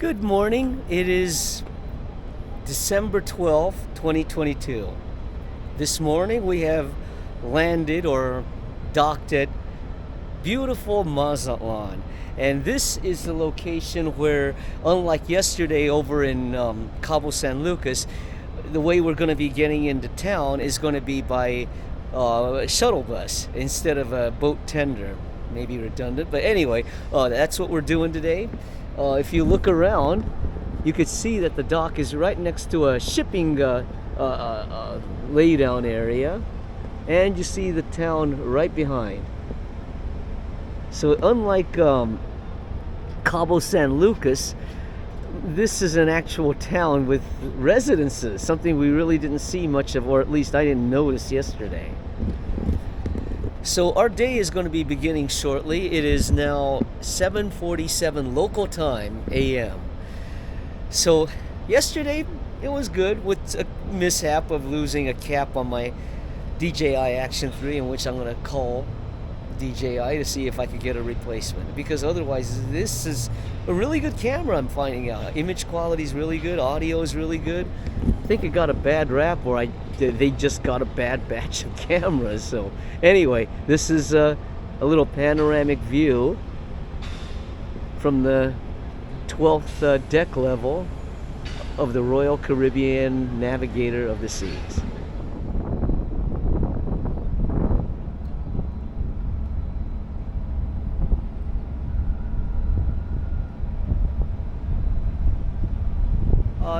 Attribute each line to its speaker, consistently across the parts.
Speaker 1: Good morning. It is December 12th, 2022. This morning we have landed or docked at beautiful Mazatlan. And this is the location where, unlike yesterday over in Cabo San Lucas, the way we're going to be getting into town is going to be by shuttle bus instead of a boat tender. Maybe redundant, but anyway, that's what we're doing today. If you look around, you could see that the dock is right next to a shipping laydown area, and you see the town right behind. So unlike Cabo San Lucas, this is an actual town with residences, something we really didn't see much of, or at least I didn't notice yesterday. So our day is going to be beginning shortly. It is now 7:47 local time a.m. So yesterday it was good with a mishap of losing a cap on my DJI Action 3, in which I'm going to call DJI to see if I could get a replacement, because otherwise this is a really good camera. I'm finding out image quality is really good, audio is really good. I think it got a bad rap, or they just got a bad batch of cameras. So anyway, this is a little panoramic view from the 12th deck level of the Royal Caribbean Navigator of the Seas.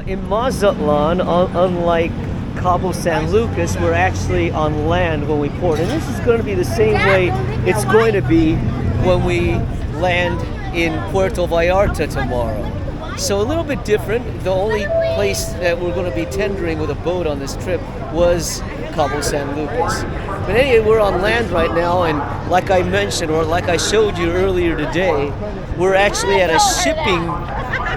Speaker 1: In Mazatlan, unlike Cabo San Lucas, we're actually on land when we port. And this is going to be the same way it's going to be when we land in Puerto Vallarta tomorrow. So a little bit different. The only place that we're going to be tendering with a boat on this trip was Cabo San Lucas. But anyway, we're on land right now, and like I mentioned, or like I showed you earlier today, we're actually at a shipping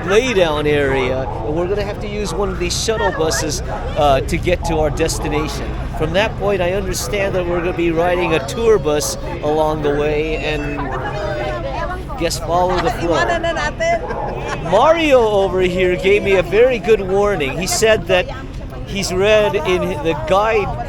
Speaker 1: laydown area, and we're going to have to use one of these shuttle buses to get to our destination. From that point, I understand that we're going to be riding a tour bus along the way, and just follow the flow. Mario over here gave me a very good warning. He said that he's read in the guide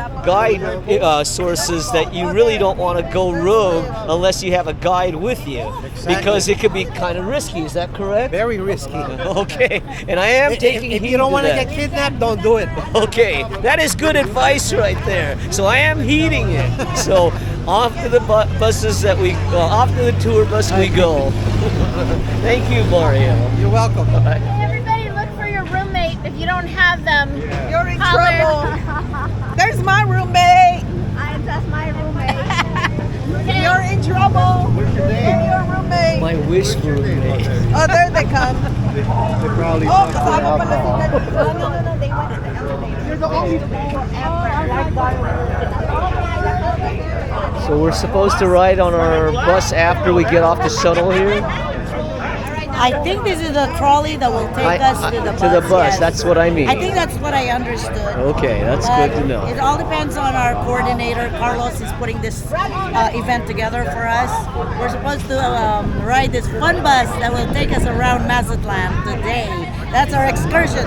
Speaker 1: sources that you really don't want to go rogue unless you have a guide with you, because it could be kind of risky. Is that correct?
Speaker 2: Very risky.
Speaker 1: Okay, and I am taking heed.
Speaker 2: If you don't want to
Speaker 1: that.
Speaker 2: get kidnapped, don't do it.
Speaker 1: Okay, that is good advice right there. So I am heeding it. So off to the off to the tour bus we go. Thank you, Mario.
Speaker 2: You're welcome.
Speaker 3: Everybody look for your roommate. If you don't have them,
Speaker 4: You're in
Speaker 3: holler.
Speaker 4: trouble. There's my roommate.
Speaker 3: That's my roommate.
Speaker 4: You're in trouble. They're your roommate.
Speaker 1: My wish roommate.
Speaker 4: Oh, there they come.
Speaker 2: They're probably
Speaker 4: Oh,
Speaker 2: sucking
Speaker 4: kasama pala
Speaker 2: alcohol.
Speaker 4: sila. No. They went to the elevator. You're the only
Speaker 1: So we're supposed to ride on our bus after we get off the shuttle here?
Speaker 5: I think this is the trolley that will take us to the bus.
Speaker 1: To the bus,
Speaker 5: yes.
Speaker 1: that's what I mean.
Speaker 5: I think that's what I understood.
Speaker 1: Okay, that's
Speaker 5: But
Speaker 1: good to know.
Speaker 5: It all depends on our coordinator. Carlos is putting this event together for us. We're supposed to ride this one bus that will take us around Mazatlan today. That's our excursion.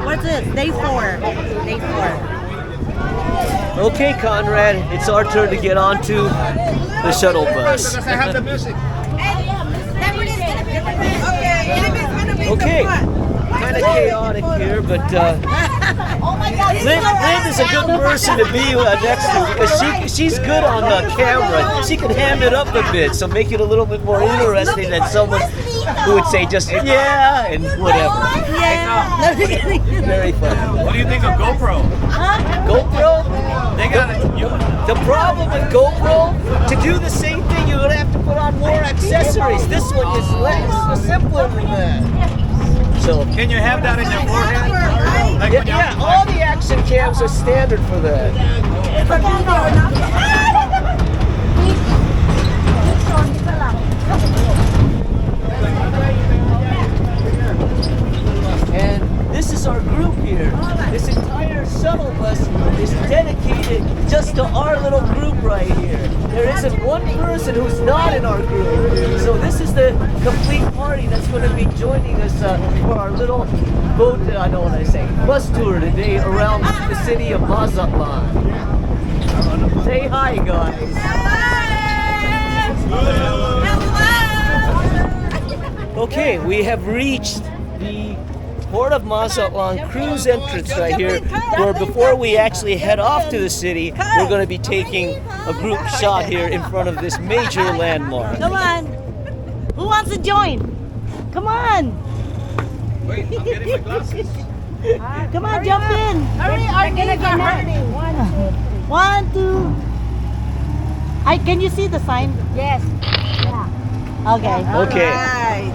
Speaker 5: What's it? Day 4. Day 4.
Speaker 1: Okay, Conrad, it's our turn to get onto the shuttle bus.
Speaker 2: I have the music.
Speaker 1: Okay, kind of chaotic here, but Lynn is a good person to be next to, because she's good on camera. She can ham it up a bit, so make it a little bit more interesting than someone who would say just yeah and whatever.
Speaker 5: Yeah.
Speaker 1: Very funny.
Speaker 6: What do you think of GoPro?
Speaker 1: GoPro?
Speaker 6: They got it.
Speaker 1: The problem with GoPro, to do the same thing, you're going to have to put on more accessories. This one is less, simpler than that. So,
Speaker 6: Can you have that in your forehead? Like when
Speaker 1: yeah, all the action cams are standard for that. And this is our group here. This entire shuttle bus is dedicated just to our little group right here. There isn't one person who's not in our group. So this is the complete party. party that's going to be joining us for our little boat, I know what I say, bus tour today around the city of Mazatlan. Say hi, guys. Okay, we have reached the Port of Mazatlan cruise entrance right here, where before we actually head off to the city, we're going to be taking a group shot here in front of this major landmark.
Speaker 5: Come on. Who wants to join? Come on.
Speaker 6: Wait, I'm getting my glasses.
Speaker 5: Come on, jump in.
Speaker 3: Hurry, our knees are hurting.
Speaker 5: 1, 2. Can you see the sign?
Speaker 3: Yes.
Speaker 5: Okay.
Speaker 1: Okay,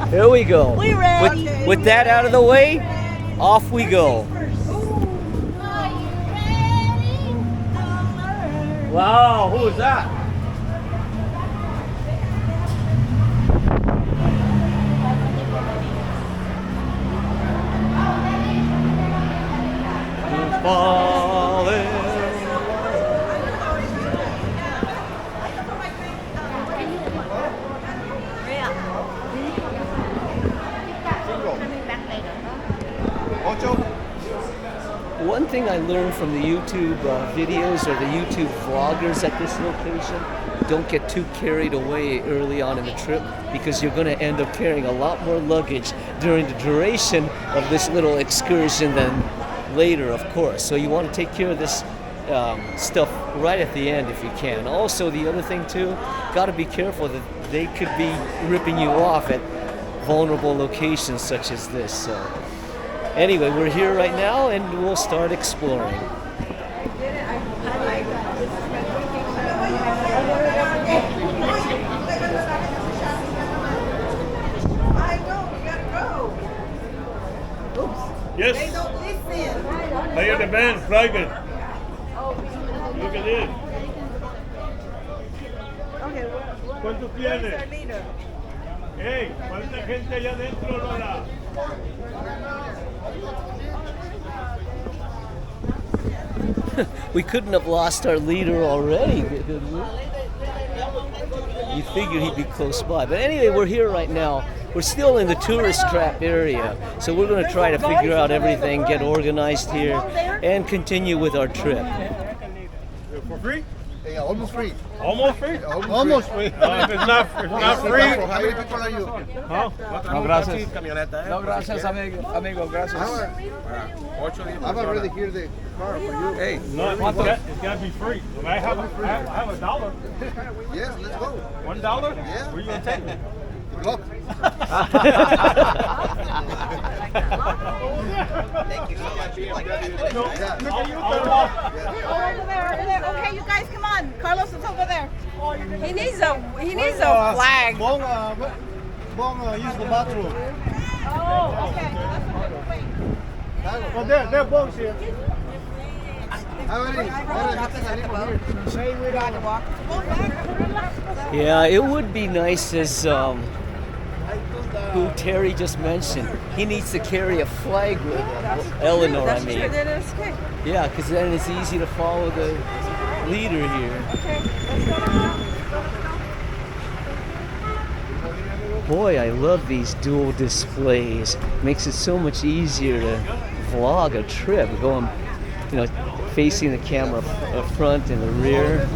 Speaker 1: here we go.
Speaker 5: We ready.
Speaker 1: With that out of the way, off we go.
Speaker 6: Wow, who is that?
Speaker 1: One thing I learned from the YouTube videos or the YouTube vloggers at this location, don't get too carried away early on in the trip because you're going to end up carrying a lot more luggage during the duration of this little excursion than later, of course. So you want to take care of this stuff right at the end if you can. Also, the other thing too, got to be careful that they could be ripping you off at vulnerable locations such as this. So anyway, we're here right now and we'll start exploring.
Speaker 6: Yes. Ahí el band, flagging. Look at this. ¿Cuántos tienes? Hey, ¿cuánta gente allá adentro, Lola?
Speaker 1: We couldn't have lost our leader already, could we? You figured he'd be close by. But anyway, we're here right now. We're still in the tourist trap area, so we're going to try to figure out everything, get organized here, and continue with our trip.
Speaker 6: For free?
Speaker 2: Yeah, almost free.
Speaker 6: Almost free?
Speaker 2: Almost free.
Speaker 6: If it's not free.
Speaker 2: How many people are you?
Speaker 6: Huh?
Speaker 7: No, gracias. No, gracias, amigo. Gracias.
Speaker 2: I'm already here the car for you.
Speaker 7: Hey,
Speaker 6: No, it's got to be free. I have $1.
Speaker 2: Yes, let's go.
Speaker 6: $1?
Speaker 2: Yeah.
Speaker 6: Where you going to take me?
Speaker 2: Look.
Speaker 4: Thank you so much.
Speaker 3: Okay, you guys, come on. Carlos is over there.
Speaker 4: He needs a flag.
Speaker 2: Bong, use the bathroom.
Speaker 3: Oh, okay.
Speaker 2: Oh, there, Bong's here.
Speaker 1: Yeah, it would be nice as who Terry just mentioned. He needs to carry a flag with him. Eleanor, I mean. Yeah, because then it's easy to follow the leader here. Boy, I love these dual displays. Makes it so much easier to vlog a trip, going, facing the camera front and the rear.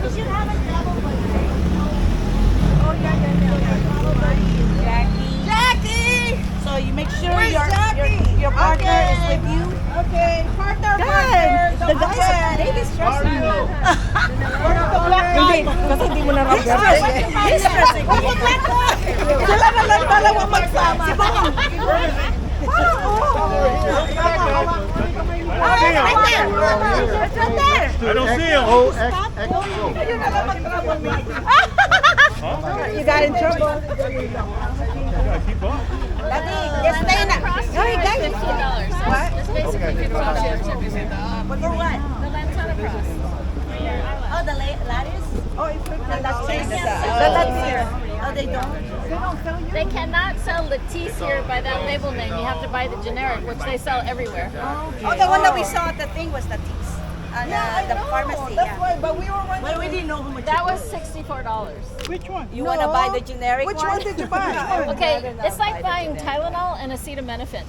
Speaker 5: Jackie! So you make sure your partner is with you.
Speaker 4: Okay, partner.
Speaker 5: The guys, they distress you. Kasi hindi mo na He's stressing me. Sila na lang dalawa magsama. Si Bong.
Speaker 3: Right there. It's right there.
Speaker 6: I don't see him.
Speaker 4: You got in trouble.
Speaker 6: Keep up.
Speaker 4: Just stay in that. Hey, guys. What?
Speaker 3: It's basically
Speaker 5: For what?
Speaker 3: the lantana cross.
Speaker 5: Oh, the lattice?
Speaker 4: Oh, it's that's changed.
Speaker 5: Here. Oh, they don't?
Speaker 3: They cannot sell Latisse here by that label name. You have to buy the generic, which they sell everywhere.
Speaker 4: Oh, the one that we saw at the thing was the tease.
Speaker 5: the pharmacy.
Speaker 4: That's
Speaker 5: Yeah.
Speaker 4: why, but we were wondering.
Speaker 5: But we didn't know how much.
Speaker 3: That was $64.
Speaker 4: Which one?
Speaker 5: You want to buy the generic
Speaker 4: Which
Speaker 5: one?
Speaker 4: one did you buy?
Speaker 3: Okay, it's like buying Tylenol and acetaminophen.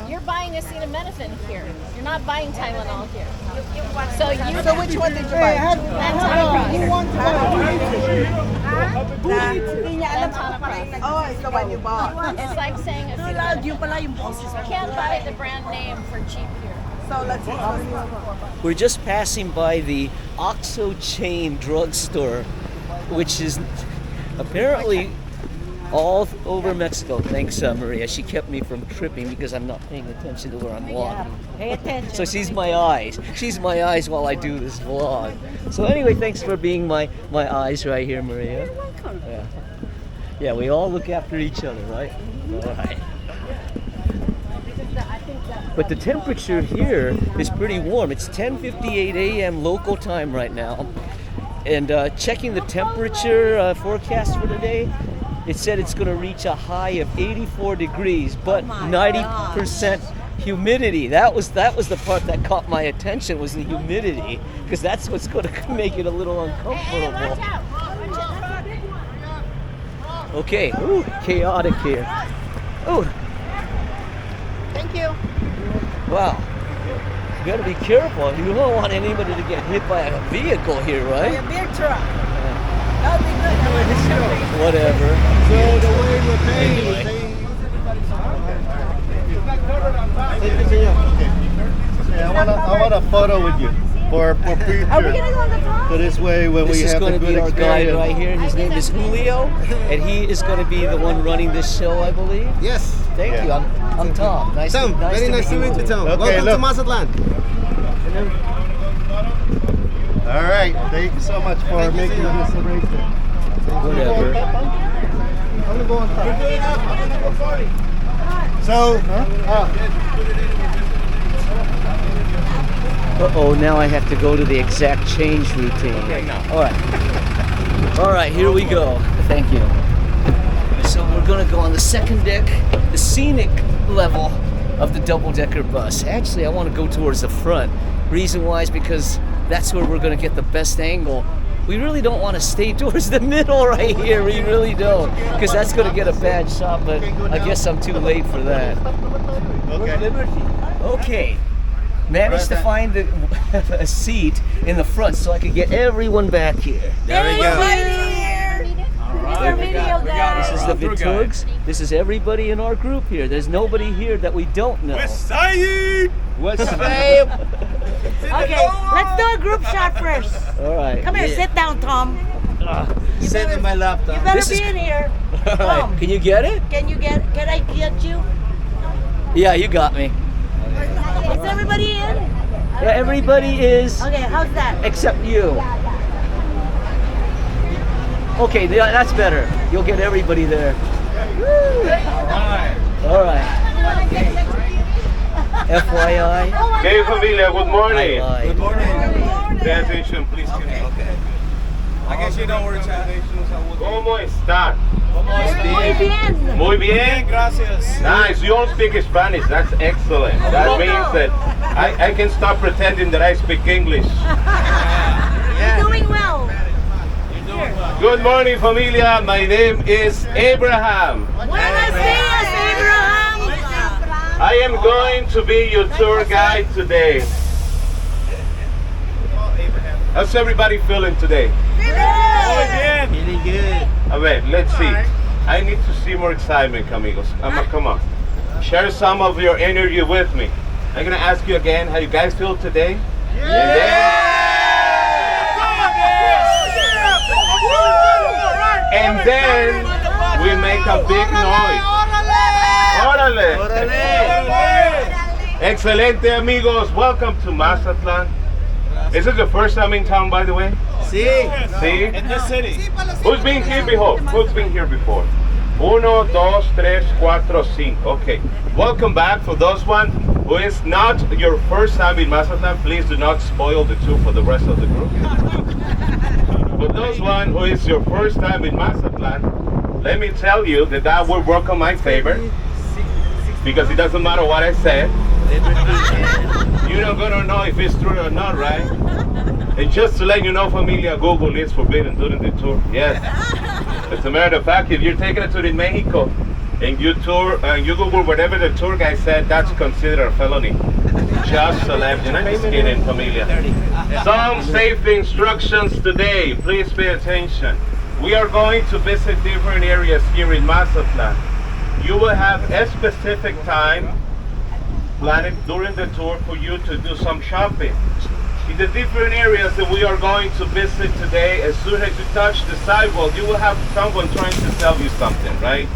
Speaker 3: You're buying acetaminophen here. You're not buying Tylenol here. So you.
Speaker 4: So which one did you buy?
Speaker 3: Lantanopras.
Speaker 4: Oh, it's the one you bought.
Speaker 3: It's like saying acetaminophen.
Speaker 5: Yung pala yung boses.
Speaker 3: You can't buy the brand name for cheap here.
Speaker 4: So let's
Speaker 1: We're just passing by the OXXO chain drugstore, which is apparently all over Mexico. Thanks, Maria. She kept me from tripping because I'm not paying attention to where I'm walking.
Speaker 5: Pay attention.
Speaker 1: So she's my eyes. She's my eyes while I do this vlog. So anyway, thanks for being my eyes right here, Maria. You're welcome. Yeah, we all look after each other, right? All right. But the temperature here is pretty warm. It's 10:58 a.m. local time right now. And checking the temperature forecast for today, it said it's going to reach a high of 84 degrees, but 90% humidity. That was the part that caught my attention, was the humidity, because that's what's going to make it a little uncomfortable. Okay, ooh, chaotic here. Ooh.
Speaker 4: Thank you.
Speaker 1: Wow. You gotta be careful. You don't want anybody to get hit by a vehicle here, right?
Speaker 4: A beer truck. That would be good.
Speaker 1: Whatever.
Speaker 2: So the way we're paying,
Speaker 1: Anyway.
Speaker 2: I want a photo with you for future.
Speaker 4: Are we gonna go on the top?
Speaker 2: So this way, when
Speaker 1: This
Speaker 2: we
Speaker 1: is
Speaker 2: have
Speaker 1: going
Speaker 2: the
Speaker 1: to be
Speaker 2: good
Speaker 1: our guide
Speaker 2: experience.
Speaker 1: right here. His name is Julio, and he is going to be the one running this show, I believe.
Speaker 2: Yes.
Speaker 1: Thank you. I'm Tom.
Speaker 2: Tom, very nice to meet you, Tom.
Speaker 1: Okay,
Speaker 2: Welcome to
Speaker 1: look.
Speaker 2: Mazatlan. All right. Thank you so much for making this arrangement.
Speaker 1: Whatever.
Speaker 2: I'm gonna go on top. So,
Speaker 1: Uh-oh, now I have to go to the exact change routine. All right. All right, here we go. Thank you. So we're going to go on the second deck, the scenic level of the double-decker bus. Actually, I want to go towards the front. Reason why is because that's where we're going to get the best angle. We really don't want to stay towards the middle right here. We really don't, because that's going to get a bad shot, but I guess I'm too late for that.
Speaker 2: okay.
Speaker 1: Okay. Managed to find a seat in the front so I could get everyone back here.
Speaker 2: There we go.
Speaker 1: This is the Vitugs. This is everybody in our group here. There's nobody here that we don't know.
Speaker 2: What's up?
Speaker 5: Okay, let's do a group shot first.
Speaker 1: All right.
Speaker 5: Come here, sit down, Tom.
Speaker 2: Sit in my laptop.
Speaker 5: You better
Speaker 1: This
Speaker 5: be
Speaker 1: is-
Speaker 5: in here.
Speaker 1: All right.
Speaker 5: Tom,
Speaker 1: Can you get it?
Speaker 5: can I get you?
Speaker 1: Yeah, you got me.
Speaker 5: Is everybody in?
Speaker 1: Yeah, everybody is
Speaker 5: Okay, how's that?
Speaker 1: except you. Okay, that's better. You'll get everybody there. All right. FYI.
Speaker 8: Hey familia, good morning.
Speaker 1: I lied.
Speaker 8: Pay attention, please. Okay.
Speaker 7: I guess you know where it's at.
Speaker 8: ¿Cómo están?
Speaker 5: Muy bien.
Speaker 8: Muy bien.
Speaker 7: Gracias.
Speaker 8: Nice. You all speak Spanish. That's excellent. That means that I can stop pretending that I speak English.
Speaker 5: You're doing well.
Speaker 8: Good morning, familia. My name is Abraham.
Speaker 5: Buenos dias, Abraham.
Speaker 8: I am going to be your tour guide today. How's everybody feeling today?
Speaker 2: Feeling good.
Speaker 8: A ver, let's see. I need to see more excitement, amigos. Come on. Share some of your energy with me. I'm gonna ask you again how you guys feel today. And then we make a big noise. Órale. Excelente, amigos. Welcome to Mazatlan. Is this the first time in town, by the way?
Speaker 2: Sí.
Speaker 8: See?
Speaker 7: In this city.
Speaker 8: Who's been here before? Who's been here before? 1, 2, 3, 4, 5. Okay. Welcome back. For those one who is not your first time in Mazatlan, please do not spoil the two for the rest of the group. For those one who is your first time in Mazatlan, let me tell you that will work on my favor, because it doesn't matter what I said. You're not gonna know if it's true or not, right? And just to let you know, familia, Google is forbidden during the tour. Yes. As a matter of fact, if you're taking a tour in Mexico and you Google whatever the tour guide said, that's considered a felony. Just to let you know. I'm just kidding, familia. Some safety instructions today. Please pay attention. We are going to visit different areas here in Mazatlan. You will have a specific time planned during the tour for you to do some shopping. In the different areas that we are going to visit today, as soon as you touch the sidewalk, you will have someone trying to sell you something, right?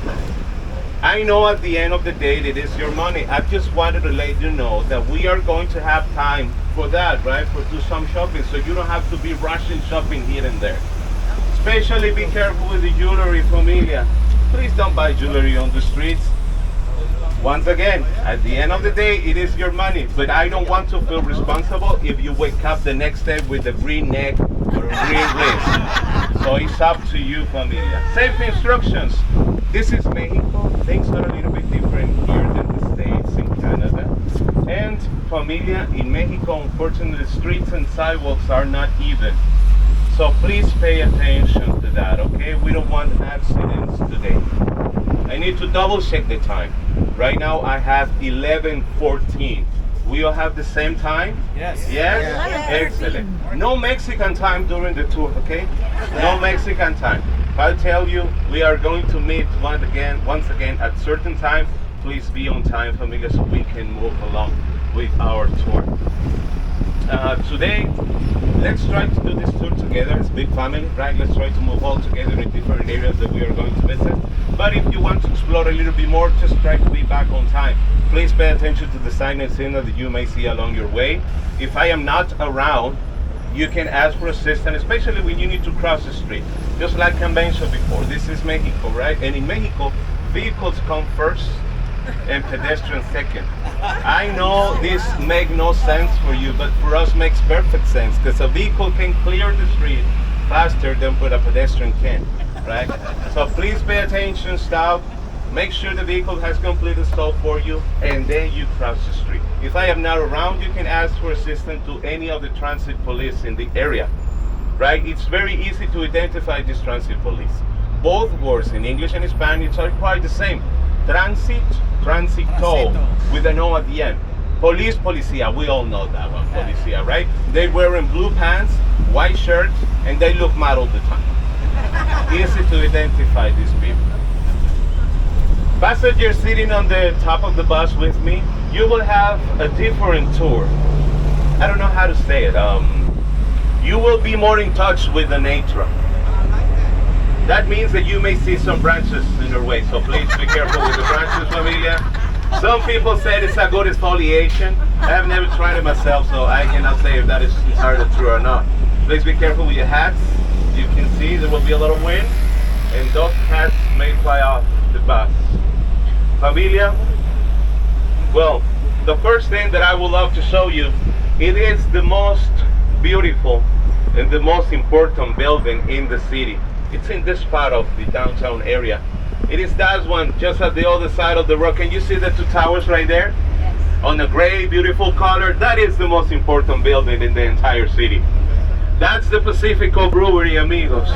Speaker 8: I know at the end of the day it is your money. I just wanted to let you know that we are going to have time for that, right? For do some shopping, so you don't have to be rushing shopping here and there. Especially be careful with the jewelry, familia. Please don't buy jewelry on the streets. Once again, at the end of the day, it is your money, but I don't want to feel responsible if you wake up the next day with a green neck or a green wrist. So it's up to you, familia. Safety instructions. This is Mexico. Things are a little bit different here than the States in Canada. And familia, in Mexico, unfortunately, the streets and sidewalks are not even. So please pay attention to that, okay? We don't want accidents today. I need to double check the time. Right now I have 11:14. We all have the same time? Yes. Yes? Excellent. No Mexican time during the tour, okay? No Mexican time. If I tell you we are going to meet once again at certain time, please be on time, familia, so we can move along with our tour. Today, let's try to do this tour together as a big family, right? Let's try to move all together in different areas that we are going to visit. But if you want to explore a little bit more, just try to be back on time. Please pay attention to the sign and signal that you may see along your way. If I am not around, you can ask for assistance, especially when you need to cross the street. Just like I mentioned before, this is Mexico, right? And in Mexico, vehicles come first and pedestrians second. I know this makes no sense for you, but for us makes perfect sense, because a vehicle can clear the street faster than what a pedestrian can, right? So please pay attention, stop, make sure the vehicle has completed stop for you, and then you cross the street. If I am not around, you can ask for assistance to any of the transit police in the area, right? It's very easy to identify these transit police. Both words in English and Spanish are quite the same. Transito, with an O at the end. Police, policía, we all know that one, policía, right? They wearing blue pants, white shirts, and they look mad all the time. Easy to identify these people. Passengers sitting on the top of the bus with me, you will have a different tour. I don't know how to say it. You will be more in touch with the nature. That means that you may see some branches in your way, so please be careful with the branches, familia. Some people say it's as good as foliation. I have never tried it myself, so I cannot say if that is entirely true or not. Please be careful with your hats. You can see there will be a lot of wind, and those hats may fly off the bus. Familia, well, the first thing that I would love to show you, it is the most beautiful and the most important building in the city. It's in this part of the downtown area. It is that one just at the other side of the road. Can you see the two towers right there? Yes. On a gray, beautiful color. That is the most important building in the entire city. That's the Pacifico Brewery, amigos.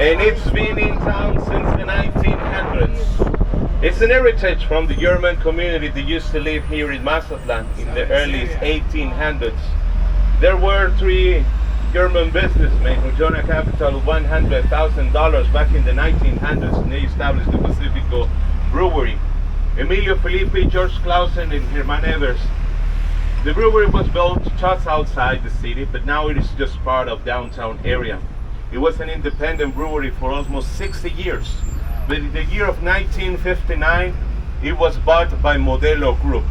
Speaker 8: And it's been in town since the 1900s. It's an heritage from the German community that used to live here in Mazatlan in the early 1800s. There were 3 German businessmen who joined a capital of $100,000 back in the 1900s, and they established the Pacifico Brewery. Emilio Felipe, George Clausen, and Herman Evers. The brewery was built just outside the city, but now it is just part of downtown area. It was an independent brewery for almost 60 years, but in the year of 1959, it was bought by Modelo Group.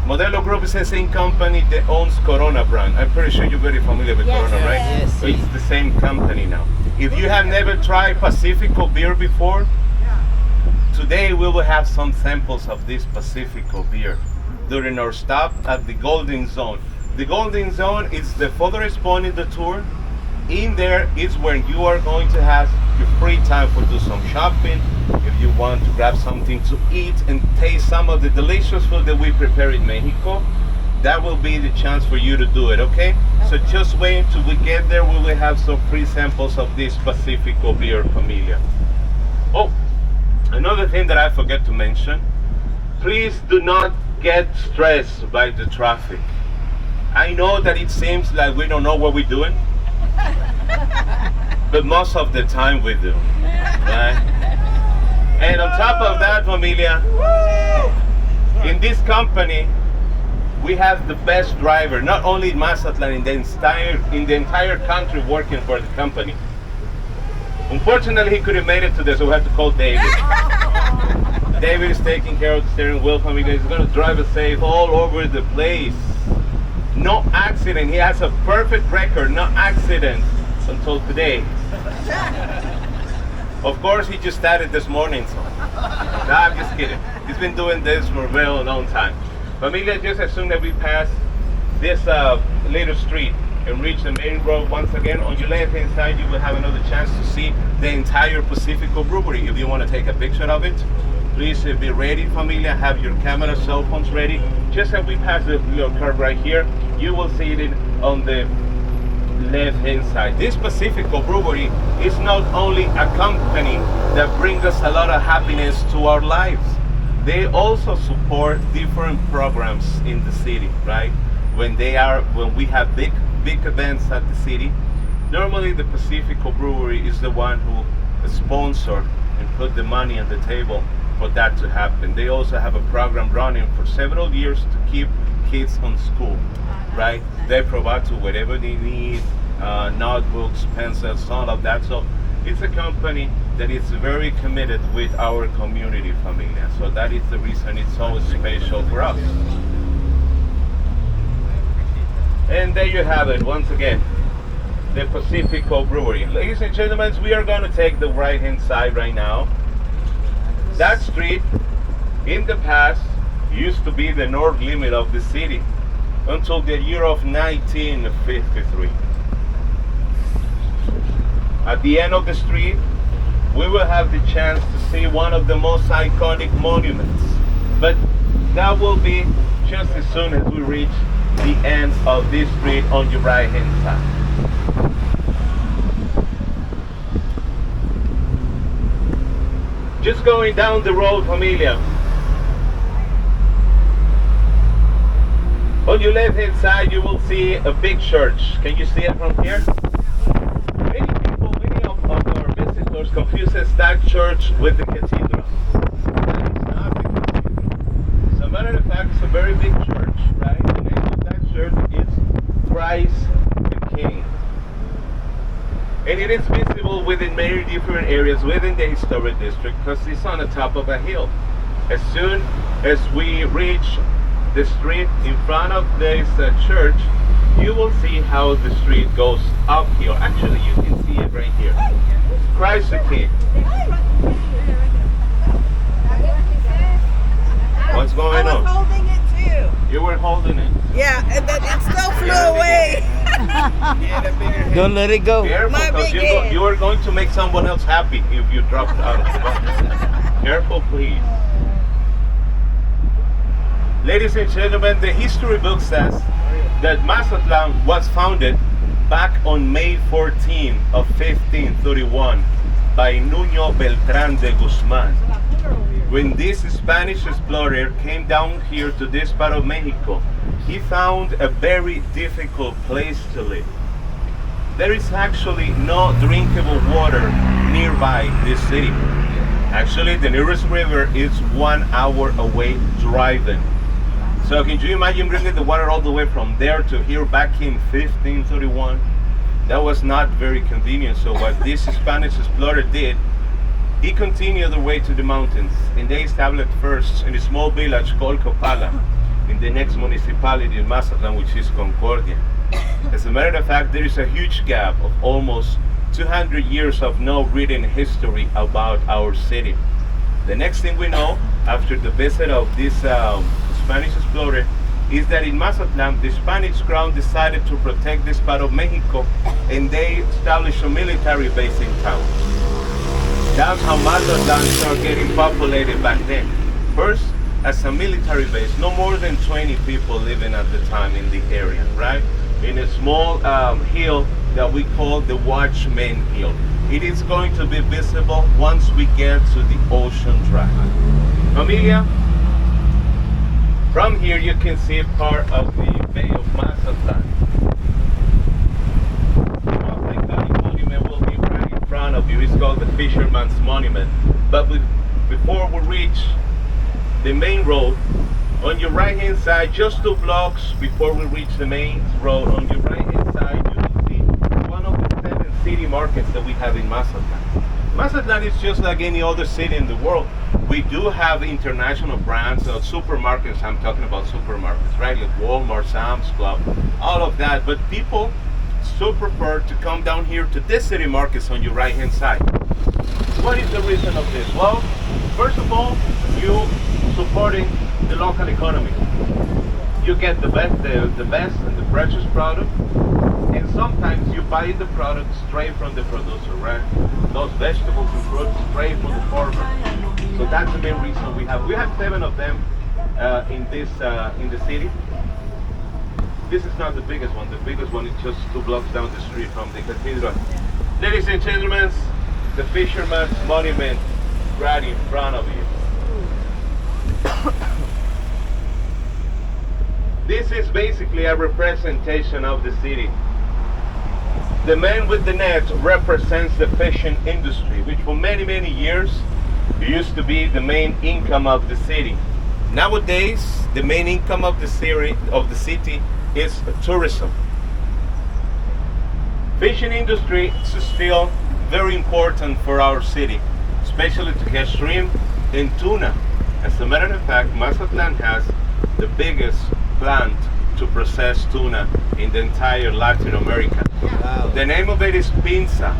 Speaker 8: Modelo Group is the same company that owns Corona brand. I'm pretty sure you're very familiar with Corona, right?
Speaker 1: Yes.
Speaker 8: So it's the same company now. If you have never tried Pacifico beer before, today we will have some samples of this Pacifico beer during our stop at the Golden Zone. The Golden Zone is the furthest point in the tour. In there is where you are going to have your free time for do some shopping, if you want to grab something to eat and taste some of the delicious food that we prepare in Mexico, that will be the chance for you to do it, okay? So just wait until we get there. We will have some free samples of this Pacifico beer, familia. Oh, another thing that I forgot to mention, please do not get stressed by the traffic. I know that it seems like we don't know what we're doing, but most of the time we do, right? And on top of that, familia, in this company, we have the best driver, not only in Mazatlan, in the entire country working for the company. Unfortunately, he couldn't make it today, so we had to call David. David is taking care of the steering wheel, familia. He's going to drive us safe all over the place. No accident. He has a perfect record, no accident until today. Of course, he just started this morning, so. No, I'm just kidding. He's been doing this for a very long time. Familia, just as soon as we pass this little street and reach the main road once again, on your left hand side, you will have another chance to see the entire Pacifico Brewery. If you want to take a picture of it, please be ready, familia. Have your camera, cell phones ready. Just as we pass the little curve right here, you will see it on the left hand side. This Pacifico Brewery is not only a company that brings us a lot of happiness to our lives, they also support different programs in the city, right? When we have big events at the city, normally the Pacifico Brewery is the one who sponsor and put the money on the table for that to happen. They also have a program running for several years to keep kids on school, right? They provide to whatever they need, notebooks, pencils, all of that. So it's a company that is very committed with our community, familia. So that is the reason it's so special for us. And there you have it, once again, the Pacifico Brewery. Ladies and gentlemen, we are going to take the right hand side right now. That street, in the past, used to be the north limit of the city until the year of 1953. At the end of the street, we will have the chance to see one of the most iconic monuments. But that will be just as soon as we reach the end of this street on your right hand side. Just going down the road, familia. On your left hand side, you will see a big church. Can you see it from here? Many people, many of our visitors confuses that church with the cathedral. That is not the cathedral. As a matter of fact, it's a very big church, right? The name of that church is Christ the King. And it is visible within many different areas within the historic district because it's on the top of a hill. As soon as we reach the street in front of this church, you will see how the street goes uphill. Actually, you can see it right here. Christ the King. What's going on?
Speaker 4: I was holding it too.
Speaker 8: You were holding it.
Speaker 4: Yeah, and then it still flew away.
Speaker 1: Don't let it go.
Speaker 8: Careful,
Speaker 4: My
Speaker 8: because
Speaker 4: big head.
Speaker 8: you are going to make someone else happy if you drop it out of the box. Careful, please. Ladies and gentlemen, the history book says that Mazatlan was founded back on May 14 of 1531 by Nuño Beltrán de Guzmán. When this Spanish explorer came down here to this part of Mexico, he found a very difficult place to live. There is actually no drinkable water nearby this city. Actually, the nearest river is 1 hour away driving. So can you imagine bringing the water all the way from there to here back in 1531? That was not very convenient. So what this Spanish explorer did, he continued the way to the mountains, and they established first in a small village called Copala, in the next municipality in Mazatlan, which is Concordia. As a matter of fact, there is a huge gap of almost 200 years of no written history about our city. The next thing we know, after the visit of this Spanish explorer, is that in Mazatlan, the Spanish crown decided to protect this part of Mexico, and they established a military base in town. That's how Mazatlan started getting populated back then. First, as a military base, no more than 20 people living at the time in the area, right? In a small hill that we call the Watchman Hill. It is going to be visible once we get to the Ocean Drive. Familia, from here you can see part of the Bay of Mazatlan. The monument will be right in front of you. It's called the Fisherman's Monument. But before we reach the main road, on your right hand side, just 2 blocks before we reach the main road, on your right hand side, you will see one of the 7 city markets that we have in Mazatlan. Mazatlan is just like any other city in the world. We do have international brands, supermarkets. I'm talking about supermarkets, right? Like Walmart, Sam's Club, all of that. But people still prefer to come down here to this city markets on your right hand side. What is the reason of this? Well, first of all, you supporting the local economy. You get the best and the freshest product, and sometimes you buy the product straight from the producer, right? Those vegetables and fruits straight from the farmer. So that's the main reason we have 7 of them in the city. This is not the biggest one. The biggest one is just 2 blocks down the street from the cathedral. Ladies and gentlemen, the Fisherman's Monument right in front of you. This is basically a representation of the city. The man with the net represents the fishing industry, which for many, many years used to be the main income of the city. Nowadays, the main income of the city is tourism. Fishing industry is still very important for our city, especially to get shrimp and tuna. As a matter of fact, Mazatlan has the biggest plant to process tuna in the entire Latin America. Wow. The name of it is Pinza.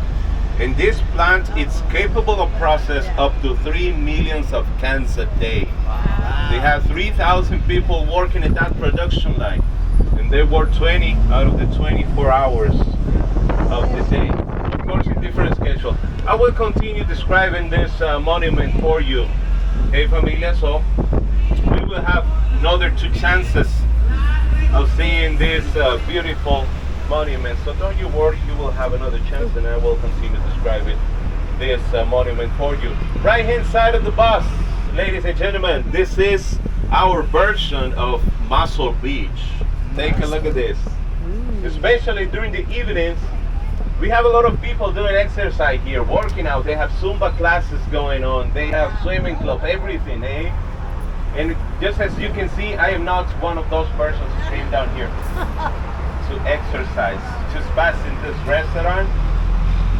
Speaker 8: And this plant is capable of process up to 3 million cans a day. Wow. They have 3,000 people working at that production line. And they work 20 out of the 24 hours of the day. Of course, a different schedule. I will continue describing this monument for you. Hey familia, so we will have another 2 chances of seeing this beautiful monument. So don't you worry, you will have another chance and I will continue describing this monument for you. Right hand side of the bus, ladies and gentlemen, this is our version of Muscle Beach. Take a look at this. Especially during the evenings, we have a lot of people doing exercise here, working out. They have Zumba classes going on. They have swimming club, everything, eh? And just as you can see, I am not one of those persons who came down here to exercise. Just passing this restaurant,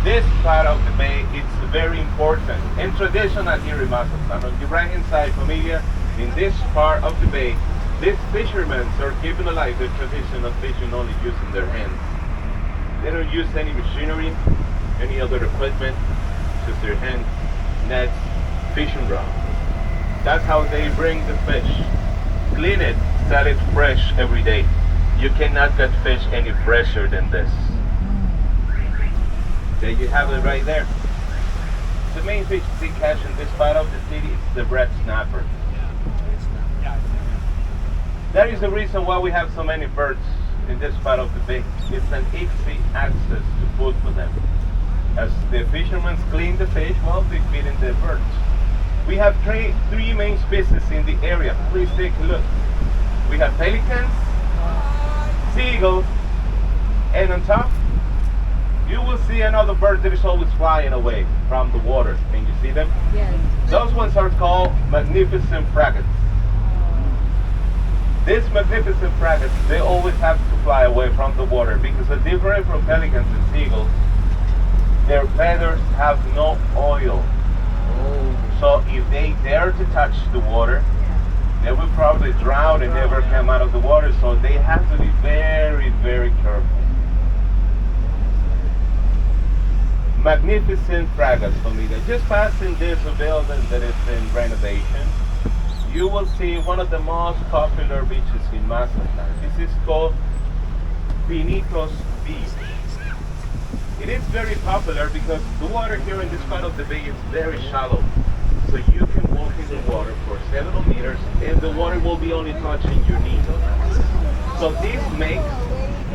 Speaker 8: this part of the bay, it's very important and traditional here in Mazatlan. On the right hand side, familia, in this part of the bay, these fishermen are keeping alive the tradition of fishing only using their hands. They don't use any machinery, any other equipment, just their hands, nets, fishing rod. That's how they bring the fish. Clean it, sell it fresh every day. You cannot get fish any fresher than this. There you have it right there. The main fish to see catch in this part of the city is the red snapper. That is the reason why we have so many birds in this part of the bay. It's an easy access to food for them. As the fishermen clean the fish, well, they feed in the birds. We have three main species in the area. Please take a look. We have pelicans, seagulls, and on top, you will see another bird that is always flying away from the water. Can you see them?
Speaker 3: Yes.
Speaker 8: Those ones are called magnificent fragates. These magnificent fragates, they always have to fly away from the water because they're different from pelicans and seagulls. Their feathers have no oil. So if they dare to touch the water, they will probably drown and never come out of the water. So they have to be very, very careful. Magnificent fragates, familia. Just passing this building that is in renovation, you will see one of the most popular beaches in Mazatlan. This is called Pinitos Beach. It is very popular because the water here in this part of the bay is very shallow. So you can walk in the water for several meters and the water will be only touching your knees. So this makes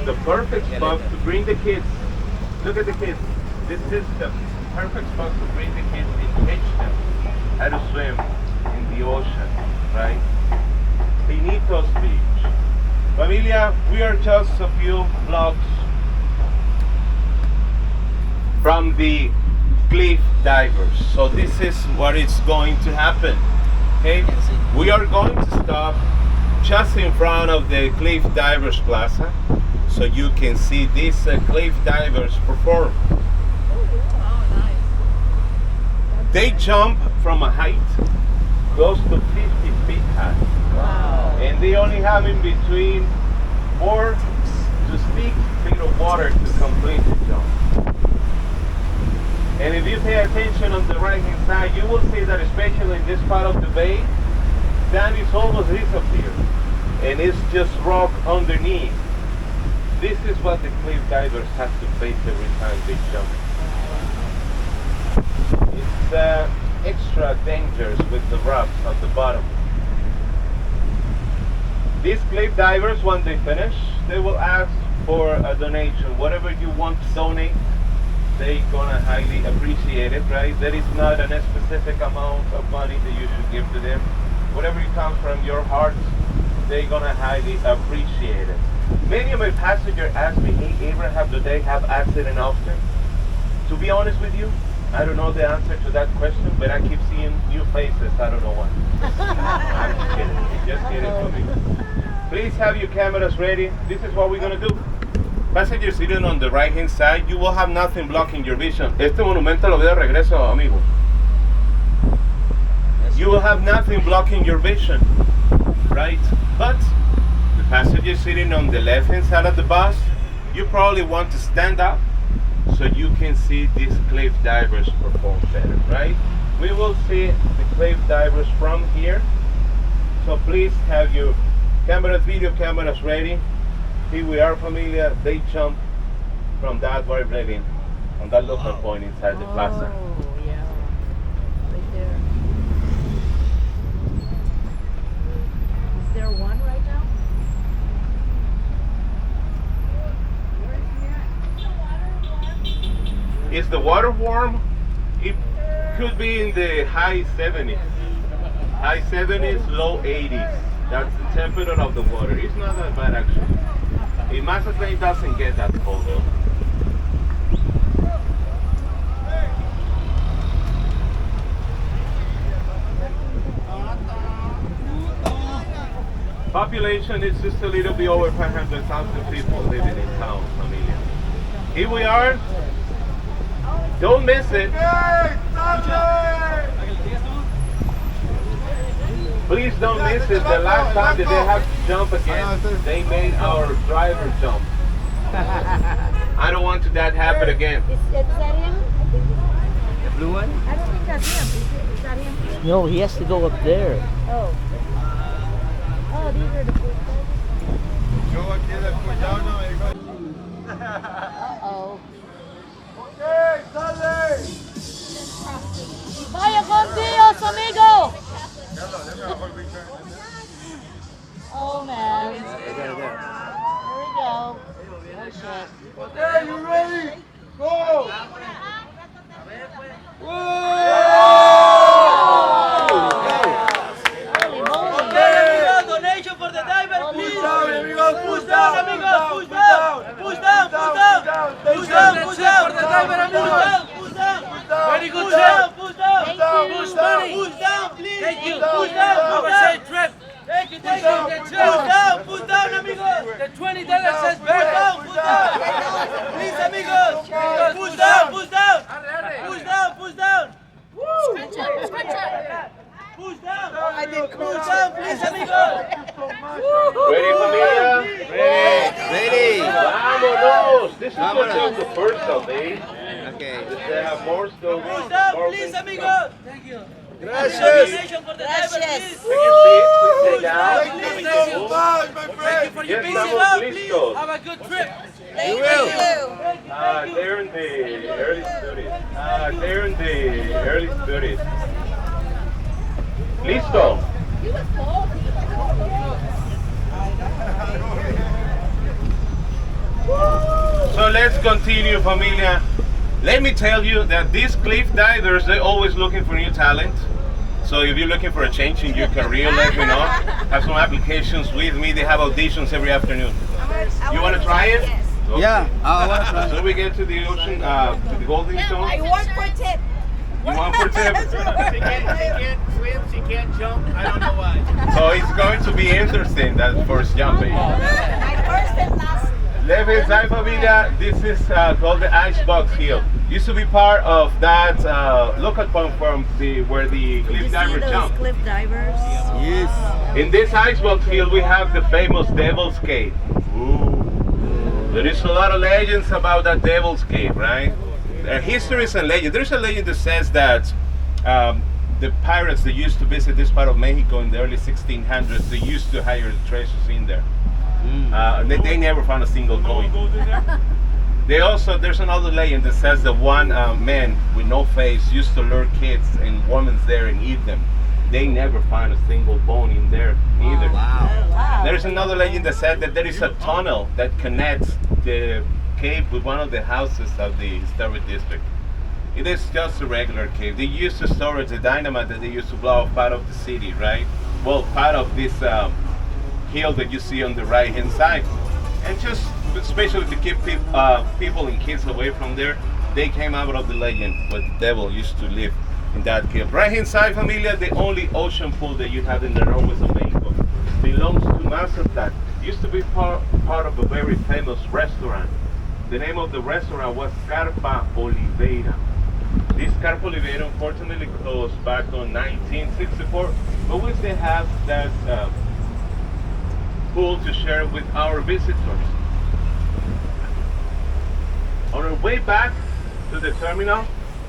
Speaker 8: the perfect spot to bring the kids. Look at the kids. This is the perfect spot to bring the kids and teach them how to swim in the ocean, right? Pinitos Beach. Familia, we are just a few blocks from the cliff divers. So this is what is going to happen. Okay, we are going to stop just in front of the cliff divers plaza so you can see these cliff divers perform. They jump from a height close to 50 feet high. Wow. And they only have in between 4 to 6 feet of water to complete the jump. And if you pay attention on the right hand side, you will see that especially in this part of the bay, sand is almost disappeared. And it's just rock underneath. This is what the cliff divers have to face every time they jump. It's extra dangerous with the rocks at the bottom. These cliff divers, when they finish, they will ask for a donation. Whatever you want to donate, they're gonna highly appreciate it, right? There is not a specific amount of money that you should give to them. Whatever it comes from your heart, they're gonna highly appreciate it. Many of my passengers ask me, hey Abraham, do they have accident often? To be honest with you, I don't know the answer to that question, but I keep seeing new faces, I don't know why. I'm just kidding for me. Please have your cameras ready. This is what we're gonna do. Passengers sitting on the right hand side, you will have nothing blocking your vision. Este monumento lo veo de regreso, amigo. You will have nothing blocking your vision, right? But the passengers sitting on the left hand side of the bus, you probably want to stand up so you can see these cliff divers perform better, right? We will see the cliff divers from here. So please have your cameras, video cameras ready. Here we are, familia. They jump from that very building on that local point inside the plaza.
Speaker 5: Oh, yeah. Right there. Is there one right now?
Speaker 8: Is the water warm? It could be in the high 70s. High 70s, low 80s. That's the temperature of the water. It's not that bad actually. In Mazatlan, it doesn't get that cold though. Population is just a little bit over 500,000 people living in town, familia. Here we are. Don't miss it. Please don't miss it. The last time that they have to jump again, they made our driver jump. I don't want that happen again.
Speaker 5: Is that him?
Speaker 1: The blue one?
Speaker 5: I don't think that's him. Is that him?
Speaker 1: No, he has to go up there.
Speaker 5: Oh. Oh, these are the food. Uh-oh. Vaya con Dios, amigo! Oh man. There we go. Oh shit.
Speaker 2: Okay, you ready? Go!
Speaker 5: Holy moly.
Speaker 7: Donation for the divers, please.
Speaker 2: Push down, amigos.
Speaker 7: Push down, amigos. Push down. Push down. Push down. Push down. Push down. For the diver, amigos. Push down. Very good. Push down. Push down. Push down. Push down. Push down, please. Thank you. Push down. Have a safe trip. Thank you. Thank you. Push down. Push down, amigos. The $20 says push down. Push down. Please, amigos. Push down. Push down. Push down. Push down.
Speaker 3: Scrunch up, scrunch up.
Speaker 7: Push down. I did push down, please, amigos.
Speaker 8: Ready, familia?
Speaker 2: Ready.
Speaker 8: Vámonos. This is just the first of these.
Speaker 2: Okay.
Speaker 8: They have more still.
Speaker 7: Push down, please, amigos. Thank you.
Speaker 2: Gracias.
Speaker 7: Donation for the diver, please.
Speaker 8: I can see it. Stay down.
Speaker 7: Thank you
Speaker 2: so much, my
Speaker 7: Thank you
Speaker 2: friend.
Speaker 7: for your
Speaker 8: Yes,
Speaker 7: busy
Speaker 8: estamos
Speaker 7: love,
Speaker 8: listos.
Speaker 7: please. Have a good trip.
Speaker 2: You will.
Speaker 8: Ay, They're in the early 30s. They're in the early 30s. Listo. So let's continue, familia. Let me tell you that these cliff divers, they're always looking for new talent. So if you're looking for a change in your career, let me know. Have some applications with me. They have auditions every afternoon. You want to try it? Okay.
Speaker 2: Yeah, I want to try.
Speaker 8: So we get to the ocean, to the Golden Zone.
Speaker 4: I want for tip.
Speaker 8: You want for tip?
Speaker 7: She can't swim, she can't jump. I don't know why.
Speaker 8: So it's going to be interesting, that first jumping.
Speaker 4: My first and last.
Speaker 8: Left side, familia, this is called the Icebox Hill. Used to be part of that local pond from where the
Speaker 5: You
Speaker 8: cliff
Speaker 5: see
Speaker 8: divers
Speaker 5: those
Speaker 8: jump.
Speaker 5: cliff divers?
Speaker 2: Yes.
Speaker 8: In this Icebox Hill, we have the famous Devil's Cave. Ooh. There is a lot of legends about that Devil's Cave, right? Histories and legends. There's a legend that says that the pirates that used to visit this part of Mexico in the early 1600s, they used to hide the treasures in there. They never found a single coin. There's another legend that says that one man with no face used to lure kids and women there and eat them. They never found a single bone in there neither.
Speaker 2: Wow.
Speaker 8: There's another legend that said that there is a tunnel that connects the cave with one of the houses of the historic district. It is just a regular cave. They used to store the dynamite that they used to blow up part of the city, right? Well, part of this hill that you see on the right hand side. And just especially to keep people and kids away from there, they came out of the legend where the devil used to live in that cave. Right hand side, familia, the only ocean pool that you have in the northwest of Mexico belongs to Mazatlan. It used to be part of a very famous restaurant. The name of the restaurant was Carpa Oliveira. This Carpa Oliveira unfortunately closed back on 1964, but we still have that pool to share with our visitors. On our way back to the terminal,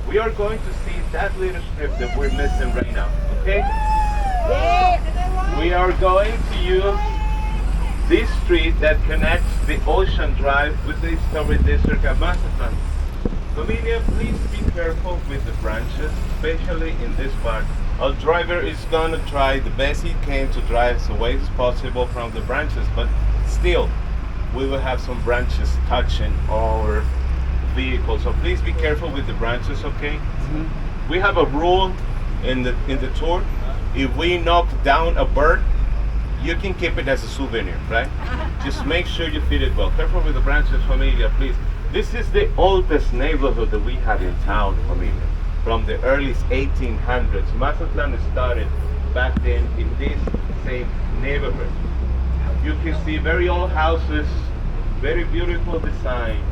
Speaker 8: we are going to see that little strip that we're missing right now, okay? We are going to use this street that connects the Ocean Drive with the historic district of Mazatlan. Familia, please be careful with the branches, especially in this part. Our driver is gonna try the best he can to drive as away as possible from the branches, but still, we will have some branches touching our vehicle. So please be careful with the branches, okay? We have a rule in the tour. If we knock down a bird, you can keep it as a souvenir, right? Just make sure you feed it well. Careful with the branches, familia, please. This is the oldest neighborhood that we have in town, familia. From the early 1800s. Mazatlan started back then in this same neighborhood. You can see very old houses, very beautiful design.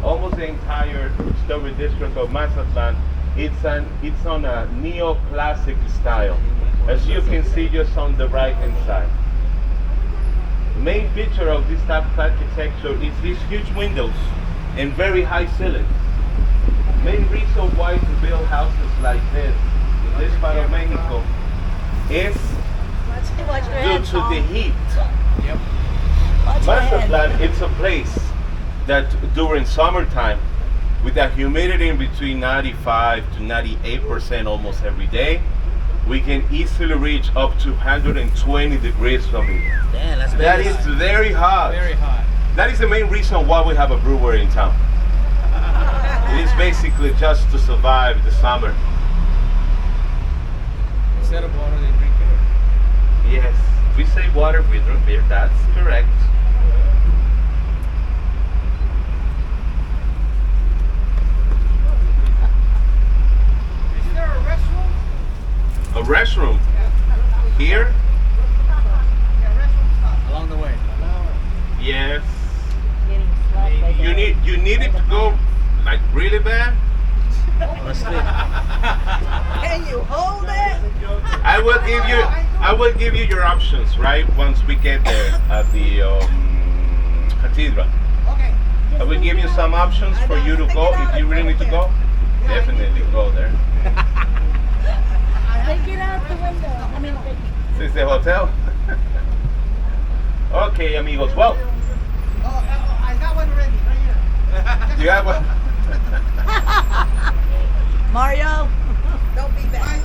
Speaker 8: Almost the entire historic district of Mazatlan, it's on a neoclassic style, as you can see just on the right hand side. The main feature of this type of architecture is these huge windows and very high ceilings. Main reason why to build houses like this in this part of Mexico is due to the heat. Mazatlan, it's a place that during summertime, with that humidity in between 95 to 98% almost every day, we can easily reach up to 120 degrees from it.
Speaker 2: Damn, that's
Speaker 8: That is very hot.
Speaker 7: Very hot.
Speaker 8: That is the main reason why we have a brewery in town. It is basically just to survive the summer.
Speaker 7: Instead of water, they drink beer.
Speaker 8: Yes, we say water, we drink beer. That's correct.
Speaker 7: Is there a restroom?
Speaker 8: A restroom here?
Speaker 7: Along the way.
Speaker 8: Yes. You need it to go like really bad.
Speaker 4: Can you hold it?
Speaker 8: I will give you your options, right? Once we get there at the cathedral.
Speaker 4: Okay.
Speaker 8: I will give you some options for you to go. If you really need to go, definitely go there.
Speaker 3: Take it out the window. I mean,
Speaker 8: This is the hotel. Okay, amigos. Well,
Speaker 4: I got one ready right here.
Speaker 8: You have one?
Speaker 5: Mario,
Speaker 4: Don't be bad.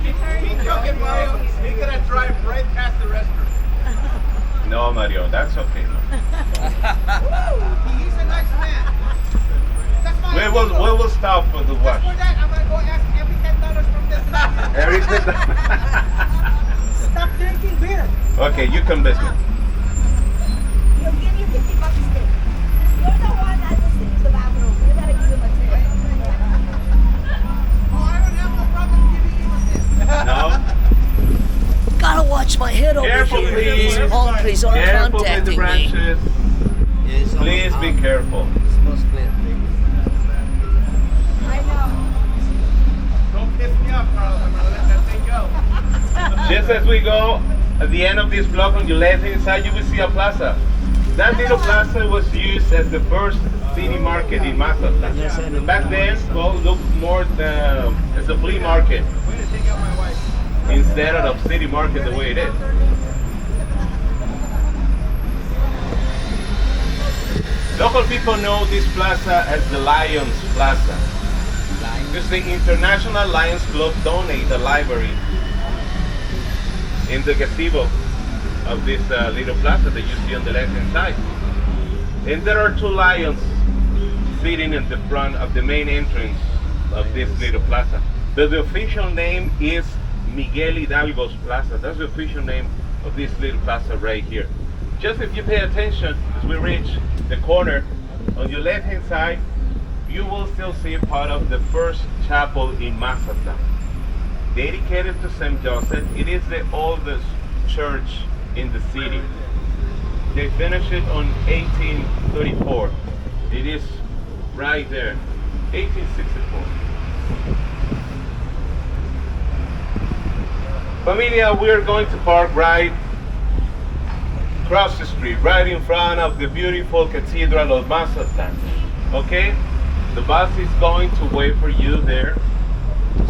Speaker 7: Keep joking, Mario. He's gonna drive right past the restaurant.
Speaker 8: No, Mario, that's okay.
Speaker 7: He's a nice man. That's my
Speaker 8: We will stop for the wash.
Speaker 7: For that, I'm gonna go ask every $10 from this man.
Speaker 8: Everything.
Speaker 4: Stop drinking beer.
Speaker 8: Okay, you come this way.
Speaker 4: He'll give you $50 a stick. You're the one that was in the bathroom. You gotta give him a tip.
Speaker 7: Oh, I don't have no problem giving you a tip.
Speaker 8: No?
Speaker 1: Gotta watch my head over
Speaker 8: Careful,
Speaker 1: here.
Speaker 8: please.
Speaker 1: These uncles are
Speaker 8: Careful with the
Speaker 1: contacting me.
Speaker 8: branches. Please be careful.
Speaker 4: I know.
Speaker 7: Don't piss me off, Carlos. I'm gonna let that thing go.
Speaker 8: Just as we go, at the end of this block on your left hand side, you will see a plaza. That little plaza was used as the first city market in Mazatlan. Back then, well, looked more as a flea market
Speaker 7: Way to take out my wife.
Speaker 8: instead of city market the way it is. Local people know this plaza as the Lions Plaza. Because the International Lions Club donate a library in the gazebo of this little plaza that you see on the left hand side. And there are two lions sitting in the front of the main entrance of this little plaza. But the official name is Miguel Hidalgo's Plaza. That's the official name of this little plaza right here. Just if you pay attention, as we reach the corner, on your left hand side, you will still see part of the first chapel in Mazatlan. Dedicated to St. Joseph, it is the oldest church in the city. They finished it on 1834. It is right there, 1864. Familia, we're going to park right across the street, right in front of the beautiful Cathedral of Mazatlan. Okay? The bus is going to wait for you there.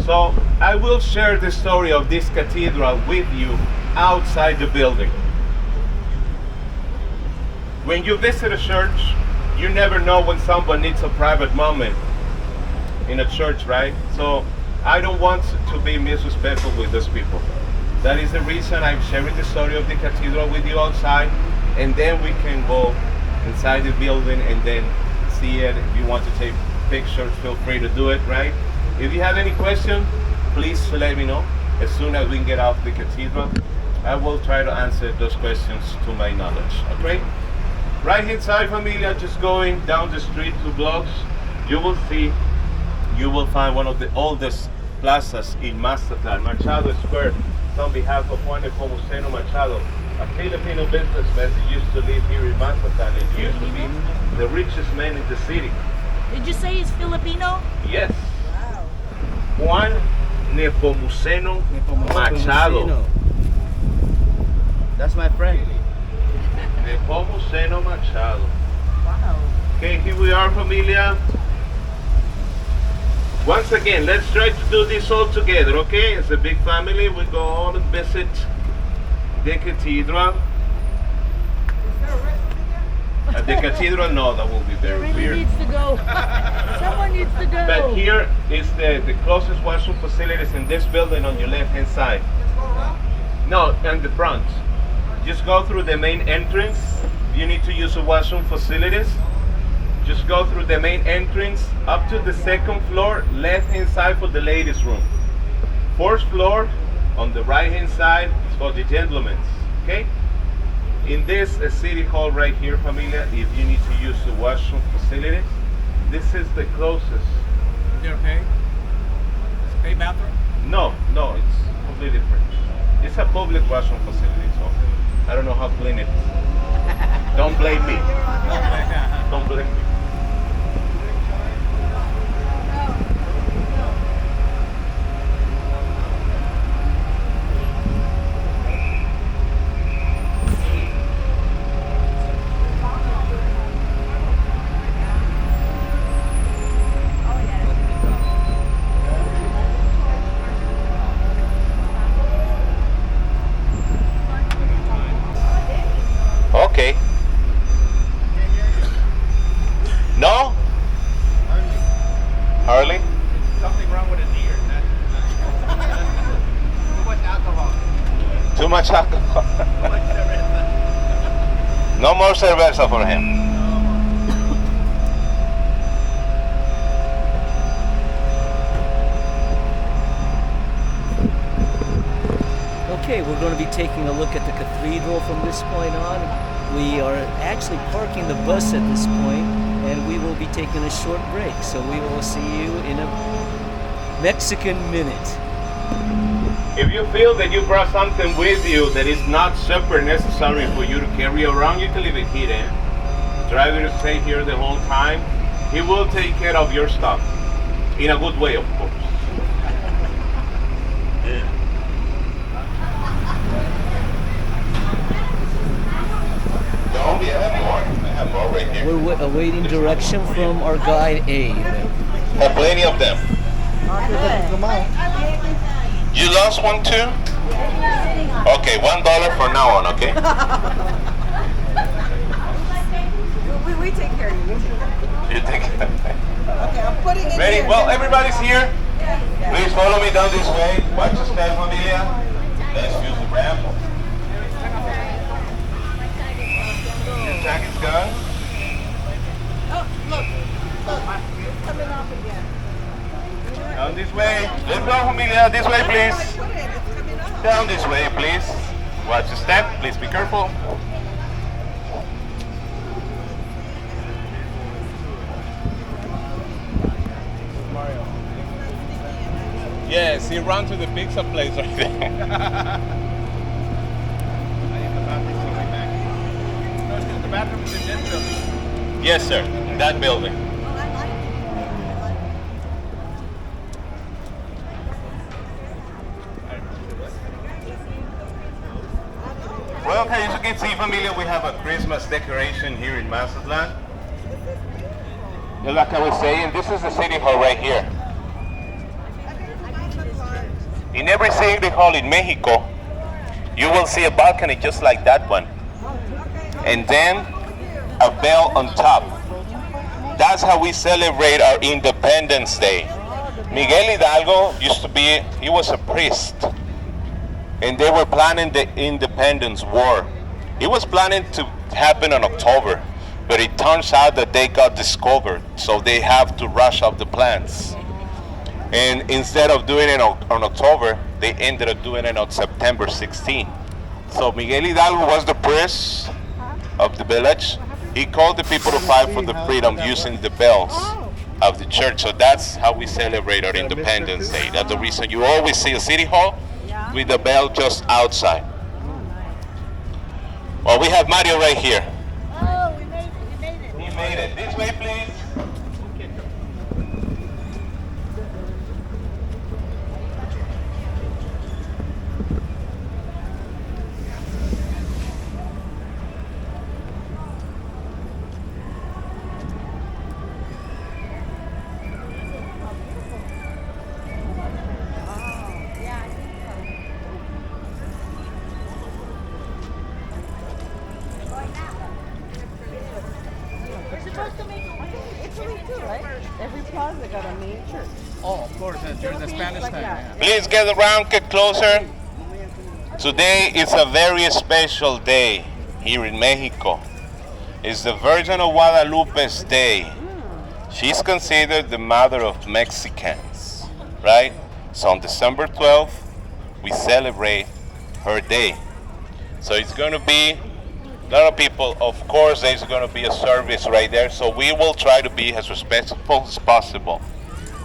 Speaker 8: So I will share the story of this cathedral with you outside the building. When you visit a church, you never know when someone needs a private moment in a church, right? So I don't want to be disrespectful with those people. That is the reason I'm sharing the story of the cathedral with you outside, and then we can go inside the building and then see it. If you want to take pictures, feel free to do it, right? If you have any questions, please let me know. As soon as we can get off the cathedral, I will try to answer those questions to my knowledge, okay? Right hand side, familia, just going down the street 2 blocks, you will find one of the oldest plazas in Mazatlan, Machado Square. It's on behalf of Juan Nepomuceno Machado, a Filipino businessman that used to live here in Mazatlan and used to be the richest man in the city.
Speaker 5: did you say he's Filipino?
Speaker 8: Yes. Juan Nepomuceno Machado.
Speaker 2: That's my friend.
Speaker 8: Nepomuceno Machado.
Speaker 5: Wow.
Speaker 8: Okay, here we are, familia. Once again, let's try to do this all together, okay? As a big family, we go on and visit the cathedral. At the cathedral, no, that will be very
Speaker 5: Really
Speaker 8: weird.
Speaker 5: needs to go. Someone needs to go.
Speaker 8: But here is the closest washroom facilities in this building on your left hand side. No, in the front. Just go through the main entrance. You need to use the washroom facilities. Just go through the main entrance up to the 2nd floor, left hand side for the ladies' room. 4th floor on the right hand side is for the gentlemen's. Okay? In this city hall right here, familia, if you need to use the washroom facilities, this is the closest.
Speaker 7: Is there a pay? Is it a pay bathroom?
Speaker 8: No, it's completely different. It's a public washroom facility, so I don't know how clean it is. Don't blame me. Don't blame me. Okay. Too much alcohol. No more cerveza for him.
Speaker 1: Okay, we're going to be taking a look at the cathedral from this point on. We are actually parking the bus at this point, and we will be taking a short break. So we will see you in a Mexican minute.
Speaker 8: If you feel that you brought something with you that is not super necessary for you to carry around, you can leave it here. The driver will stay here the whole time. He will take care of your stuff. In a good way, of course. Don't be, I have more right here.
Speaker 1: We're awaiting direction from our guide Abe.
Speaker 8: Have plenty of them. You lost one too? Okay, $1 from now on, okay?
Speaker 4: We take care of you.
Speaker 8: You take it.
Speaker 4: Okay, I'm putting it
Speaker 8: Ready?
Speaker 4: in.
Speaker 8: Well, everybody's here. Please follow me down this way. Watch the step, familia. Let's use the ramp. Your jacket's gone.
Speaker 4: Oh, look. It's coming off again.
Speaker 8: Down this way. Let's go, familia. This way, please.
Speaker 4: Put it. It's coming off.
Speaker 8: Down this way, please. Watch the step. Please be careful. Yes, he ran to the pizza place right there.
Speaker 6: The bathroom is in this building.
Speaker 8: Yes, sir. In that building. Well, okay, as you can see, familia, we have a Christmas decoration here in Mazatlan. Like I was saying, this is the city hall right here. In every city hall in Mexico, you will see a balcony just like that one. And then a bell on top. That's how we celebrate our Independence Day. Miguel Hidalgo used to be, he was a priest. And they were planning the Independence War. It was planning to happen in October, but it turns out that they got discovered, so they have to rush up the plans. And instead of doing it on October, they ended up doing it on September 16. So Miguel Hidalgo was the priest of the village. He called the people to fight for the freedom using the bells of the church. So that's how we celebrate our Independence Day. That's the reason you always see a city hall with the bell just outside. Well, we have Mario right here.
Speaker 4: Oh, we made it.
Speaker 8: He made it. This way, please.
Speaker 4: Every plaza got a main church.
Speaker 6: Oh, of course, during the Spanish time. Yeah.
Speaker 8: Please get around, get closer. Today is a very special day here in Mexico. It's the Virgin of Guadalupe's Day. She's considered the mother of Mexicans, right? So on December 12th, we celebrate her day. So it's going to be a lot of people. Of course, there's going to be a service right there. So we will try to be as respectful as possible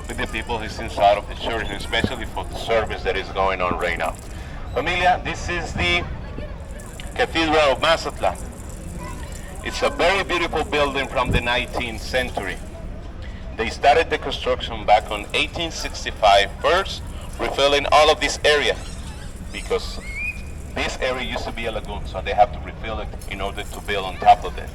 Speaker 8: with the people who's inside of the church, and especially for the service that is going on right now. Familia, this is the Cathedral of Mazatlan. It's a very beautiful building from the 19th century. They started the construction back on 1865, first refilling all of this area because this area used to be a lagoon, so they have to refill it in order to build on top of it.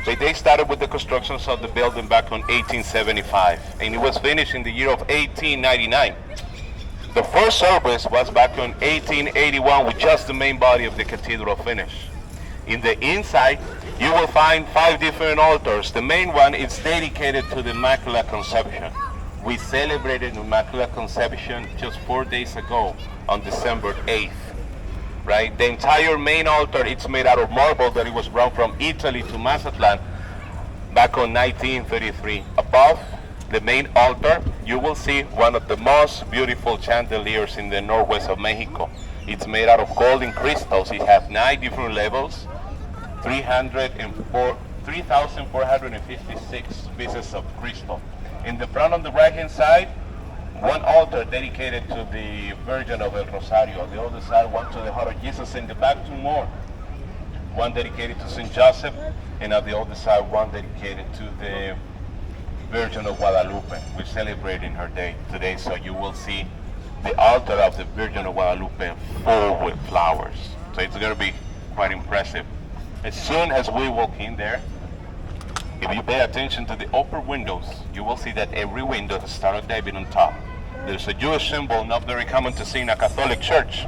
Speaker 8: So they started with the construction of the building back on 1875, and it was finished in the year of 1899. The first service was back in 1881 with just the main body of the cathedral finished. In the inside, you will find 5 different altars. The main one is dedicated to the Immaculate Conception. We celebrated Immaculate Conception just 4 days ago on December 8th. right? The entire main altar, it's made out of marble that it was brought from Italy to Mazatlan back on 1933. Above the main altar, you will see one of the most beautiful chandeliers in the northwest of Mexico. It's made out of gold and crystals. It has 9 different levels, 3,456 pieces of crystal. In the front on the right-hand side, one altar dedicated to the Virgin of El Rosario. The other side, one to the Heart of Jesus. In the back, 2 more. One dedicated to St. Joseph, and at the other side, one dedicated to the Virgin of Guadalupe. We're celebrating her day today, so you will see the altar of the Virgin of Guadalupe full with flowers. So it's going to be quite impressive. As soon as we walk in there, if you pay attention to the upper windows, you will see that every window has Star of David on top. There's a Jewish symbol, not very common to see in a Catholic church.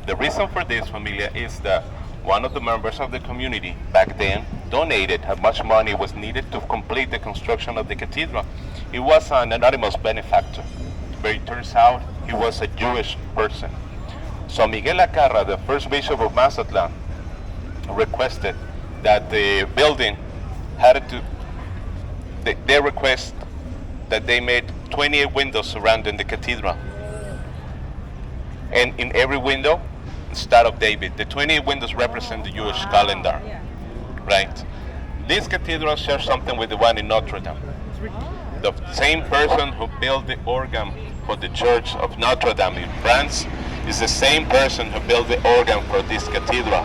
Speaker 8: The reason for this, familia, is that one of the members of the community back then donated how much money was needed to complete the construction of the cathedral. He was an anonymous benefactor, but it turns out he was a Jewish person. So Miguel Acarra, the first bishop of Mazatlan, requested that the building had to, they request that they made 28 windows surrounding the cathedral. And in every window, Star of David. The 28 windows represent the Jewish calendar, right? This cathedral shares something with the one in Notre Dame. The same person who built the organ for the Church of Notre Dame in France is the same person who built the organ for this cathedral.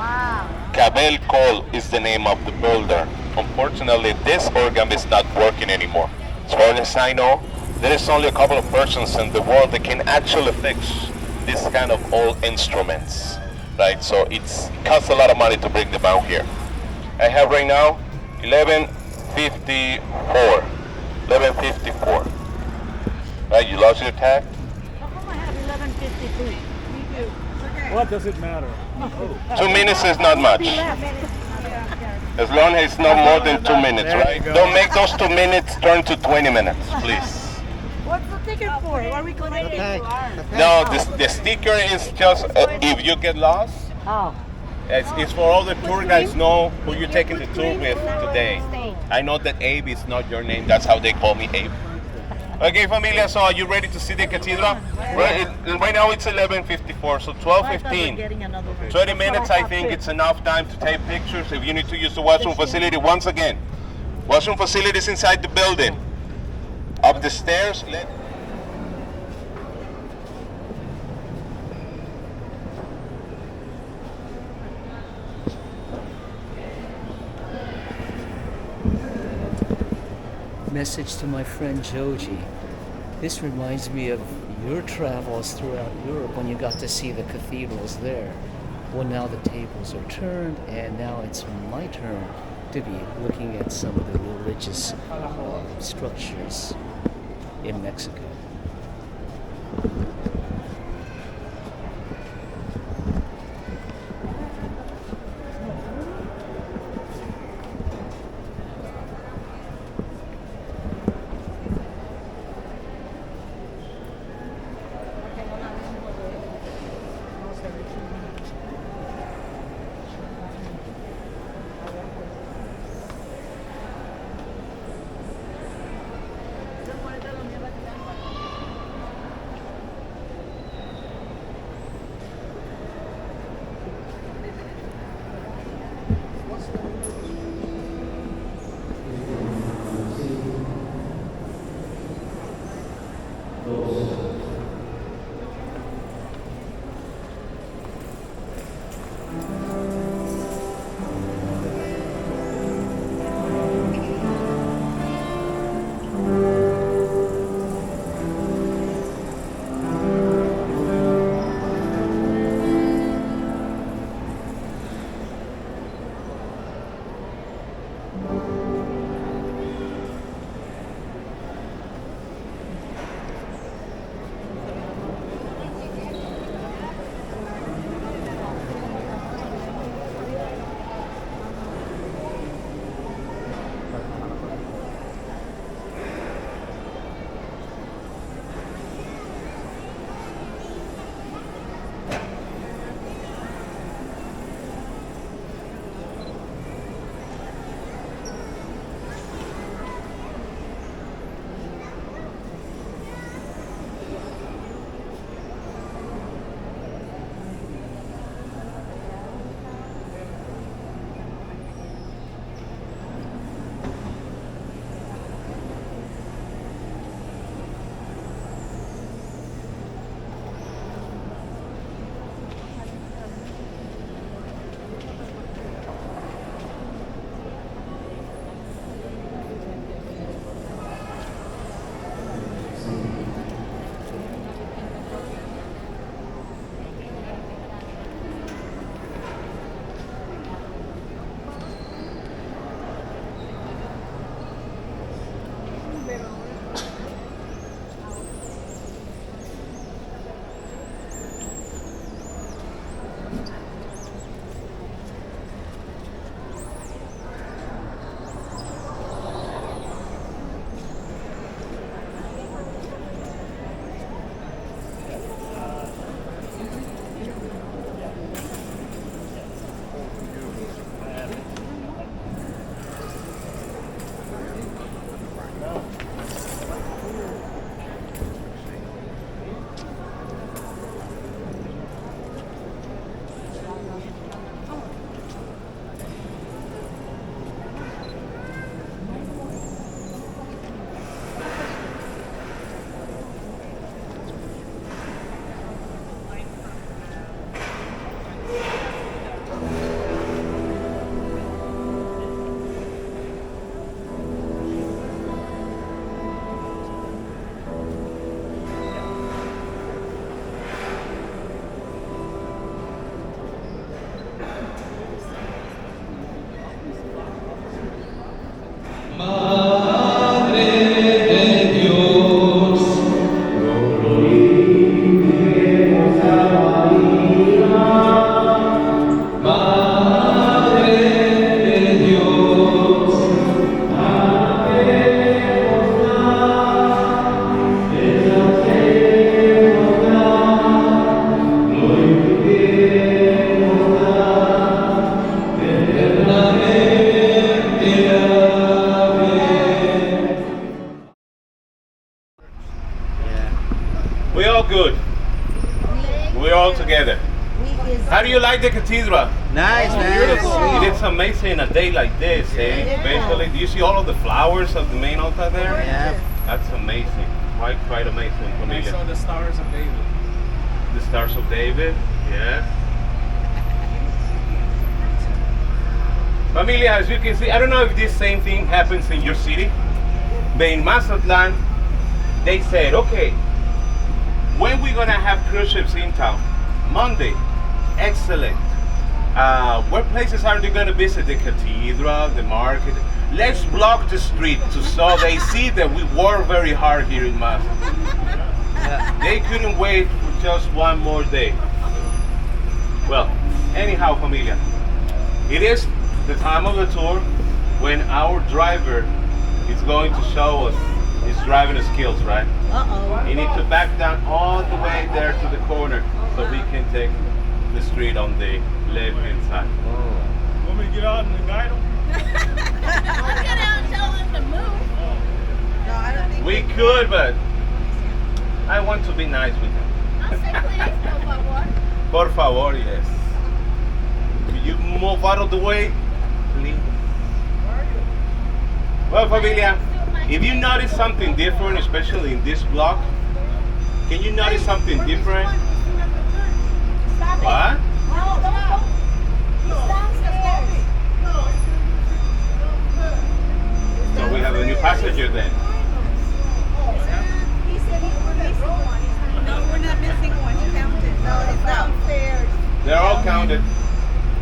Speaker 8: Cabel Cole is the name of the builder. Unfortunately, this organ is not working anymore. As far as I know, there is only a couple of persons in the world that can actually fix this kind of old instruments, right? So it costs a lot of money to bring them out here. I have right now 11:54. 11:54. Right, you lost your tag?
Speaker 5: How come I have 11:52?
Speaker 6: What does it matter?
Speaker 8: 2 minutes is not much. As long as it's not more than 2 minutes, right? Don't make those 2 minutes turn to 20 minutes, please.
Speaker 5: What's the ticket for? What are we collecting?
Speaker 8: No, the sticker is just if you get lost.
Speaker 5: Oh.
Speaker 8: It's for all the tour guides know who you're taking the tour with today. I know that Abe is not your name. That's how they call me, Abe. Okay, familia, so are you ready to see the cathedral? Right now it's 11:54, so 12:15. 20 minutes, I think it's enough time to take pictures. If you need to use the washroom facility, once again, washroom facilities inside the building. Up the stairs,
Speaker 1: Message to my friend Joji. This reminds me of your travels throughout Europe when you got to see the cathedrals there. Well, now the tables are turned, and now it's my turn to be looking at some of the religious structures in Mexico.
Speaker 5: is.
Speaker 8: How do you like the cathedral?
Speaker 2: Nice, man.
Speaker 8: It's amazing a day like this, eh? Especially, do you see all of the flowers of the main altar there?
Speaker 2: Yeah.
Speaker 8: That's amazing. Quite amazing,
Speaker 6: I
Speaker 8: familia.
Speaker 6: saw the Stars of David.
Speaker 8: The Stars of David, yeah. Familia, as you can see, I don't know if this same thing happens in your city, but in Mazatlan, they said, okay, when we gonna have cruise ships in town? Monday. Excellent. What places are they gonna visit? The cathedral, the market. Let's block the street so they see that we work very hard here in Mazatlan. They couldn't wait for just one more day. Well, anyhow, familia, it is the time of the tour when our driver is going to show us his driving skills, right?
Speaker 5: Uh-oh.
Speaker 8: He needs to back down all the way there to the corner so he can take the street on the left hand side.
Speaker 6: Want me to get out and guide them?
Speaker 3: Let's get out and tell them to move.
Speaker 5: No, I don't think.
Speaker 8: We could, but I want to be nice with him.
Speaker 3: I'll say please, por favor.
Speaker 8: Por favor, yes. Will you move out of the way, please? Well, familia, if you notice something different, especially in this block, can you notice something different? What? So we have a new passenger then.
Speaker 4: He said we're missing one. No, we're not missing one. He counted. No, it's downstairs.
Speaker 8: They're all counted.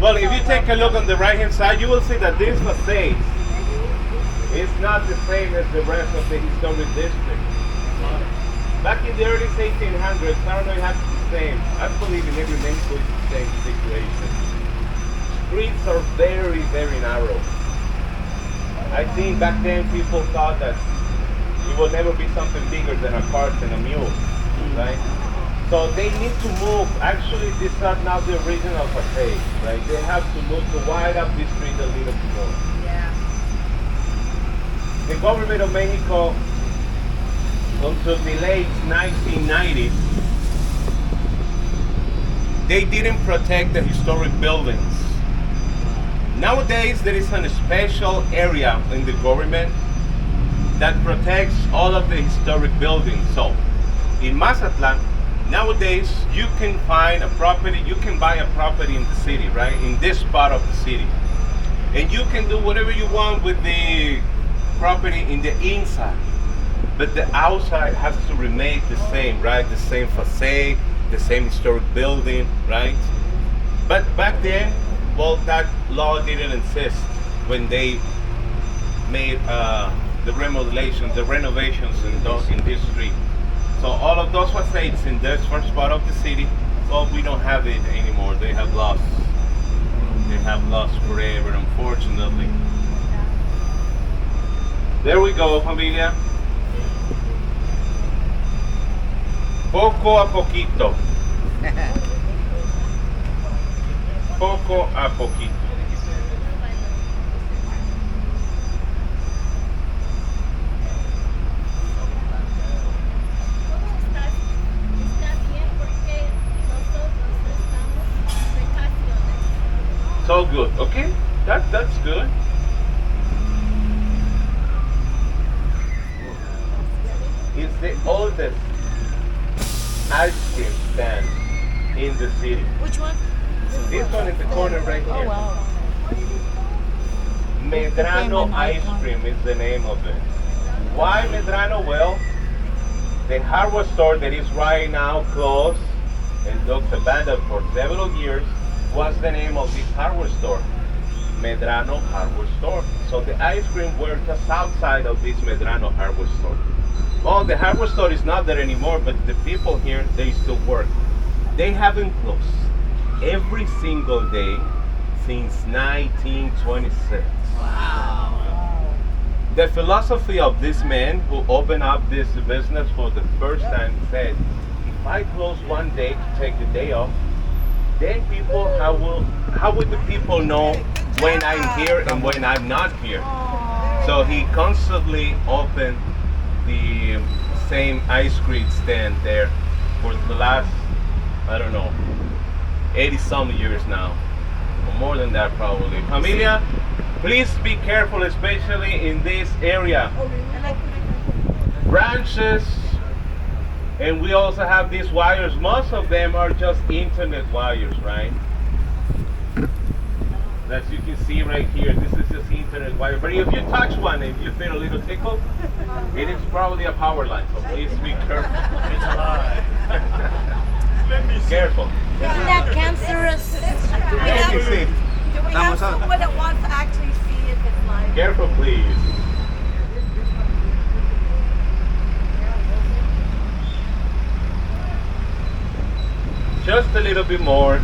Speaker 8: Well, if you take a look on the right-hand side, you will see that this facade is not the same as the rest of the historic district. Back in the early 1800s, Paranoid had the same. I believe in every neighborhood it's the same situation. Streets are very, very narrow. I think back then people thought that it will never be something bigger than a cart and a mule, right? So they need to move. Actually, these are not the original facade, right? They have to move to widen up the street a little bit more.
Speaker 5: Yeah.
Speaker 8: The government of Mexico, until the late 1990s, they didn't protect the historic buildings. Nowadays, there is a special area in the government that protects all of the historic buildings. So, in Mazatlan, nowadays, you can find a property, you can buy a property in the city, right? In this part of the city. And you can do whatever you want with the property in the inside. But the outside has to remain the same, right? The same facade, the same historic building, right? But back then, well, that law didn't exist when they made the remodelations, the renovations in this street. So all of those facades in this first part of the city, well, we don't have it anymore. They have lost. They have lost forever, unfortunately. There we go, familia. Poco a poquito. Poco a poquito. So good, okay? That's good. It's the oldest ice cream stand in the city.
Speaker 5: Which one?
Speaker 8: This one in the corner right here.
Speaker 5: Oh wow.
Speaker 8: Medrano Ice Cream is the name of it. Why Medrano? Well, the hardware store that is right now closed and looks abandoned for several years was the name of this hardware store, Medrano Hardware Store. So the ice cream were just outside of this Medrano Hardware Store. Well, the hardware store is not there anymore, but the people here, they still work. They haven't closed every single day since 1926. Wow. The philosophy of this man who opened up this business for the first time said, if I close one day to take the day off, then people, how would the people know when I'm here and when I'm not here? So he constantly opened the same ice cream stand there for the last, I don't know, 80 some years now, or more than that probably. Familia, please be careful, especially in this area. Branches, and we also have these wires. Most of them are just internet wires, right? As you can see right here, this is just internet wire. But if you touch one and you feel a little tickle, it is probably a power line. So please be careful.
Speaker 6: It's a lie. Let me see.
Speaker 8: Careful.
Speaker 5: Isn't that cancerous?
Speaker 8: Let me see.
Speaker 4: Do we have someone that wants to actually see if it's live?
Speaker 8: Careful, please. Just a little bit more.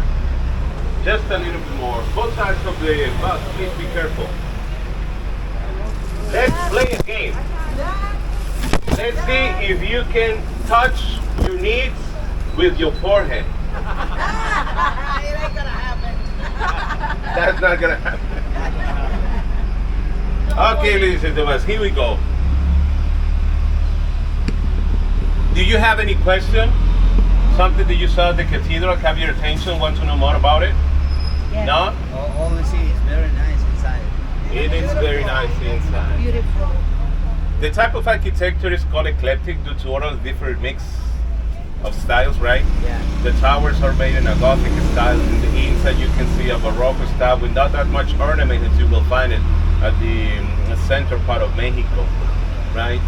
Speaker 8: Just a little bit more. Both sides of the bus, please be careful. Let's play a game. Let's see if you can touch your knees with your forehead.
Speaker 4: It ain't gonna happen.
Speaker 8: That's not gonna happen. Okay, ladies and gentlemen, here we go. Do you have any question? Something that you saw at the cathedral, have your attention, want to know more about it?
Speaker 5: Yeah.
Speaker 8: No?
Speaker 9: All we see is very nice inside.
Speaker 8: It is very nice inside.
Speaker 5: Beautiful.
Speaker 8: The type of architecture is called eclectic due to all the different mix of styles, right?
Speaker 9: Yeah.
Speaker 8: The towers are made in a Gothic style. In the inside you can see a Baroque style with not that much ornament as you will find it at the center part of Mexico, right?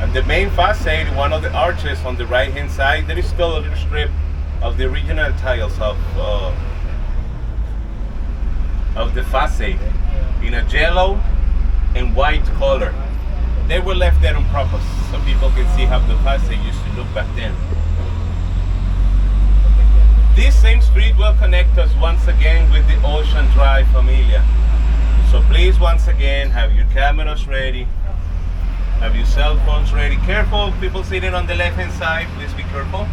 Speaker 8: And the main facade, one of the arches on the right hand side, there is still a little strip of the original tiles of the facade in a yellow and white color. They were left there on purpose so people can see how the facade used to look back then. This same street will connect us once again with the Ocean Drive Familia. So please, once again, have your cameras ready, have your cell phones ready. Careful, people sitting on the left hand side, please be careful.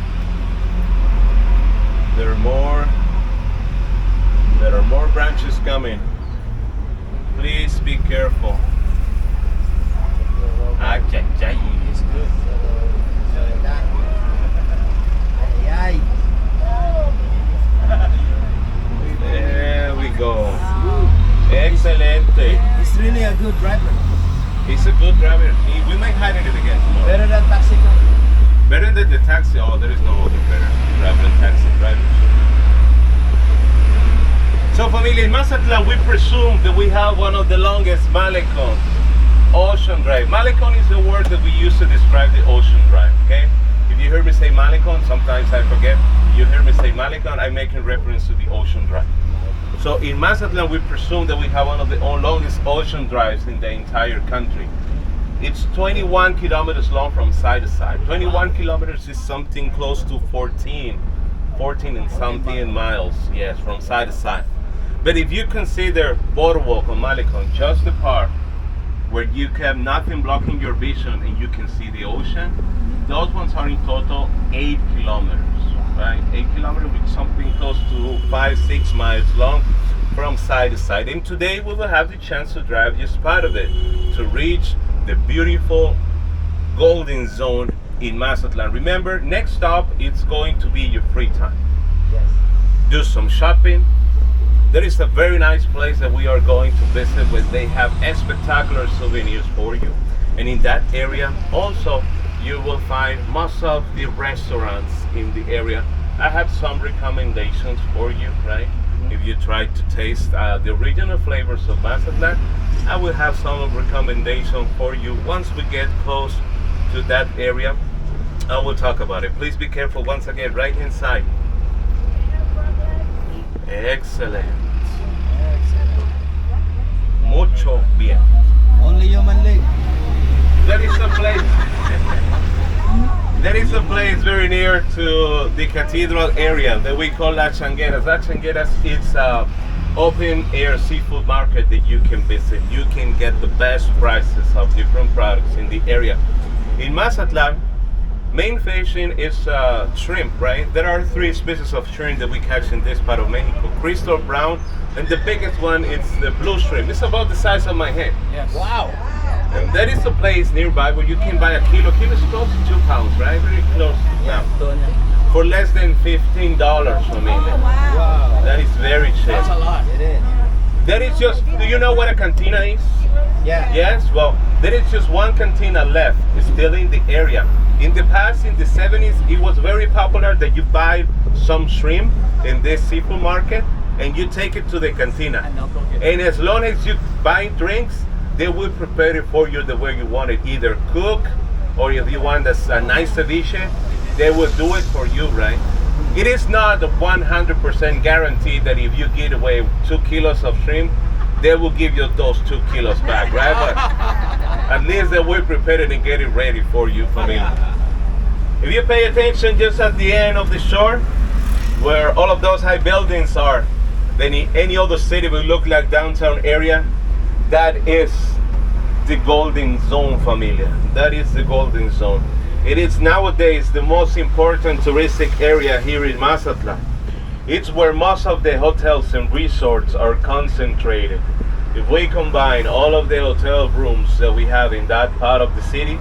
Speaker 8: There are more branches coming. Please be careful.
Speaker 9: It's good. Ay,
Speaker 8: There we go. Excelente.
Speaker 9: it's really a good driver.
Speaker 8: He's a good driver. We might hide it again tomorrow.
Speaker 9: Better than taxi.
Speaker 8: Better than the taxi. Oh, there is no other better driver than taxi drivers. So, familia, in Mazatlan, we presume that we have one of the longest Malecon Ocean Drive. Malecon is the word that we use to describe the Ocean Drive, okay? If you hear me say Malecon, sometimes I forget. You hear me say Malecon, I'm making reference to the Ocean Drive. So in Mazatlan, we presume that we have one of the longest ocean drives in the entire country. It's 21 kilometers long from side to side. 21 kilometers is something close to 14 and something miles, yes, from side to side. But if you consider Boardwalk on Malecon, just the part where you have nothing blocking your vision and you can see the ocean, those ones are in total 8 kilometers, right? 8 kilometers with something close to 5-6 miles long from side to side. And today we will have the chance to drive just part of it to reach the beautiful golden zone in Mazatlan. Remember, next stop it's going to be your free time.
Speaker 9: Yes.
Speaker 8: Do some shopping. There is a very nice place that we are going to visit where they have spectacular souvenirs for you. And in that area also you will find most of the restaurants in the area. I have some recommendations for you, right? If you try to taste the original flavors of Mazatlan, I will have some recommendation for you. Once we get close to that area, I will talk about it. Please be careful once again, right hand side. Excellent. Mucho bien.
Speaker 9: Only human leg.
Speaker 8: There is a place. There is a place very near to the cathedral area that we call La Changueras. La Changueras is an open air seafood market that you can visit. You can get the best prices of different products in the area. In Mazatlan, main fishing is shrimp, right? There are 3 species of shrimp that we catch in this part of Mexico. Crystal brown, and the biggest one is the blue shrimp. It's about the size of my head.
Speaker 9: Yes.
Speaker 8: Wow. And there is a place nearby where you can buy a kilo. Kilo is close to 2 pounds, right? Very close now. for less than $15 for me.
Speaker 9: Wow.
Speaker 8: That is very cheap.
Speaker 9: That's a lot. It is.
Speaker 8: That is just, do you know what a cantina is?
Speaker 9: Yeah.
Speaker 8: Yes, well, there is just one cantina left, still in the area. In the past, in the 70s, it was very popular that you buy some shrimp in this seafood market and you take it to the cantina. And as long as you buy drinks, they will prepare it for you the way you want it, either cook or if you want a nice ceviche, they will do it for you, right? It is not a 100% guarantee that if you give away 2 kilos of shrimp, they will give you those 2 kilos back, right? But at least they will prepare it and get it ready for you, familia. If you pay attention just at the end of the shore, where all of those high buildings are, then any other city will look like downtown area. That is the golden zone, familia. That is the golden zone. It is nowadays the most important touristic area here in Mazatlan. It's where most of the hotels and resorts are concentrated. If we combine all of the hotel rooms that we have in that part of the city,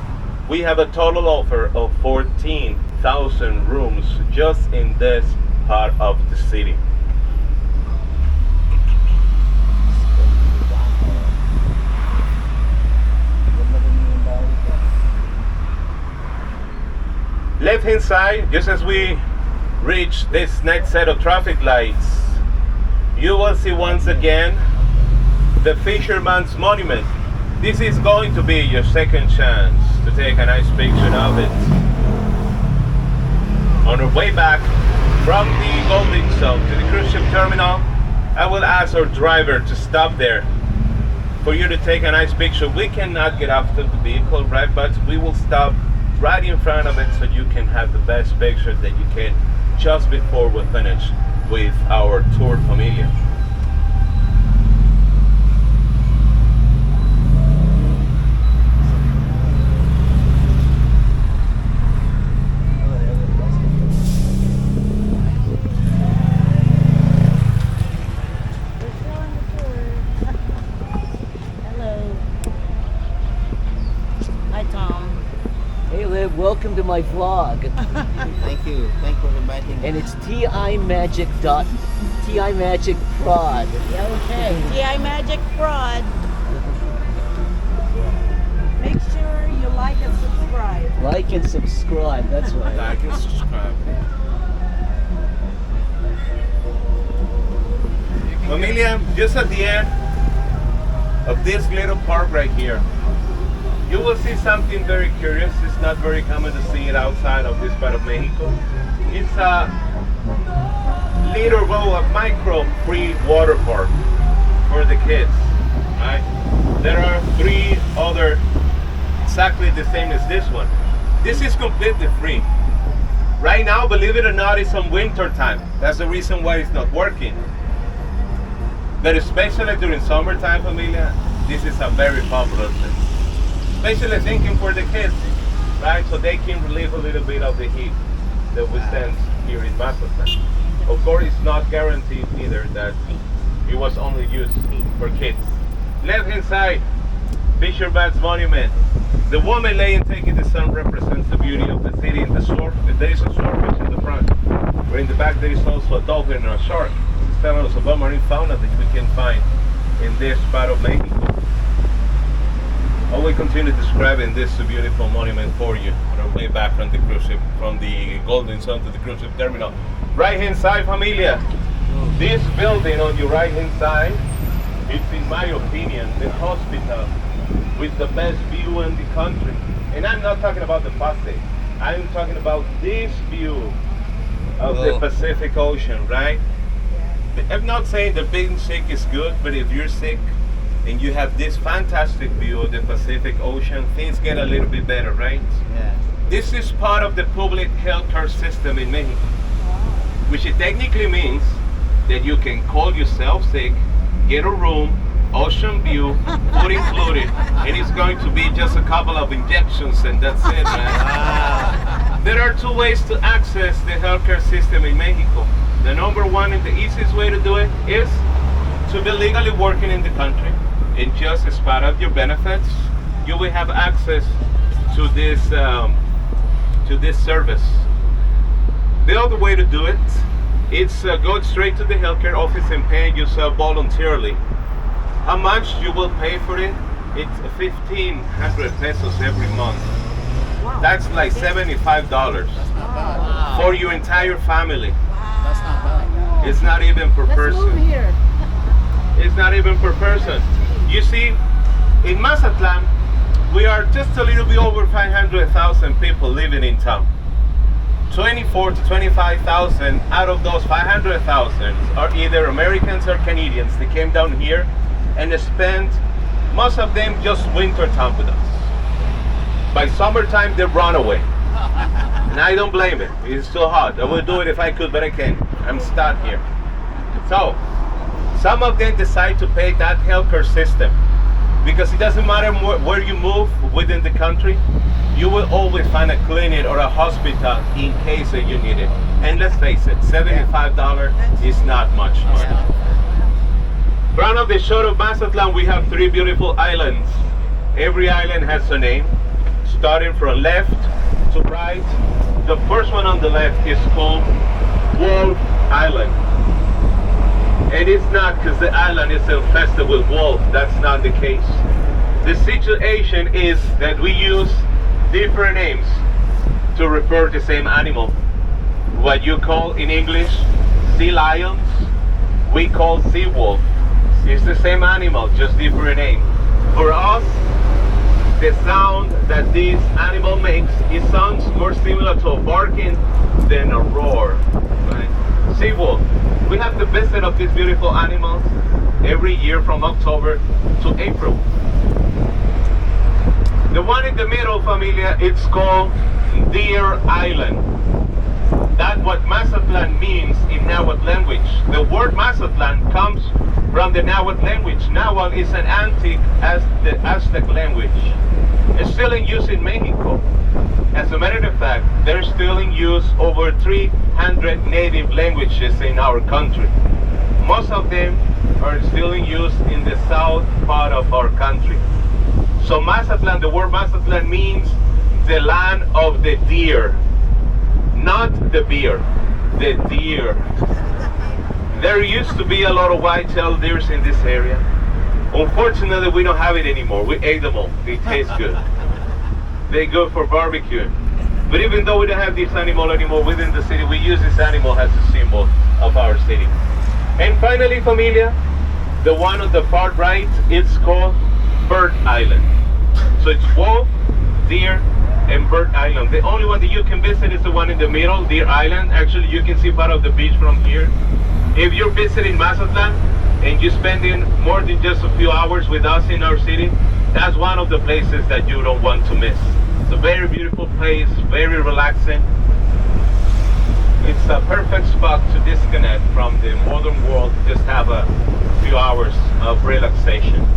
Speaker 8: we have a total offer of 14,000 rooms just in this part of the city. Left hand side, just as we reach this next set of traffic lights, you will see once again the Fisherman's Monument. This is going to be your second chance to take a nice picture of it. On our way back from the Golden Zone to the cruise ship terminal, I will ask our driver to stop there for you to take a nice picture. We cannot get out of the vehicle, right? But we will stop right in front of it so you can have the best picture that you can just before we finish with our tour, familia.
Speaker 5: Hello. Hi, Tom.
Speaker 1: Hey Liv, welcome to my vlog.
Speaker 9: Thank you. Thank you for inviting me.
Speaker 1: And it's TI Magic Prod.
Speaker 5: Okay. TI Magic Prod. Make sure you like and subscribe.
Speaker 1: Like and subscribe, that's right.
Speaker 8: Like and subscribe. Familia, just at the end of this little park right here, you will see something very curious. It's not very common to see it outside of this part of Mexico. It's a little, well, a micro free water park for the kids, right? There are 3 other exactly the same as this one. This is completely free. Right now, believe it or not, it's on winter time. That's the reason why it's not working. But especially during summertime, familia, this is a very popular place. Especially thinking for the kids, right? So they can relieve a little bit of the heat that we stand here in Mazatlan. Of course, it's not guaranteed either that it was only used for kids. Left hand side, Fisherman's Monument. The woman laying taking the sun represents the beauty of the city and the surf. There is a swordfish in the front. Where in the back there is also a dolphin and a shark. It's telling us about marine fauna that we can find in this part of Mexico. I will continue describing this beautiful monument for you on our way back from the cruise ship, from the Golden Zone to the cruise ship terminal. Right hand side, familia. This building on your right hand side, it's in my opinion the hospital with the best view in the country. And I'm not talking about the Pacific. I'm talking about this view of the Pacific Ocean, right? I'm not saying that being sick is good, but if you're sick and you have this fantastic view of the Pacific Ocean, things get a little bit better, right?
Speaker 9: Yeah.
Speaker 8: This is part of the public healthcare system in Mexico, which it technically means that you can call yourself sick, get a room, ocean view, food included, and it's going to be just a couple of injections and that's it, right? There are 2 ways to access the healthcare system in Mexico. The number one and the easiest way to do it is to be legally working in the country, and just as part of your benefits, you will have access to this service. The other way to do it, it's go straight to the healthcare office and pay yourself voluntarily. How much you will pay for it? It's 1,500 pesos every month.
Speaker 5: Wow.
Speaker 8: That's like $75 for your entire family.
Speaker 9: That's not bad.
Speaker 8: It's not even per
Speaker 3: Let's
Speaker 8: person.
Speaker 3: move here.
Speaker 8: It's not even per person. You see, in Mazatlan, we are just a little bit over 500,000 people living in town. 24 to 25,000 out of those 500,000 are either Americans or Canadians. They came down here and spent most of them just winter time with us. By summertime, they run away. And I don't blame it. It's too hot. I would do it if I could, but I can't. I'm stuck here. So, some of them decide to pay that healthcare system because it doesn't matter where you move within the country, you will always find a clinic or a hospital in case that you need it. And let's face it, $75 is not much money. Front of the shore of Mazatlan, we have 3 beautiful islands. Every island has a name, starting from left to right. The first one on the left is called Wolf Island. And it's not because the island is infested with wolves. That's not the case. The situation is that we use different names to refer to the same animal. What you call in English sea lions, we call sea wolf. It's the same animal, just different name. For us, the sound that this animal makes, it sounds more similar to a barking than a roar. Right? Sea wolf. We have the visit of these beautiful animals every year from October to April. The one in the middle, familia, it's called Deer Island. That's what Mazatlan means in Nahuatl language. The word Mazatlan comes from the Nahuatl language. Nahuatl is an antique as the Aztec language. It's still in use in Mexico. As a matter of fact, they're still in use over 300 native languages in our country. Most of them are still in use in the south part of our country. So Mazatlan, the word Mazatlan means the land of the deer. Not the beer, the deer. There used to be a lot of white-tailed deers in this area. Unfortunately, we don't have it anymore. We ate them all. They taste good. They're good for barbecue. But even though we don't have this animal anymore within the city, we use this animal as a symbol of our city. And finally, familia, the one on the far right, it's called Bird Island. So it's wolf, deer, and Bird Island. The only one that you can visit is the one in the middle, Deer Island. Actually, you can see part of the beach from here. If you're visiting Mazatlan and you're spending more than just a few hours with us in our city, that's one of the places that you don't want to miss. It's a very beautiful place, very relaxing. It's a perfect spot to disconnect from the modern world, just have a few hours of relaxation.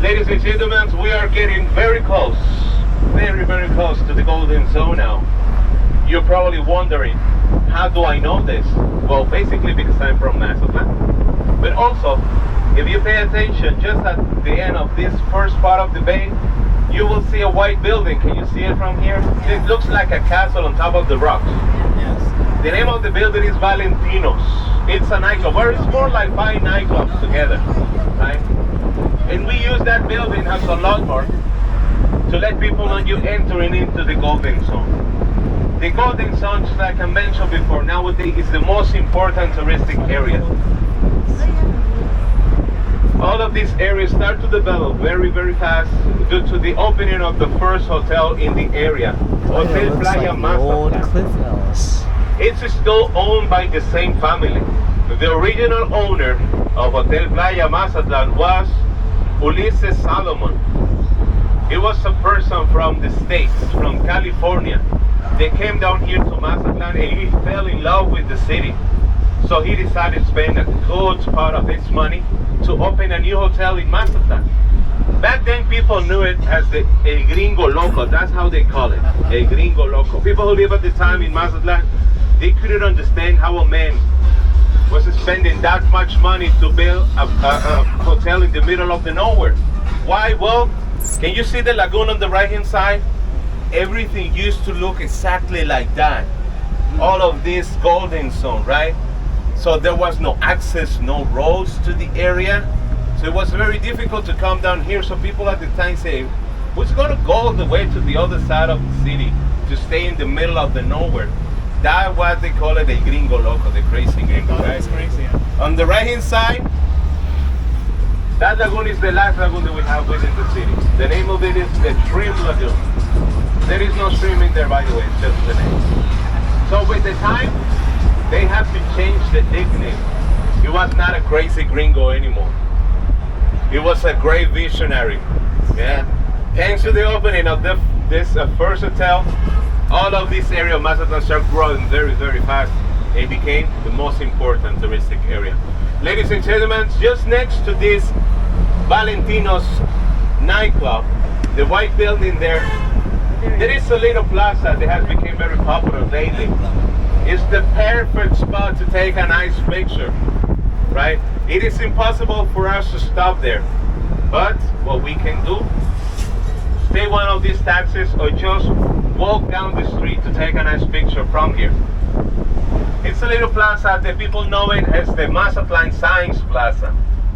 Speaker 8: Ladies and gentlemen, we are getting very close, very close to the golden zone now. You're probably wondering, how do I know this? Well, basically because I'm from Mazatlan. But also, if you pay attention, just at the end of this first part of the bay, you will see a white building. Can you see it from here? It looks like a castle on top of the rocks.
Speaker 9: Yes.
Speaker 8: The name of the building is Valentinos. It's a nightclub, or it's more like 5 nightclubs together, right? And we use that building as a landmark to let people know you're entering into the Golden Zone. The Golden Zone, just like I mentioned before, nowadays is the most important touristic area. All of these areas start to develop very fast due to the opening of the first hotel in the area, Hotel
Speaker 1: Looks
Speaker 8: Playa
Speaker 1: like the old
Speaker 8: Mazatlan.
Speaker 1: Cliff House.
Speaker 8: It's still owned by the same family. The original owner of Hotel Playa Mazatlan was Ulises Salomon. He was a person from the States, from California. They came down here to Mazatlan and he fell in love with the city. So he decided to spend a good part of his money to open a new hotel in Mazatlan. Back then people knew it as the El Gringo Loco, that's how they call it, El Gringo Loco. People who live at the time in Mazatlan, they couldn't understand how a man was spending that much money to build a hotel in the middle of the nowhere. Why? Well, Can you see the lagoon on the right hand side? Everything used to look exactly like that. All of this golden zone, right? So there was no access, no roads to the area. So it was very difficult to come down here. So people at the time say, who's gonna go all the way to the other side of the city to stay in the middle of the nowhere? That's what they call it, the gringo loco, the crazy gringo, right?
Speaker 9: Crazy, yeah.
Speaker 8: On the right hand side, that lagoon is the last lagoon that we have within the city. The name of it is the Shrimp Lagoon. There is no shrimp in there, by the way, it's just the name. So with the time, they have to change the nickname. It was not a crazy gringo anymore. It was a great visionary. Yeah. Thanks to the opening of this first hotel, all of this area of Mazatlan started growing very, very fast. It became the most important touristic area. Ladies and gentlemen, just next to this Valentino's nightclub, the white building there is a little plaza that has become very popular lately. It's the perfect spot to take a nice picture, right? It is impossible for us to stop there, but what we can do, stay one of these taxis or just walk down the street to take a nice picture from here. It's a little plaza that people know it as the Mazatlan Science Plaza.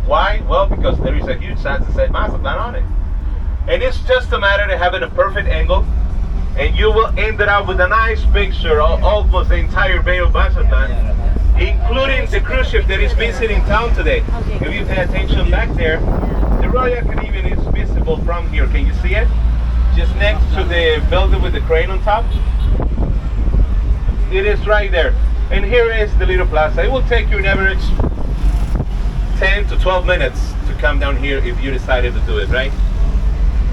Speaker 8: Why? Well, because there is a huge sign that says Mazatlan on it. And it's just a matter of having a perfect angle, and you will end up with a nice picture of almost the entire Bay of Mazatlan, including the cruise ship that is visiting town today. If you pay attention back there, the Royal Caribbean is visible from here. Can you see it? Just next to the building with the crane on top. It is right there. And here is the little plaza. It will take you an average 10 to 12 minutes to come down here if you decided to do it, right?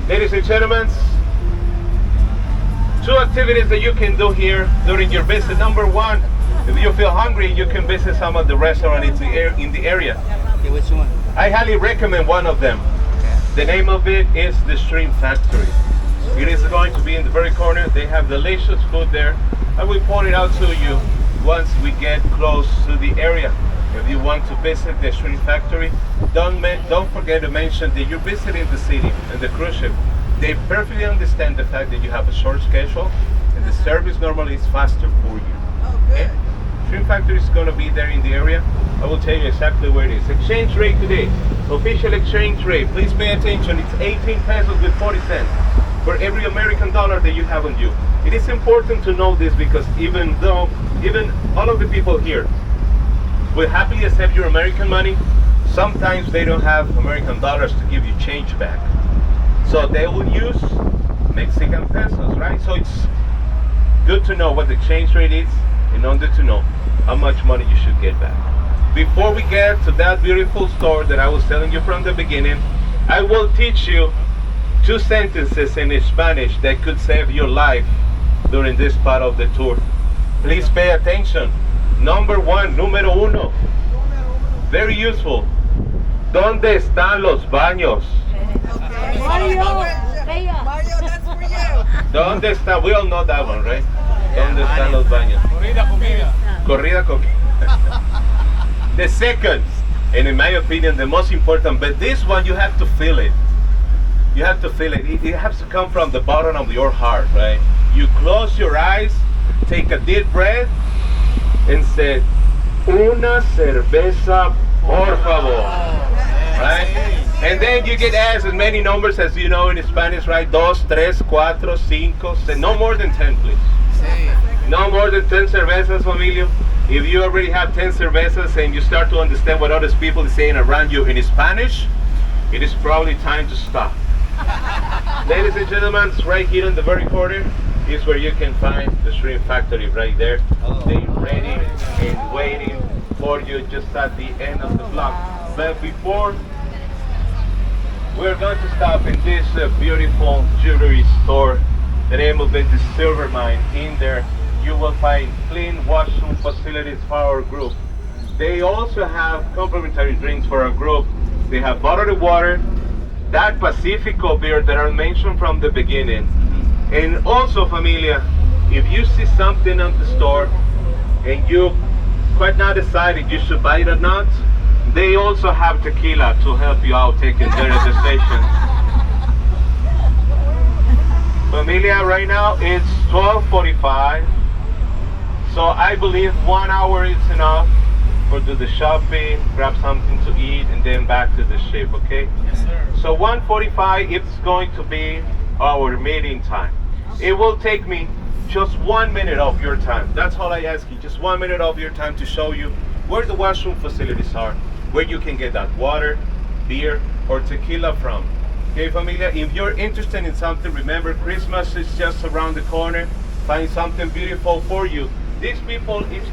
Speaker 8: Ladies and gentlemen, 2 activities that you can do here during your visit. Number 1, if you feel hungry, you can visit some of the restaurants in the area.
Speaker 9: Okay, which one?
Speaker 8: I highly recommend one of them. The name of it is the Shrimp Factory. It is going to be in the very corner. They have delicious food there. I will point it out to you once we get close to the area. If you want to visit the Shrimp Factory, don't forget to mention that you're visiting the city and the cruise ship. They perfectly understand the fact that you have a short schedule and the service normally is faster for you. Okay? Shrimp Factory is going to be there in the area. I will tell you exactly where it is. Exchange rate today, official exchange rate, please pay attention, it's 18 pesos with 40 cents for every American dollar that you have on you. It is important to know this because even all of the people here will happily accept your American money, sometimes they don't have American dollars to give you change back. So they will use Mexican pesos, right? So it's good to know what the exchange rate is in order to know how much money you should get back. Before we get to that beautiful store that I was telling you from the beginning, I will teach you 2 sentences in Spanish that could save your life during this part of the tour. Please pay attention. Number 1, número 1. Very useful. ¿Dónde están los baños?
Speaker 4: Mario, that's for you.
Speaker 8: ¿Dónde está? We all know that one, right? ¿Dónde están los baños?
Speaker 9: Corrida comida.
Speaker 8: Corrida comida. The second, and in my opinion, the most important, but this one you have to feel it. You have to feel it. It has to come from the bottom of your heart, right? You close your eyes, take a deep breath, and say, "Una cerveza, por favor." Right? And then you get asked as many numbers as you know in Spanish, right? 2, 3, 4, 5, 6. No more than 10, please. No more than 10 cervezas, familia. If you already have 10 cervezas and you start to understand what other people are saying around you in Spanish, it is probably time to stop. Ladies and gentlemen, right here in the very corner is where you can find the Shrimp Factory right there. They're ready and waiting for you just at the end of the block. But before, we're going to stop in this beautiful jewelry store. The name of it is Silver Mine. In there, you will find clean washroom facilities for our group. They also have complimentary drinks for our group. They have bottled water, that Pacifico beer that I mentioned from the beginning. And also, familia, if you see something on the store and you quite not decided you should buy it or not, they also have tequila to help you out taking care of the station. Familia, right now it's 12:45. So I believe 1 hour is enough for do the shopping, grab something to eat, and then back to the ship, okay?
Speaker 9: Yes, sir.
Speaker 8: So 1:45 it's going to be our meeting time. It will take me just 1 minute of your time. That's all I ask you, just 1 minute of your time to show you where the washroom facilities are, where you can get that water, beer, or tequila from. Okay, familia, if you're interested in something, remember Christmas is just around the corner. Find something beautiful for you. These people is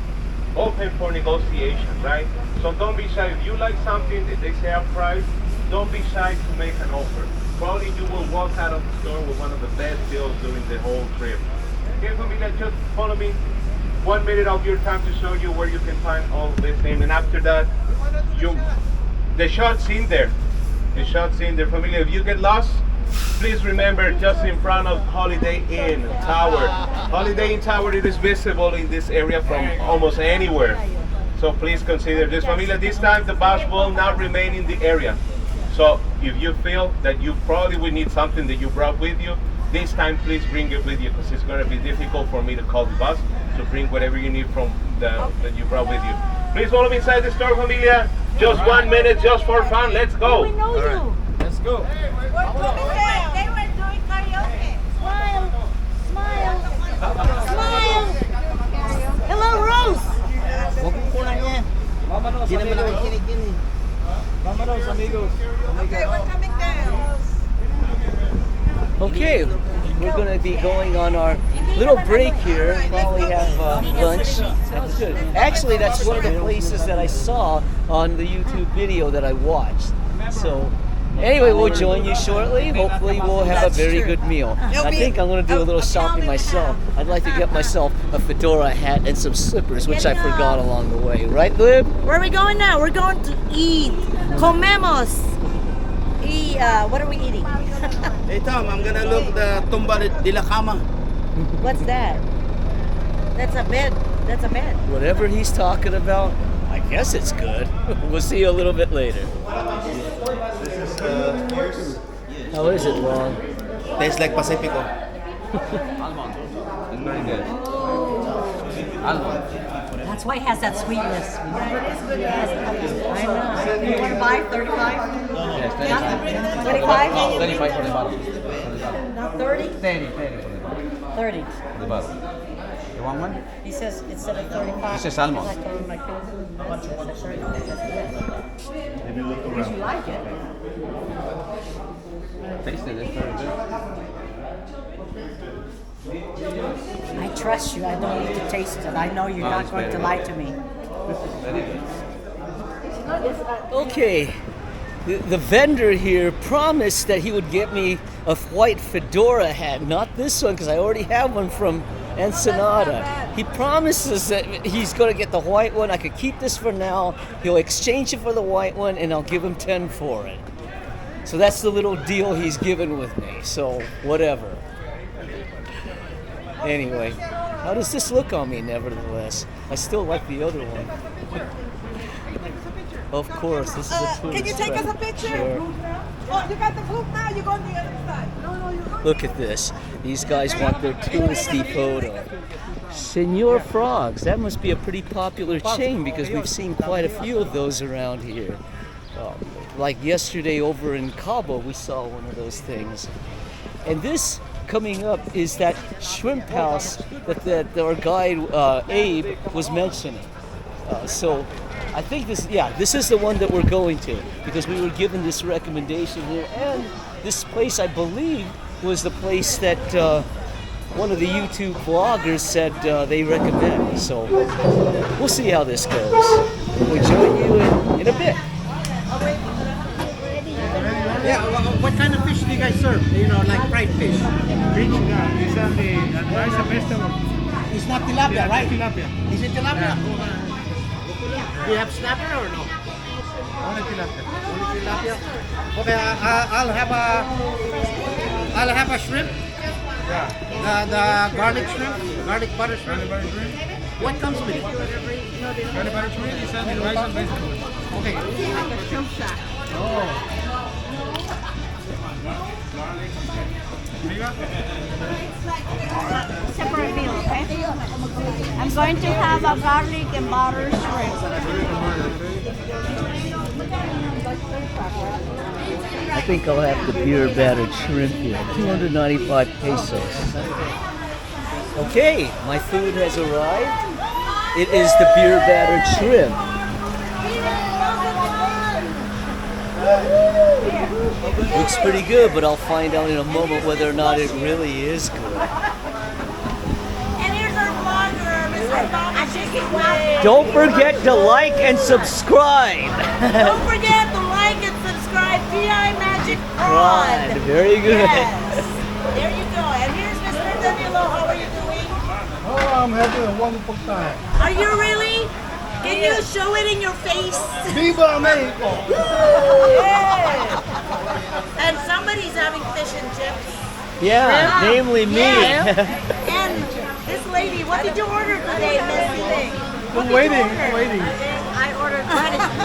Speaker 8: open for negotiation, right? So don't be shy. If you like something that they say a price, don't be shy to make an offer. Probably you will walk out of the store with one of the best deals during the whole trip. Okay, familia, just follow me. 1 minute of your time to show you where you can find all this thing, and after that, the shots in there. The shots in there, familia. If you get lost, please remember just in front of Holiday Inn Tower. Holiday Inn Tower, it is visible in this area from almost anywhere. So please consider this, familia. This time the bus will not remain in the area. So if you feel that you probably will need something that you brought with you, this time please bring it with you, because it's going to be difficult for me to call the bus to bring whatever you need from that you brought with you. Please follow me inside the store, familia. Just 1 minute, just for fun. Let's go.
Speaker 5: We know you.
Speaker 9: Let's go.
Speaker 4: They were doing karaoke.
Speaker 5: Smile. Smile. Smile. Hello, Rose.
Speaker 9: Huwag mo kulang yan. Hindi naman nakikinig din eh. Vámonos, amigos.
Speaker 4: Okay, we're coming down.
Speaker 1: Okay, we're going to be going on our little break here. Probably have lunch. That's good. Actually, that's one of the places that I saw on the YouTube video that I watched. So, anyway, we'll join you shortly. Hopefully, we'll have a very good meal. I think I'm going to do a little shopping myself. I'd like to get myself a fedora hat and some slippers, which I forgot along the way. Right, Lib?
Speaker 5: Where are we going now? We're going to eat. Comemos. What are we eating?
Speaker 9: Hey Tom, I'm gonna look the tumba de la cama.
Speaker 5: What's that? That's a bed. That's a bed.
Speaker 1: Whatever he's talking about, I guess it's good. We'll see you a little bit later.
Speaker 2: This is yours.
Speaker 1: How is it, Ron?
Speaker 9: Tastes like Pacifico.
Speaker 5: That's why it has that sweetness. I know. You want to buy 35?
Speaker 6: Yes,
Speaker 5: 25?
Speaker 6: 25 for the bottom.
Speaker 5: Not 30?
Speaker 6: 30 for the bottom.
Speaker 5: 30.
Speaker 6: For the bottom. You want one?
Speaker 5: He says instead of 35.
Speaker 6: This is salmon.
Speaker 5: I told him my cousin. That's 35.
Speaker 2: If you look
Speaker 5: Because you
Speaker 2: around.
Speaker 5: like it.
Speaker 6: Taste it, it's very good.
Speaker 5: I trust you. I don't need to taste it. I know you're
Speaker 6: Oh,
Speaker 5: not
Speaker 6: it's
Speaker 5: going to
Speaker 6: very
Speaker 5: lie
Speaker 6: good.
Speaker 5: to me.
Speaker 6: Very good.
Speaker 1: Okay, the vendor here promised that he would get me a white fedora hat, not this one because I already have one from Ensenada. He promises that he's going to get the white one. I could keep this for now. He'll exchange it for the white one and I'll give him 10 for it. So that's the little deal he's given with me. So whatever. Anyway, how does this look on me nevertheless? I still like the other one. Of course, this is a tourist
Speaker 4: Can you take us a
Speaker 1: trap.
Speaker 4: picture?
Speaker 1: Sure.
Speaker 4: Oh, you got the group now. You go on the other side. No, you go.
Speaker 1: Look at this. These guys want their touristy photo. Senor Frogs. That must be a pretty popular chain because we've seen quite a few of those around here. Like yesterday over in Cabo, we saw one of those things. And this coming up is that shrimp house that our guide Abe was mentioning. So I think this is the one that we're going to because we were given this recommendation here, and this place I believe was the place that one of the YouTube vloggers said they recommend. So we'll see how this goes. We'll join you in a bit.
Speaker 9: Yeah, what kind of fish do you guys serve? You know, like fried fish.
Speaker 10: It's
Speaker 9: It's not tilapia, right?
Speaker 10: tilapia.
Speaker 9: Is it tilapia? Do you have snapper or no?
Speaker 10: Only tilapia.
Speaker 9: Only tilapia? Okay, I'll have a shrimp.
Speaker 10: Yeah.
Speaker 9: The garlic shrimp, garlic butter shrimp.
Speaker 10: Garlic butter shrimp.
Speaker 9: What comes with it?
Speaker 10: Garlic butter shrimp is only rice and vegetables.
Speaker 9: Okay.
Speaker 4: Separate meal, okay? I'm going to have a garlic and butter shrimp.
Speaker 1: I think I'll have the beer battered shrimp here. 295 pesos. Okay, my food has arrived. It is the beer battered shrimp. Looks pretty good, but I'll find out in a moment whether or not it really is good.
Speaker 4: And here's our vlogger, Mr. Bobby Chicken Wing.
Speaker 1: Don't forget to like and subscribe.
Speaker 4: Don't forget to like and subscribe. TI Magic Prawn.
Speaker 1: Very good.
Speaker 4: Yes. There you go. And here's Mr. Danilo. How are you doing?
Speaker 10: Oh, I'm having a wonderful time.
Speaker 4: Are you really? Can you show it in your face?
Speaker 10: Viva Mexico!
Speaker 4: Yeah. And somebody's having fish and chips.
Speaker 1: Yeah, namely me.
Speaker 4: Yeah. And this lady, what did you order today, Miss Ling?
Speaker 10: I'm waiting.
Speaker 4: I ordered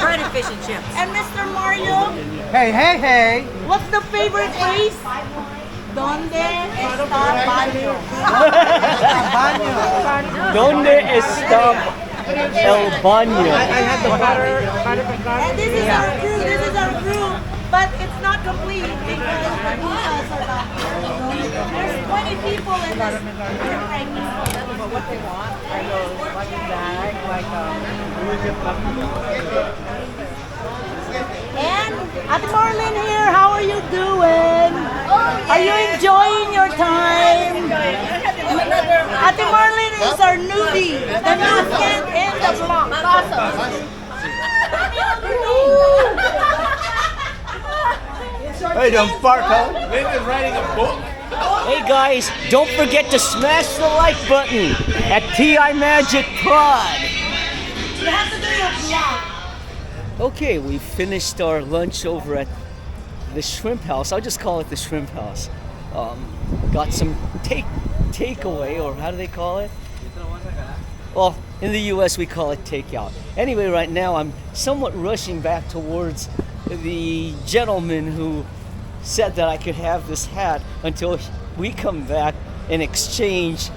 Speaker 4: breaded fish and chips. And Mr. Mario,
Speaker 10: Hey.
Speaker 4: what's the favorite place? ¿Dónde está baño?
Speaker 1: ¿Dónde está el baño?
Speaker 10: I had the butter.
Speaker 4: And this is our crew. But it's not complete because the Buddhas are not here. There's 20 people in this group right now. What they want? And Ate Marlene here, how are you doing? Are you enjoying your time? Ate Marlene is our newbie, the new kid in the block.
Speaker 10: Hey, don't fart, huh?
Speaker 6: Linda's writing a book.
Speaker 1: Hey guys, don't forget to smash the like button at TI Magic Prod.
Speaker 4: You have to do your vlog.
Speaker 1: Okay, we finished our lunch over at the Shrimp House. I'll just call it the Shrimp House. Got some takeaway, or how do they call it? Well, in the U.S. we call it takeout. Anyway, right now I'm somewhat rushing back towards the gentleman who said that I could have this hat until we come back and exchange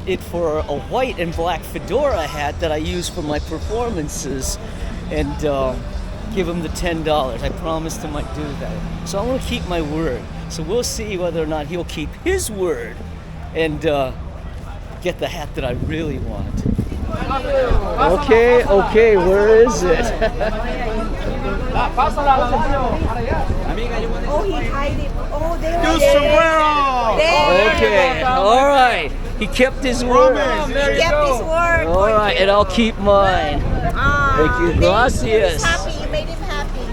Speaker 1: it for a white and black fedora hat that I use for my performances, and give him the $10. I promised him I'd do that. So I'm going to keep my word. So we'll see whether or not he'll keep his word and get the hat that I really want. Okay, where is it?
Speaker 4: Oh, he hide it. Oh, they
Speaker 10: Do sombrero!
Speaker 1: Okay, all right. He kept his word.
Speaker 4: He kept his word.
Speaker 1: All right, and I'll keep mine. Thank you, gracias.
Speaker 4: He was happy. You made him happy.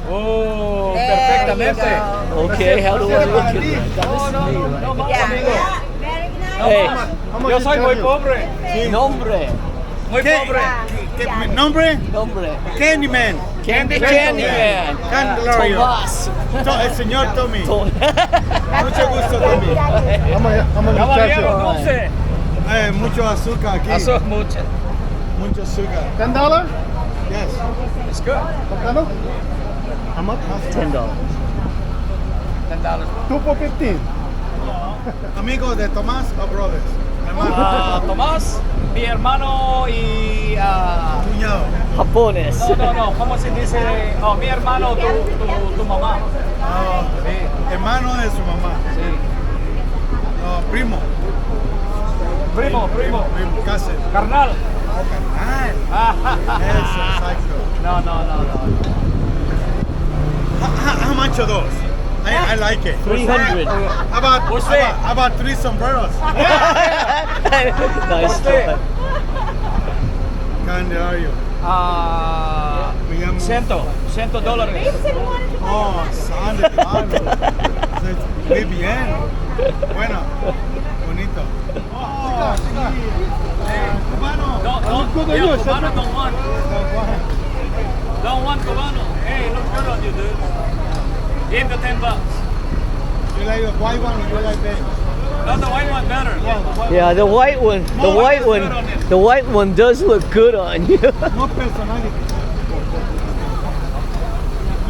Speaker 10: Oh,
Speaker 4: There you
Speaker 10: perfectamente.
Speaker 4: go.
Speaker 1: Okay, how do I look at that?
Speaker 4: Yeah. Very nice.
Speaker 1: Hey,
Speaker 10: Yo soy muy pobre.
Speaker 1: nombre.
Speaker 10: Muy pobre. ¿Nombre?
Speaker 1: Nombre.
Speaker 10: Candyman.
Speaker 1: Candyman.
Speaker 10: Candelario.
Speaker 1: Tomás.
Speaker 10: El señor Tommy.
Speaker 1: To-
Speaker 10: Mucho gusto, Tommy.
Speaker 1: Caballero,
Speaker 10: Mucho azúcar aquí. Mucho azúcar.
Speaker 2: $10?
Speaker 10: Yes.
Speaker 6: It's good.
Speaker 2: Bacano? How much?
Speaker 1: $10.
Speaker 2: Two for 15.
Speaker 10: Amigo de Tomás o brothers? Hermano.
Speaker 6: Tomás, mi hermano y...
Speaker 10: Cuñado.
Speaker 1: Japones.
Speaker 6: No, ¿cómo se dice? Oh, mi hermano, tu mamá.
Speaker 10: Ah, hermano de su mamá.
Speaker 6: Sí.
Speaker 10: Primo.
Speaker 6: Primo.
Speaker 10: Cousin.
Speaker 6: Carnal.
Speaker 10: Eso, exacto.
Speaker 6: No.
Speaker 10: How much are those? I like it.
Speaker 1: 300.
Speaker 10: How about 3 sombreros?
Speaker 1: Nice try.
Speaker 10: Candelario.
Speaker 6: $100.
Speaker 10: Oh, sale, claro. Muy bien. Bueno, bonito. Oh, cubano.
Speaker 6: Cubano don't want Cubano. Hey, looks good on you, dude. Give the $10.
Speaker 10: You like the white one or you like that?
Speaker 6: Not the white one better.
Speaker 1: Yeah, the white one does look good on you.
Speaker 10: No personality.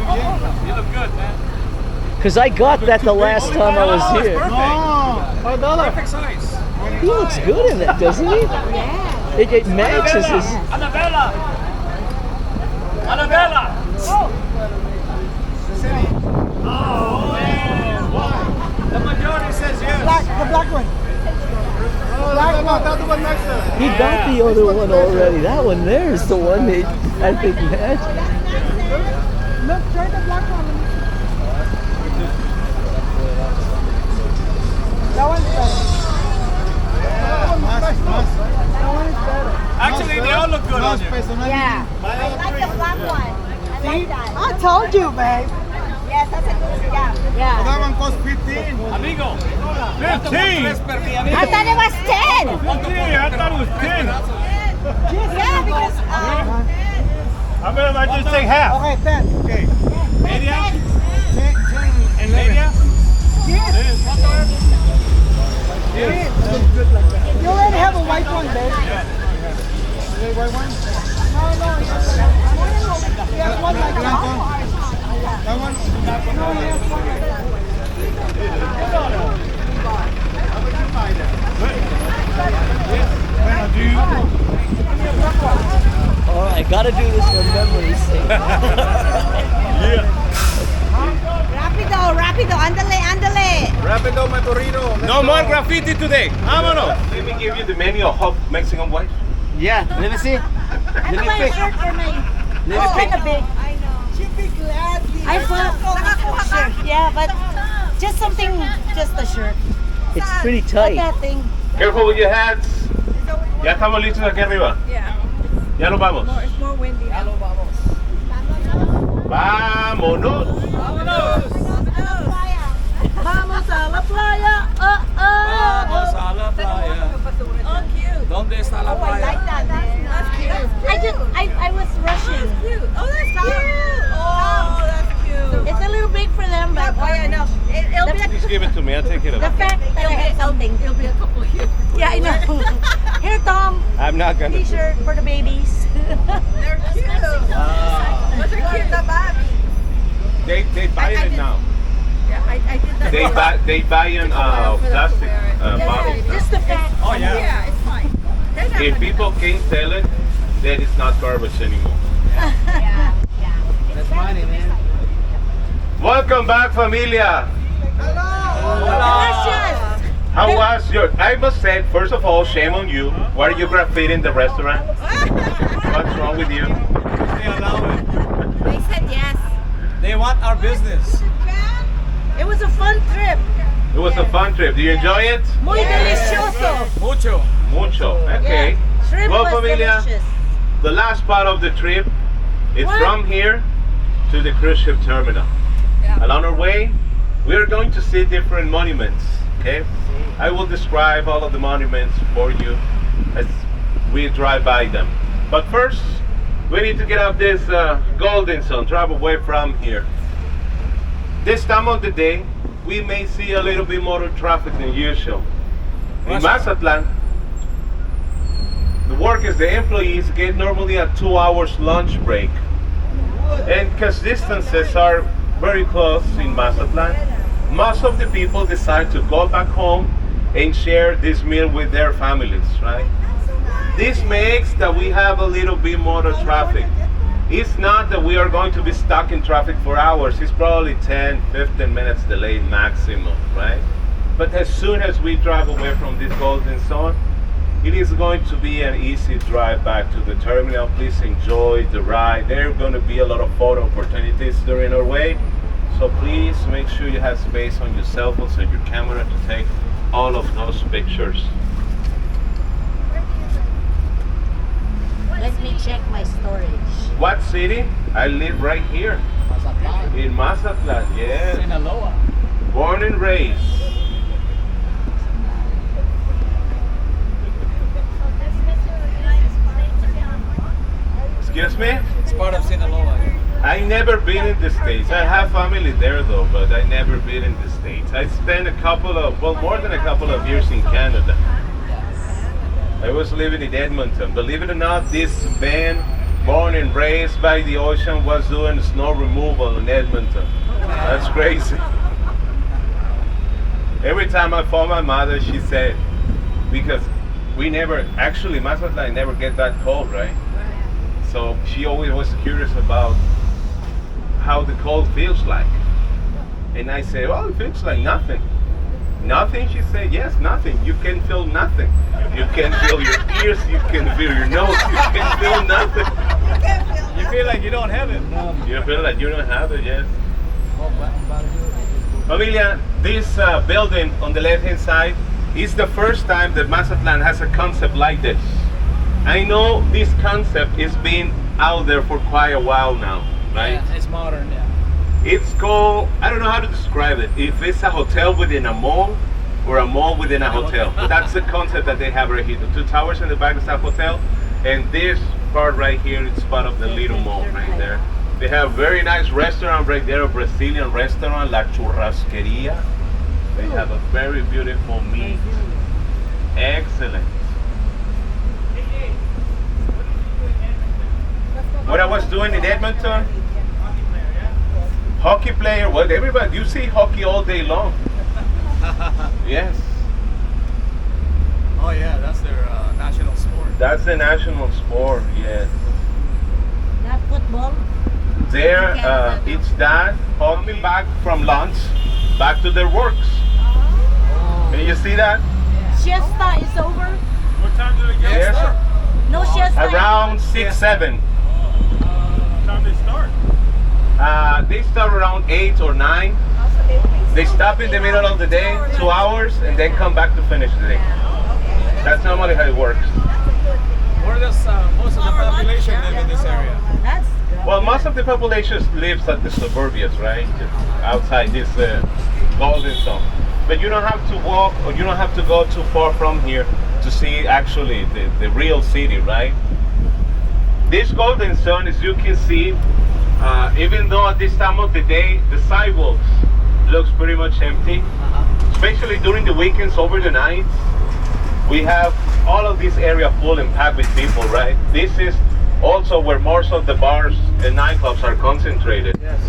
Speaker 10: Muy bien.
Speaker 6: You look good, man.
Speaker 1: Because I got that the last time I was here.
Speaker 6: Perfect size.
Speaker 1: He looks good in it, doesn't he? Yeah. It matches his.
Speaker 6: Annabella. Annabella. The majority says yes.
Speaker 9: The black one.
Speaker 2: That's the one next to it.
Speaker 1: He got the other one already. That one there is the one that I think matches.
Speaker 9: Look, try the black one. That one's better. That one is better.
Speaker 6: Actually, they all look good on you.
Speaker 3: Yeah. I like the black one. I like that.
Speaker 9: I told you, babe.
Speaker 3: Yes, that's a good, yeah.
Speaker 10: That one costs 15.
Speaker 6: Amigo.
Speaker 10: 15.
Speaker 3: I thought it was 10.
Speaker 10: I thought it was 10.
Speaker 3: Yeah, because
Speaker 10: I'm gonna just take half.
Speaker 9: Okay, 10.
Speaker 10: Okay.
Speaker 6: Media.
Speaker 9: 10.
Speaker 10: And media?
Speaker 9: Yes.
Speaker 10: Yes.
Speaker 9: You already have a white one, babe.
Speaker 10: The white one?
Speaker 9: No. He has one like that.
Speaker 10: That one?
Speaker 9: No, he has one like that.
Speaker 10: Bueno, do you?
Speaker 1: All right, gotta do this for memory's sake.
Speaker 3: Rápido, ándale.
Speaker 10: Rapido Matorino.
Speaker 6: No more graffiti today. Vámonos.
Speaker 8: Let me give you the menu of hot Mexican wife.
Speaker 9: Yeah, let me see.
Speaker 3: I have my shirt for my. Oh, kind of big. I know.
Speaker 9: She'd be glad.
Speaker 3: I bought shirt. Yeah, but just something, just a shirt.
Speaker 1: It's pretty
Speaker 3: Not
Speaker 1: tight.
Speaker 3: that thing.
Speaker 8: Careful with your hats. Ya estamos listos aquí arriba. Ya nos vamos.
Speaker 3: It's more windy.
Speaker 8: Vámonos.
Speaker 5: Vamos a la playa.
Speaker 6: Vamos a la playa.
Speaker 3: Oh, cute.
Speaker 6: ¿Dónde está la
Speaker 3: Oh, I like
Speaker 6: playa?
Speaker 3: that. That's cute. I was rushing. Oh, that's cute. Oh, that's cute. It's a little big for them, but oh, yeah, no. It'll be
Speaker 8: Please give it to me. I'll take it
Speaker 3: the
Speaker 8: up.
Speaker 3: fact that I had something. It'll be a couple here. Yeah, I know. Here, Tom.
Speaker 8: I'm not gonna.
Speaker 3: T-shirt for the babies. They're cute. But they're cute. The baby.
Speaker 8: They buy it now.
Speaker 3: Yeah, I did that.
Speaker 8: They buy in plastic bottles.
Speaker 3: Just the fact.
Speaker 6: Oh, yeah.
Speaker 3: Yeah, it's fine. They're not
Speaker 8: If people can't tell it, then it's not garbage anymore.
Speaker 3: Yeah.
Speaker 9: That's money, man.
Speaker 8: Welcome back, familia.
Speaker 3: Delicious.
Speaker 8: How was your? I must say, first of all, shame on you. Why are you graffitiing in the restaurant? What's wrong with you?
Speaker 6: They allow it.
Speaker 3: They said yes.
Speaker 6: They want our business.
Speaker 3: It was a fun trip.
Speaker 8: It was a fun trip. Do you enjoy it?
Speaker 3: Muy delicioso.
Speaker 6: Mucho.
Speaker 8: Mucho. Okay.
Speaker 3: Yeah. Shrimp
Speaker 8: Well,
Speaker 3: was
Speaker 8: familia,
Speaker 3: delicious.
Speaker 8: the last part of the trip is
Speaker 3: What?
Speaker 8: from here to the cruise ship terminal. Along our way, we are going to see different monuments. Okay, I will describe all of the monuments for you as we drive by them. But first, we need to get up this golden zone, drive away from here. This time of the day, we may see a little bit more traffic than usual. In Mazatlan, the workers, the employees get normally a 2 hours lunch break. And because distances are very close in Mazatlan, most of the people decide to go back home and share this meal with their families, right? This makes that we have a little bit more traffic. It's not that we are going to be stuck in traffic for hours. It's probably 10, 15 minutes delay maximum, right? But as soon as we drive away from this golden zone, it is going to be an easy drive back to the terminal. Please enjoy the ride. There are going to be a lot of photo opportunities during our way. So please make sure you have space on your cell phones and your camera to take all of those pictures.
Speaker 3: Let me check my storage.
Speaker 8: What city? I live right here. In Mazatlan, yes.
Speaker 6: Sinaloa.
Speaker 8: Born and raised. Excuse me?
Speaker 6: It's part of Sinaloa.
Speaker 8: I never been in the States. I have family there though, but I never been in the States. I spent more than a couple of years in Canada. I was living in Edmonton. Believe it or not, this man, born and raised by the ocean, was doing snow removal in Edmonton. That's crazy. Every time I phone my mother, she said, because we never, actually Mazatlan never get that cold, right? So she always was curious about how the cold feels like. And I said, well, it feels like nothing. Nothing? She said, yes, nothing. You can feel nothing. You can feel your ears, you can feel your nose, you can feel nothing.
Speaker 6: You feel like you don't have it.
Speaker 8: You feel like you don't have it, yes. Familia, this building on the left-hand side is the first time that Mazatlan has a concept like this. I know this concept is being out there for quite a while now, right?
Speaker 6: Yeah, it's modern, yeah.
Speaker 8: It's called, I don't know how to describe it, if it's a hotel within a mall or a mall within a hotel. But that's the concept that they have right here. The two towers in the back is a hotel, and this part right here is part of the little mall right there. They have very nice restaurant right there, a Brazilian restaurant, La Churrasqueria. They have a very beautiful meat. Excellent. What I was doing in Edmonton, hockey player, well, everybody, you see hockey all day long. Yes.
Speaker 6: Oh yeah, that's their national sport.
Speaker 8: That's the national sport, yes.
Speaker 5: Not football.
Speaker 8: There, it's that, hockey back from lunch, back to their works. Can you see that?
Speaker 5: Siesta is over.
Speaker 6: What time do they get
Speaker 8: Yes.
Speaker 6: start?
Speaker 5: No siesta.
Speaker 8: Around 6, 7.
Speaker 6: What time they start?
Speaker 8: They start around 8 or 9. They stop in the middle of the day, 2 hours, and then come back to finish the day. That's normally how it works.
Speaker 6: Where does most of the population live in this area?
Speaker 5: That's good.
Speaker 8: Well, most of the population lives at the suburbias, right? Just outside this golden zone. But you don't have to walk, or you don't have to go too far from here to see actually the real city, right? This golden zone, as you can see, even though at this time of the day, the sidewalks looks pretty much empty, especially during the weekends, over the nights, we have all of this area full and packed with people, right? This is also where most of the bars and nightclubs are concentrated.
Speaker 6: Yes.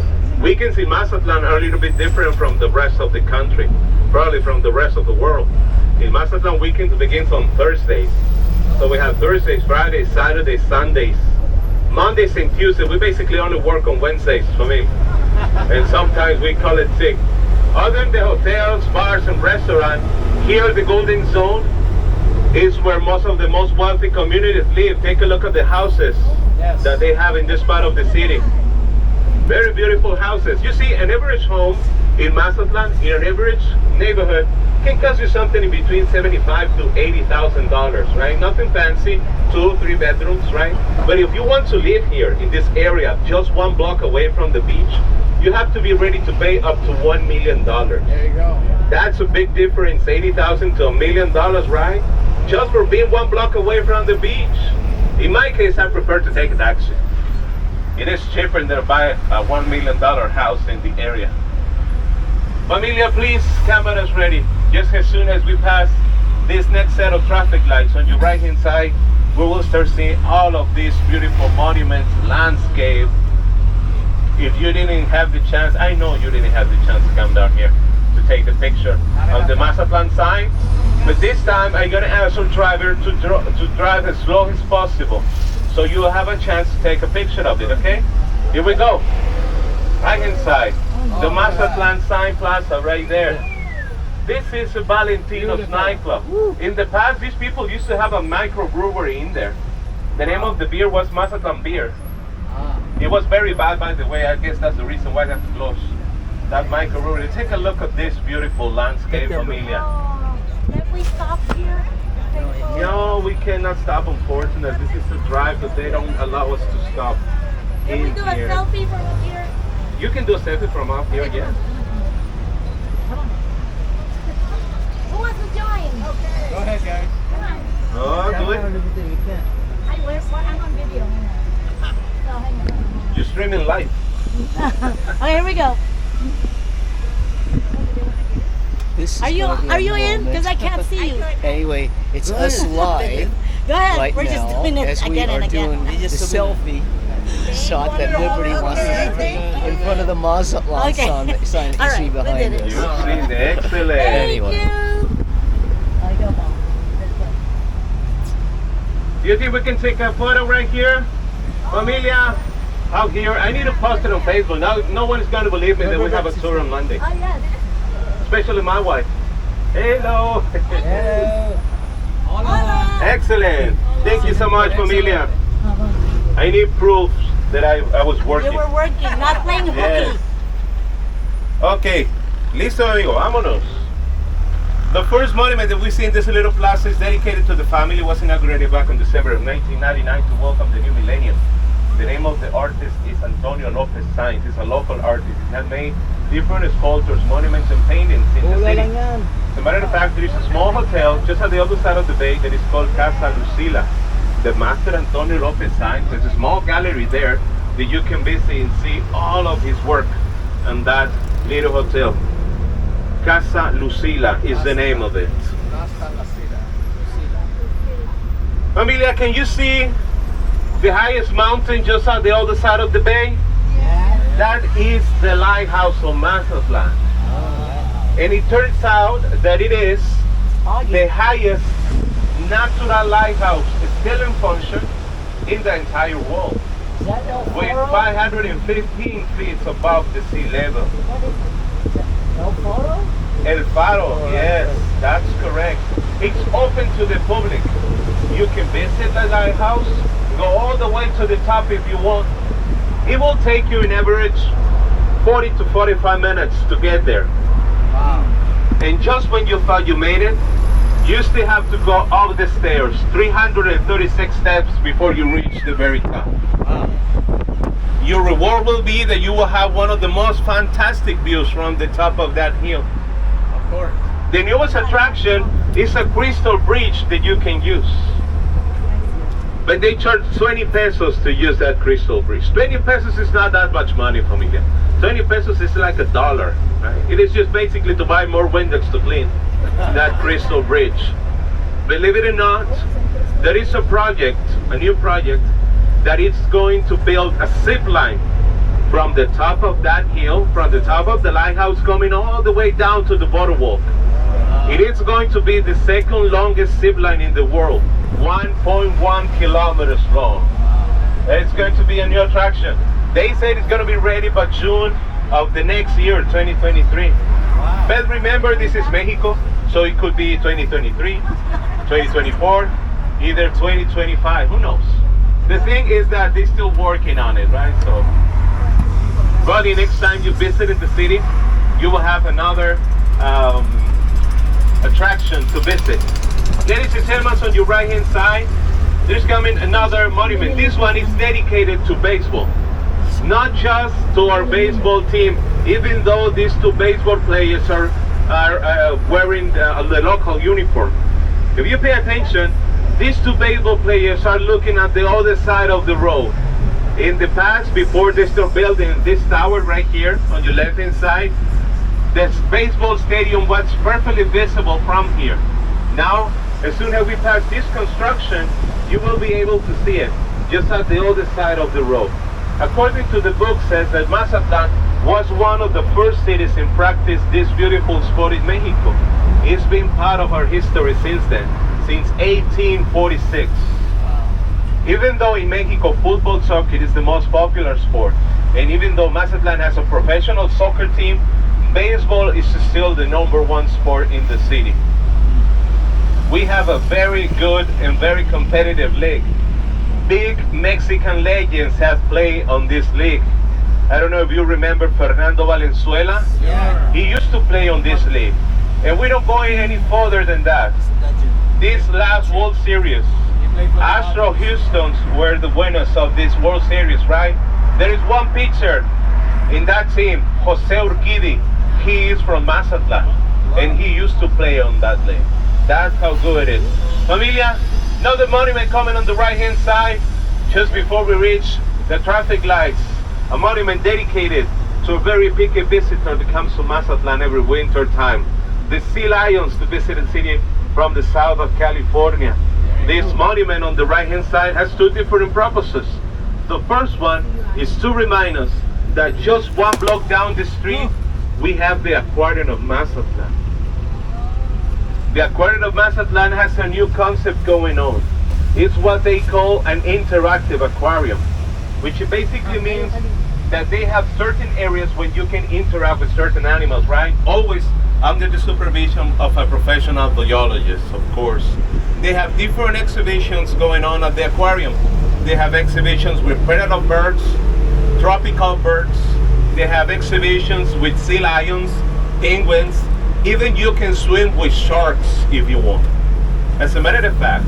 Speaker 8: Weekends in Mazatlan are a little bit different from the rest of the country, probably from the rest of the world. In Mazatlan, weekends begins on Thursdays. So we have Thursdays, Fridays, Saturdays, Sundays, Mondays and Tuesdays. We basically only work on Wednesdays for me. And sometimes we call it sick. Other than the hotels, bars, and restaurants, here the Golden Zone is where most of the most wealthy communities live. Take a look at the houses that they have in this part of the city. Very beautiful houses. You see, an average home in Mazatlan, in an average neighborhood, can cost you something in between $75,000 to $80,000, right? Nothing fancy, 2, 3 bedrooms, right? But if you want to live here in this area, just 1 block away from the beach, you have to be ready to pay up to $1 million.
Speaker 6: There you go.
Speaker 8: That's a big difference, $80,000 to $1 million, right? Just for being 1 block away from the beach. In my case, I prefer to take a taxi. It is cheaper than to buy a $1 million house in the area. Familia, please, cameras ready. Just as soon as we pass this next set of traffic lights on your right hand side, we will start seeing all of these beautiful monuments, landscape. If you didn't have the chance, I know you didn't have the chance to come down here to take the picture of the Mazatlan sign. But this time, I'm gonna ask our driver to drive as slow as possible, so you will have a chance to take a picture of it, okay? Here we go. Right hand side, the Mazatlan Sign Plaza right there. This is a Valentino's nightclub. In the past, these people used to have a microbrewery in there. The name of the beer was Mazatlan beer. It was very bad, by the way. I guess that's the reason why they have to close that microbrewery. Take a look at this beautiful landscape, familia.
Speaker 5: Can we stop here?
Speaker 8: No, we cannot stop, unfortunately. This is a drive that they don't allow us to stop.
Speaker 5: Can we do a selfie from up here?
Speaker 8: You can do a selfie from up here, yes.
Speaker 5: Who wants to join? Okay.
Speaker 6: Go ahead, guys.
Speaker 5: Come on.
Speaker 8: Oh, do it.
Speaker 5: I'm on video. So hang on.
Speaker 8: You're streaming live.
Speaker 5: Okay, here we go.
Speaker 1: This is
Speaker 5: Are you
Speaker 1: gonna be a
Speaker 5: in?
Speaker 1: moment.
Speaker 5: Because I can't see you.
Speaker 1: Anyway, it's us live
Speaker 5: Go ahead.
Speaker 1: right
Speaker 5: We're
Speaker 1: now
Speaker 5: just doing it
Speaker 1: as we
Speaker 5: again
Speaker 1: are
Speaker 5: and again.
Speaker 1: doing the selfie shot that Liberty wants to take in front of the Mazatlan
Speaker 5: Okay.
Speaker 1: sign that you
Speaker 5: All
Speaker 1: see
Speaker 5: right, we
Speaker 1: behind
Speaker 5: did it.
Speaker 1: us.
Speaker 8: Excellent.
Speaker 1: Anyway.
Speaker 5: I go, Mom.
Speaker 8: Do you think we can take a photo right here? Familia, out here. I need to post it on Facebook. Now, no one is going to believe me that we have a tour on Monday.
Speaker 5: Oh, yes.
Speaker 8: Especially my wife. Hello.
Speaker 9: Hello.
Speaker 8: Excellent. Thank you so much, Familia. I need proof that I was
Speaker 5: You
Speaker 8: working.
Speaker 5: were working, not playing hooky.
Speaker 8: Yes. Okay. Listo, amigo. Vámonos. The first monument that we see in this little plaza is dedicated to the family. It was inaugurated back in December of 1999 to welcome the new millennium. The name of the artist is Antonio Lopez Sainz. He's a local artist. He has made different sculptures, monuments, and paintings in the city. As a matter of fact, there is a small hotel just on the other side of the bay that is called Casa Lucila. The master Antonio Lopez Sainz. There's a small gallery there that you can visit and see all of his work in that little hotel. Casa Lucila is the name of it. Familia, can you see the highest mountain just on the other side of the bay?
Speaker 9: Yeah.
Speaker 8: That is the lighthouse of Mazatlan. And it turns out that it is the highest natural lighthouse still in function in the entire world, with 515 feet above the sea level. El Faro, yes, that's correct. It's open to the public. You can visit the lighthouse, go all the way to the top if you want. It will take you an average 40 to 45 minutes to get there.
Speaker 9: Wow.
Speaker 8: And just when you thought you made it, you still have to go up the stairs, 336 steps before you reach the very top.
Speaker 9: Wow.
Speaker 8: Your reward will be that you will have one of the most fantastic views from the top of that hill.
Speaker 9: Of course.
Speaker 8: The newest attraction is a crystal bridge that you can use. But they charge 20 pesos to use that crystal bridge. 20 pesos is not that much money for me here. 20 pesos is like $1, right? It is just basically to buy more Windex to clean that crystal bridge. Believe it or not, there is a project, a new project, that is going to build a zip line from the top of that hill, from the top of the lighthouse, coming all the way down to the boardwalk. It is going to be the second longest zip line in the world, 1.1 kilometers long. It's going to be a new attraction. They said it's going to be ready by June of the next year, 2023.
Speaker 9: Wow.
Speaker 8: But remember, this is Mexico, so it could be 2023, 2024, either 2025, who knows? The thing is that they're still working on it, right? So, probably next time you visit in the city, you will have another attraction to visit. Ladies and gentlemen, on your right hand side, there's coming another monument. This one is dedicated to baseball. Not just to our baseball team, even though these two baseball players are wearing the local uniform. If you pay attention, these two baseball players are looking at the other side of the road. In the past, before they start building this tower right here on your left hand side, this baseball stadium was perfectly visible from here. Now, as soon as we pass this construction, you will be able to see it just at the other side of the road. According to the book, says that Mazatlan was one of the first cities in practice this beautiful sport in Mexico. It's been part of our history since then, since 1846. Even though in Mexico football soccer is the most popular sport, and even though Mazatlan has a professional soccer team, baseball is still the #1 sport in the city. We have a very good and very competitive league. Big Mexican legends have played on this league. I don't know if you remember Fernando Valenzuela.
Speaker 9: Yeah.
Speaker 8: He used to play on this league. And we don't go any further than that. This last World Series, Astro Houston's were the winners of this World Series, right? There is one pitcher in that team, Jose Urquidi. He is from Mazatlan, and he used to play on that league. That's how good it is. Familia, another monument coming on the right-hand side, just before we reach the traffic lights. A monument dedicated to a very picky visitor that comes to Mazatlan every winter time. The sea lions to visit the city from the south of California. This monument on the right-hand side has two different purposes. The first one is to remind us that just one block down the street, we have the Aquarium of Mazatlan. The Aquarium of Mazatlan has a new concept going on. It's what they call an interactive aquarium, which basically means that they have certain areas where you can interact with certain animals, right? Always under the supervision of a professional biologist, of course. They have different exhibitions going on at the aquarium. They have exhibitions with predator birds, tropical birds. They have exhibitions with sea lions, penguins. Even you can swim with sharks if you want. As a matter of fact,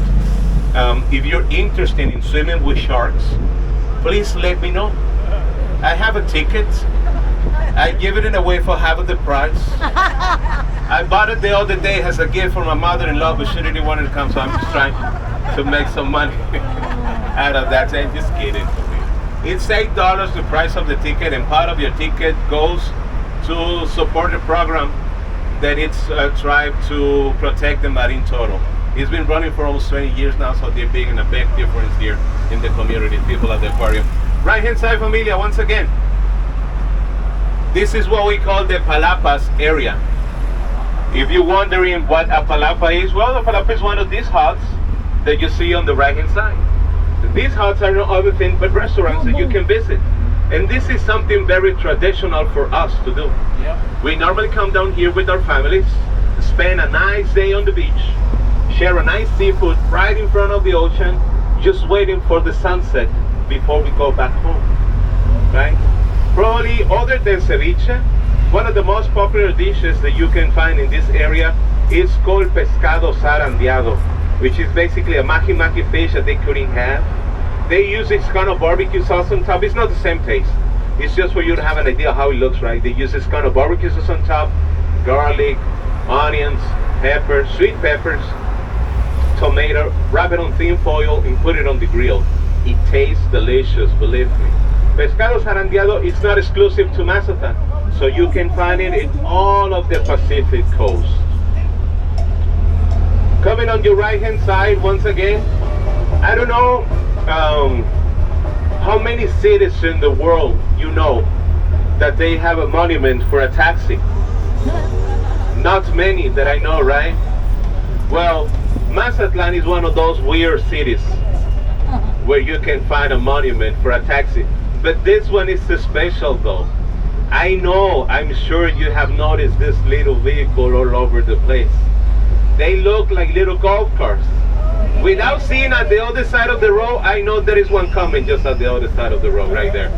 Speaker 8: if you're interested in swimming with sharks, please let me know. I have a ticket. I give it away for half of the price. I bought it the other day as a gift for my mother-in-law, but she didn't want to come, so I'm just trying to make some money out of that. I'm just kidding. It's $8 the price of the ticket, and part of your ticket goes to support the program that it's tried to protect the marine turtle. It's been running for almost 20 years now, so they're making a big difference here in the community, people at the aquarium. Right hand side, familia, once again. This is what we call the Palapas area. If you're wondering what a palapa is, well, a palapa is one of these huts that you see on the right hand side. These huts are no other thing but restaurants that you can visit. And this is something very traditional for us to do. Yep. We normally come down here with our families, spend a nice day on the beach, share a nice seafood right in front of the ocean, just waiting for the sunset before we go back home, right? Probably other than ceviche, one of the most popular dishes that you can find in this area is called pescado zarandeado, which is basically a mahi-mahi fish that they couldn't have. They use this kind of barbecue sauce on top. It's not the same taste. It's just for you to have an idea how it looks, right? They use this kind of barbecue sauce on top, garlic, onions, peppers, sweet peppers, tomato, wrap it on thin foil and put it on the grill. It tastes delicious, believe me. Pescado zarandeado is not exclusive to Mazatlan, so you can find it in all of the Pacific coast. Coming on your right hand side, once again, I don't know how many cities in the world you know that they have a monument for a taxi. Not many that I know, right? Well, Mazatlan is one of those weird cities where you can find a monument for a taxi. But this one is special though. I know, I'm sure you have noticed this little vehicle all over the place. They look like little golf carts. Without seeing at the other side of the road, I know there is one coming just at the other side of the road, right there.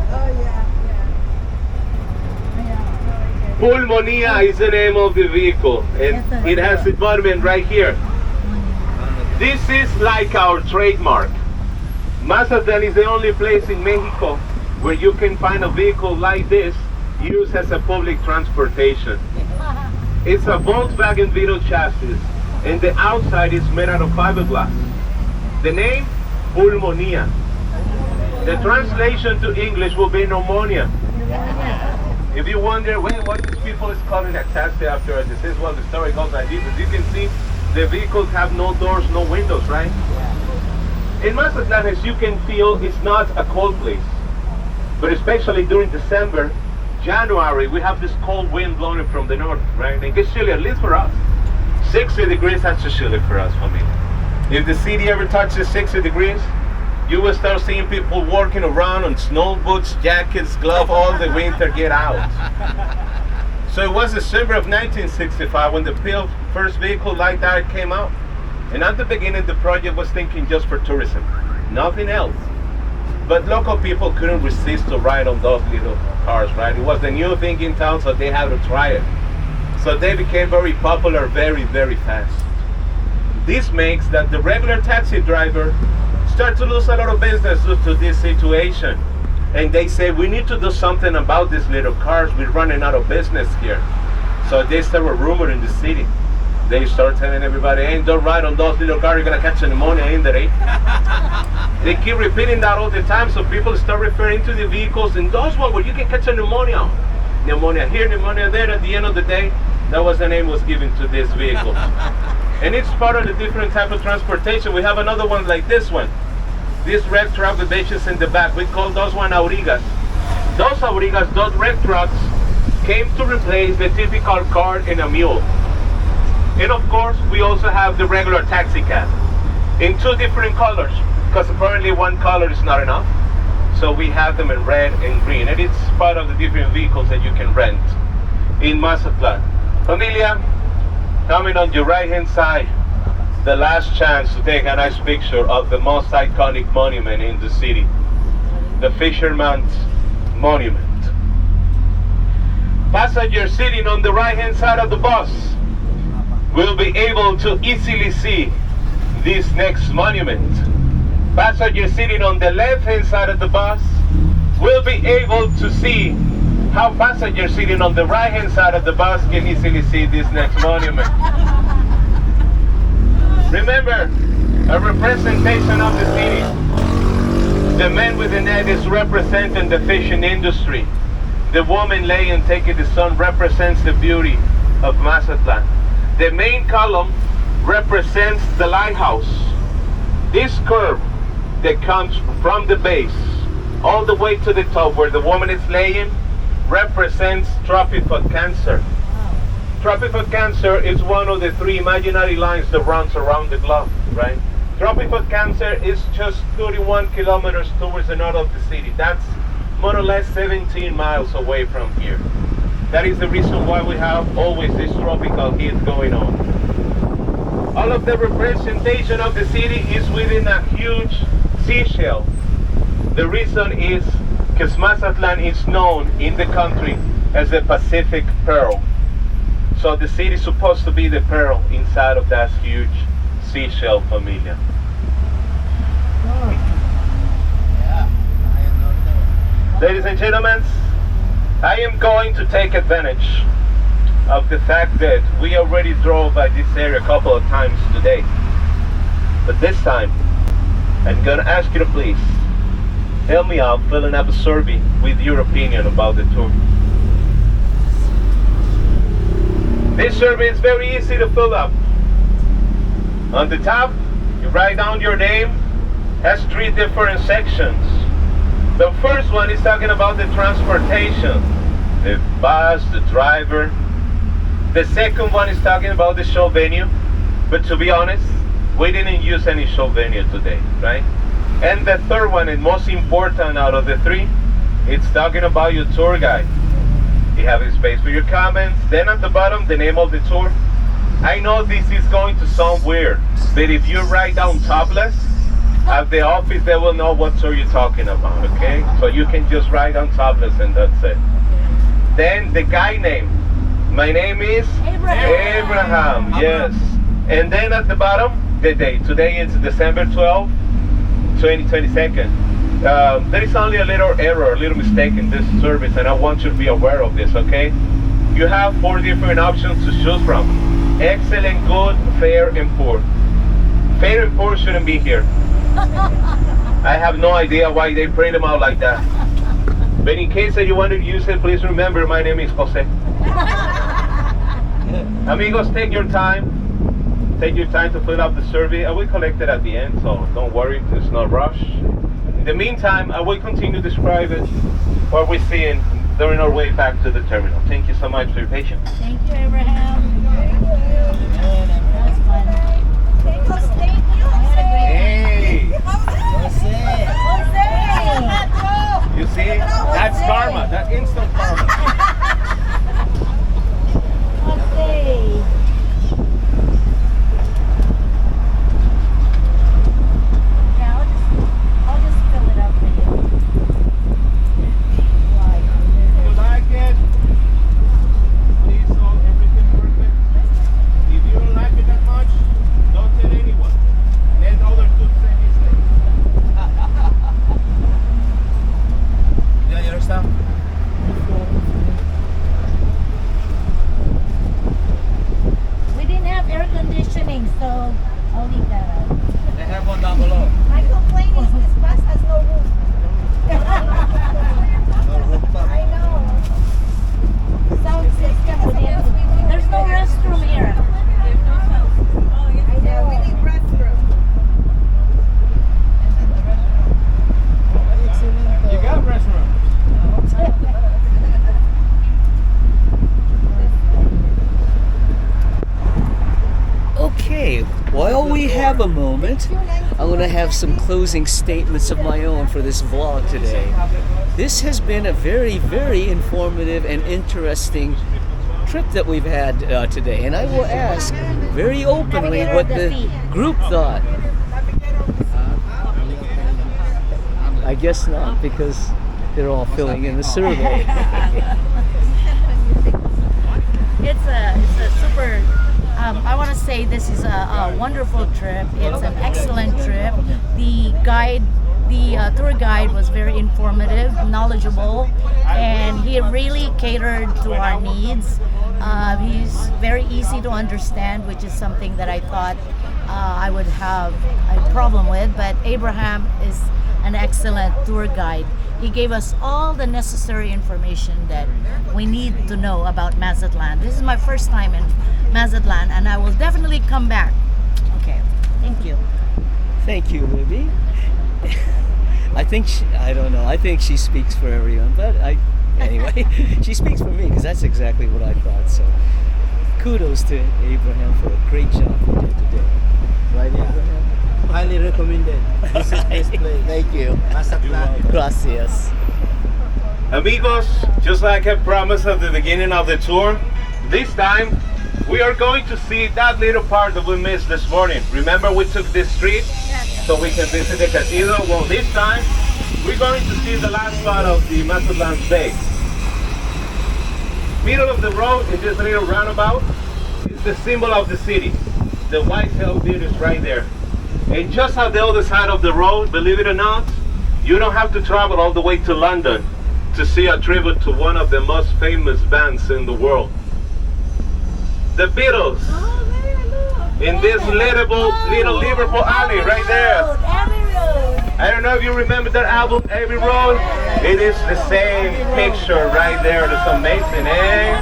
Speaker 8: Pulmonia is the name of the vehicle, and it has the monument right here. This is like our trademark. Mazatlan is the only place in Mexico where you can find a vehicle like this used as a public transportation. It's a Volkswagen Beetle chassis, and the outside is made out of fiberglass. The name, Pulmonia. The translation to English will be pneumonia. If you wonder, wait, what these people is calling a taxi after a disease, well, the story goes like this. As you can see, the vehicles have no doors, no windows, right? In Mazatlan, as you can feel, it's not a cold place. But especially during December, January, we have this cold wind blowing from the north, right? And it gets chilly, at least for us. 60 degrees, that's too chilly for us, for me. If the city ever touches 60 degrees, you will start seeing people walking around on snow boots, jackets, gloves, all the winter, get out. So it was December of 1965 when the first vehicle like that came out. And at the beginning, the project was thinking just for tourism, nothing else. But local people couldn't resist to ride on those little cars, right? It was the new thing in town, so they had to try it. So they became very popular very, very fast. This makes that the regular taxi driver start to lose a lot of business due to this situation. And they say, we need to do something about these little cars. We're running out of business here. So they start a rumor in the city. They start telling everybody, hey, don't ride on those little cars, you're gonna catch a pneumonia in there, eh? They keep repeating that all the time, so people start referring to the vehicles and those ones where you can catch a pneumonia. Pneumonia here, pneumonia there. At the end of the day, that was the name was given to this vehicle. And it's part of the different type of transportation. We have another one like this one. This red truck with benches in the back, we call those one aurigas. Those aurigas, those red trucks, came to replace the typical cart and a mule. And of course, we also have the regular taxi cab in 2 different colors, because apparently one color is not enough. So we have them in red and green, and it's part of the different vehicles that you can rent in Mazatlan. Familia, coming on your right hand side, the last chance to take a nice picture of the most iconic monument in the city, the Fisherman's Monument. Passengers sitting on the right hand side of the bus will be able to easily see this next monument. Passengers sitting on the left hand side of the bus will be able to see how passengers sitting on the right hand side of the bus can easily see this next monument. Remember, a representation of the city. The man with the net is representing the fishing industry. The woman laying taking the sun represents the beauty of Mazatlan. The main column represents the lighthouse. This curve that comes from the base all the way to the top where the woman is laying represents tropical Cancer. Tropical Cancer is one of the 3 imaginary lines that runs around the globe, right? Tropical Cancer is just 31 kilometers towards the north of the city. That's more or less 17 miles away from here. That is the reason why we have always this tropical heat going on. All of the representation of the city is within a huge seashell. The reason is because Mazatlan is known in the country as the Pacific Pearl. So the city is supposed to be the pearl inside of that huge seashell, familia. Ladies and gentlemen, I am going to take advantage of the fact that we already drove by this area a couple of times today. But this time, I'm gonna ask you to please help me out filling up a survey with your opinion about the tour. This survey is very easy to fill up. On the top, you write down your name. Has 3 different sections. The first one is talking about the transportation, the bus, the driver. The second one is talking about the show venue. But to be honest, we didn't use any show venue today, right? And the third one, and most important out of the 3, it's talking about your tour guide. You have a space for your comments. Then at the bottom, the name of the tour. I know this is going to sound weird, but if you write down topless, at the office they will know what tour you're talking about, okay? So you can just write down topless and that's it. Then the guy name. My name is Abraham, yes. And then at the bottom, the date. Today is December 12, 2022. There is only a little error, a little mistake in this service, and I want you to be aware of this, okay? You have 4 different options to choose from. Excellent, good, fair, and poor. Fair and poor shouldn't be here. I have no idea why they print them out like that. But in case that you want to use it, please remember my name is Jose. Amigos, take your time. Take your time to fill out the survey. I will collect it at the end, so don't worry, it's no rush. In the meantime, I will continue to describe it what we're seeing during our way back to the terminal. Thank you so much for your patience.
Speaker 5: Thank you, Abraham. That's fun.
Speaker 8: Hey!
Speaker 5: Jose!
Speaker 8: You see? That's karma. That's instant karma.
Speaker 5: Jose! I'll just fill it up for you.
Speaker 8: You like it? Please, so everything perfect. If you don't like it that much, don't tell anyone.
Speaker 1: moment, I'm going to have some closing statements of my own for this vlog today. This has been a very, very informative and interesting trip that we've had today, and I will ask very openly what the group thought. I guess not, because they're all filling in the survey.
Speaker 5: It's a super. I want to say this is a wonderful trip. It's an excellent trip. The tour guide was very informative, knowledgeable, and he really catered to our needs. He's very easy to understand, which is something that I thought I would have a problem with. But Abraham is an excellent tour guide. He gave us all the necessary information that we need to know about Mazatlan. This is my first time in Mazatlan, and I will definitely come back. Okay, thank you.
Speaker 1: Thank you, Libby. I think I think she speaks for everyone, but anyway, she speaks for me because that's exactly what I thought. So, kudos to Abraham for a great job he did today. Right, Abraham?
Speaker 9: Highly recommended. This is best place.
Speaker 1: Thank you.
Speaker 9: Mazatlan.
Speaker 1: Gracias.
Speaker 8: Amigos, just like I promised at the beginning of the tour, this time we are going to see that little part that we missed this morning. Remember we took this street so we can visit the cathedral? Well, this time we're going to see the last part of the Mazatlan Bay. Middle of the road is this little roundabout. It's the symbol of the city. The white tail deer is right there. And just on the other side of the road, believe it or not, you don't have to travel all the way to London to see a tribute to one of the most famous bands in the world. The Beatles. In this little Liverpool alley right there. I don't know if you remember that album, Abbey Road. It is the same picture right there. That's amazing, eh?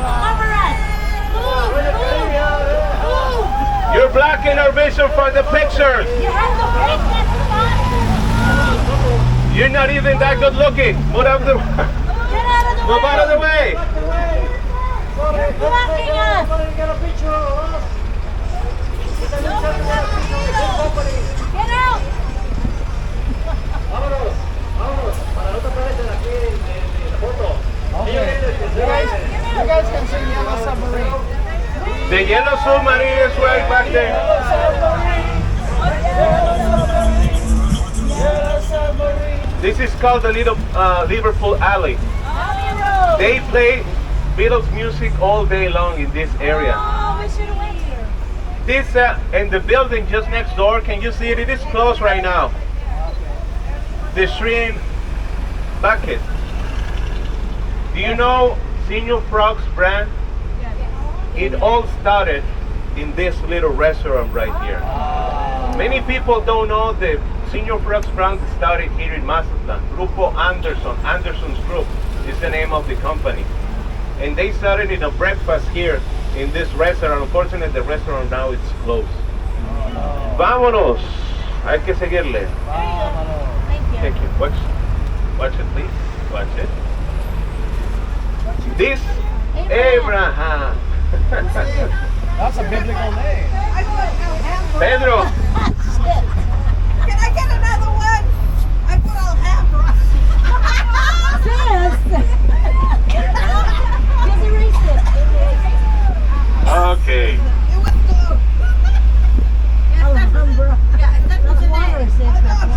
Speaker 8: You're blocking our vision for the pictures. You're not even that good looking. Move out of the way.
Speaker 4: Get out!
Speaker 7: You guys can see Yellow Submarine.
Speaker 8: The Yellow Submarine is right back there. This is called the little Liverpool Alley. They play Beatles music all day long in this area. This and the building just next door, can you see it? It is closed right now. The Shrine Bucket. Do you know Senior Frogs brand? It all started in this little restaurant right here. Many people don't know the Senior Frogs brand started here in Mazatlan. Grupo Anderson, Anderson's Group is the name of the company. And they started in a breakfast here in this restaurant. Unfortunately, the restaurant now is closed. Vámonos. Hay que seguirle. Thank you. Watch it, please. Watch it. This Abraham.
Speaker 7: That's a biblical name.
Speaker 8: Pedro.
Speaker 4: Can I get another one? I put all ham Just erase it.
Speaker 8: Okay.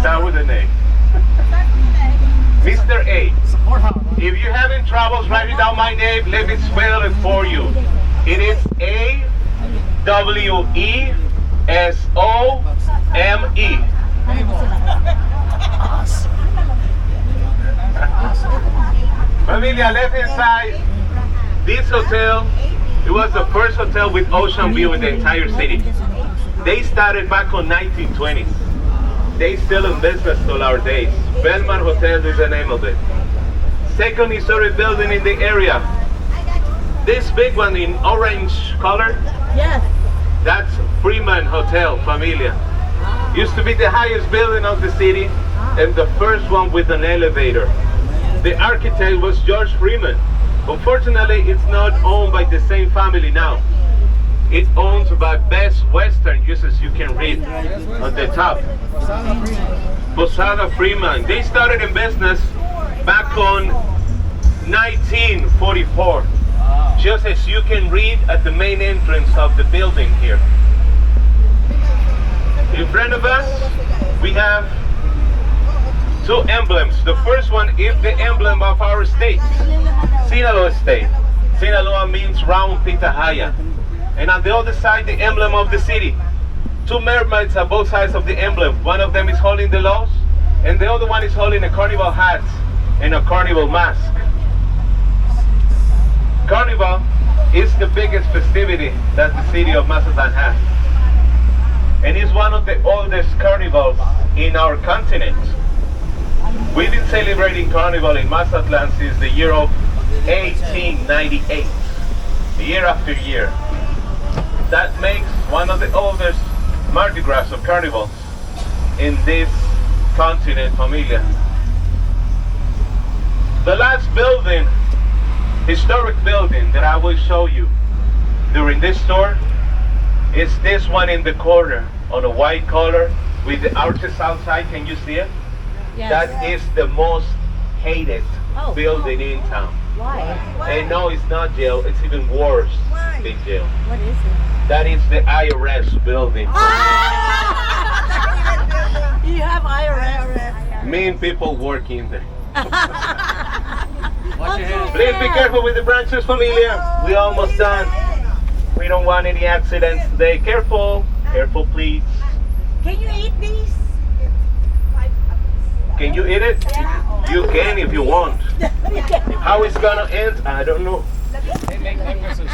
Speaker 8: Start with the name. Mr. A. If you're having troubles writing down my name, let me spell it for you. It is A-W-E-S-O-M-E. Familia, left inside this hotel, it was the first hotel with ocean view in the entire city. They started back on 1920s. They still in business till our days. Belmont Hotel is the name of it. Second historic building in the area. This big one in orange color,
Speaker 5: Yes.
Speaker 8: that's Freeman Hotel, Familia. Used to be the highest building of the city and the first one with an elevator. The architect was George Freeman. Unfortunately, it's not owned by the same family now. It's owned by Best Western, just as you can read on the top. Posada Freeman. They started in business back on 1944, just as you can read at the main entrance of the building here. In front of us, we have two emblems. The first one is the emblem of our state, Sinaloa State. Sinaloa means round pitahaya. And on the other side, the emblem of the city. Two mermaids on both sides of the emblem. One of them is holding the laws, and the other one is holding a carnival hat and a carnival mask. Carnival is the biggest festivity that the city of Mazatlan has. And it's one of the oldest carnivals in our continent. We've been celebrating Carnival in Mazatlan since the year of 1898, year after year. That makes one of the oldest Mardi Gras of carnivals in this continent, familia. The last building, historic building that I will show you during this tour is this one in the corner on a white color with the arches outside. Can you see it?
Speaker 3: Yes.
Speaker 8: That is the most hated building in town.
Speaker 3: Why?
Speaker 8: And no, it's not jail. It's even worse than jail.
Speaker 3: What is it?
Speaker 8: That is the IRS building.
Speaker 5: You have IRS.
Speaker 8: Mean people work in there.
Speaker 10: Watch your hands.
Speaker 8: Please be careful with the branches, familia. We almost done. We don't want any accidents today. Careful. Careful, please.
Speaker 4: Can you eat these?
Speaker 8: Can you eat it? You can if you want. How it's gonna end, I don't know.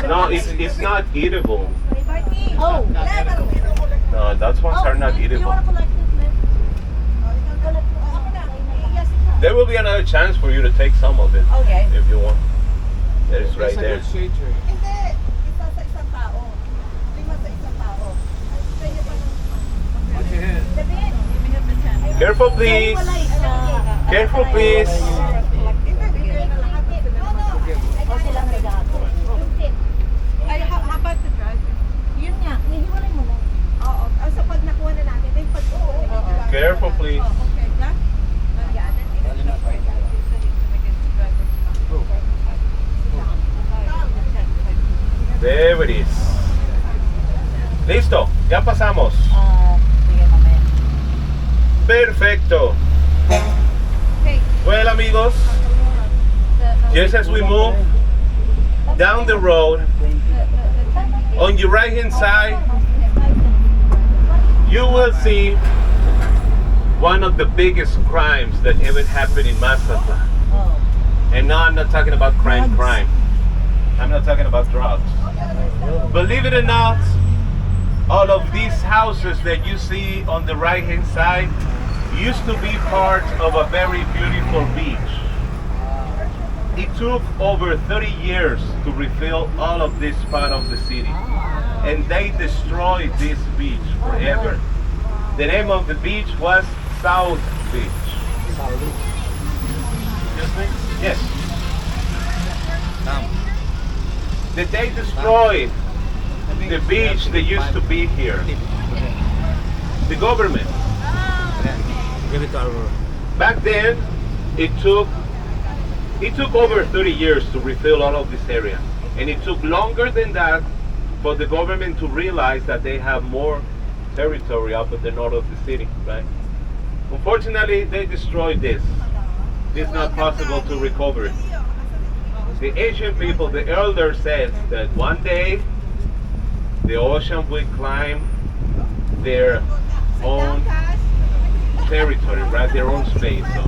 Speaker 8: No, it's not eatable.
Speaker 4: Oh.
Speaker 8: No, those ones are not eatable. There will be another chance for you to take some of it.
Speaker 5: Okay.
Speaker 8: If you want. That is right
Speaker 10: It's a
Speaker 8: there.
Speaker 10: good shade tree. Watch your hands.
Speaker 8: Careful, please. Careful, please.
Speaker 4: Ay, how about the driver? Yun nga, hihiwalay mo lang. Oo. So pag nakuha na natin, then pag
Speaker 8: Careful, please.
Speaker 4: okay, na?
Speaker 8: There it is. Listo. Ya pasamos.
Speaker 5: Sige, mamaya.
Speaker 8: Perfecto. Well, amigos, just as we move down the road, on your right hand side, you will see one of the biggest crimes that ever happened in Mazatlan. And no, I'm not talking about crime. I'm not talking about drugs. Believe it or not, all of these houses that you see on the right hand side used to be part of a very beautiful beach. It took over 30 years to refill all of this part of the city, and they destroyed this beach forever. The name of the beach was South Beach. Yes. That they destroyed the beach that used to be here. The government.
Speaker 10: Give it to Aurora.
Speaker 8: Back then, it took over 30 years to refill all of this area, and it took longer than that for the government to realize that they have more territory up at the north of the city, right? Unfortunately, they destroyed this. It's not possible to recover it. The ancient people, the elders said that one day the ocean will climb their own territory, right? Their own space. So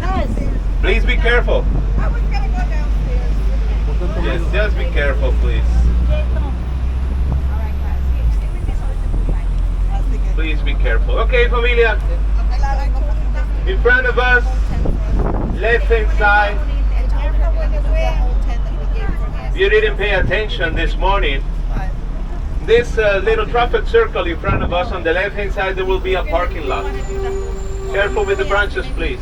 Speaker 8: please be careful. Yes, just be careful, please. Please be careful. Okay, familia. In front of us, left hand side. If you didn't pay attention this morning, this little traffic circle in front of us on the left hand side, there will be a parking lot. Careful with the branches, please.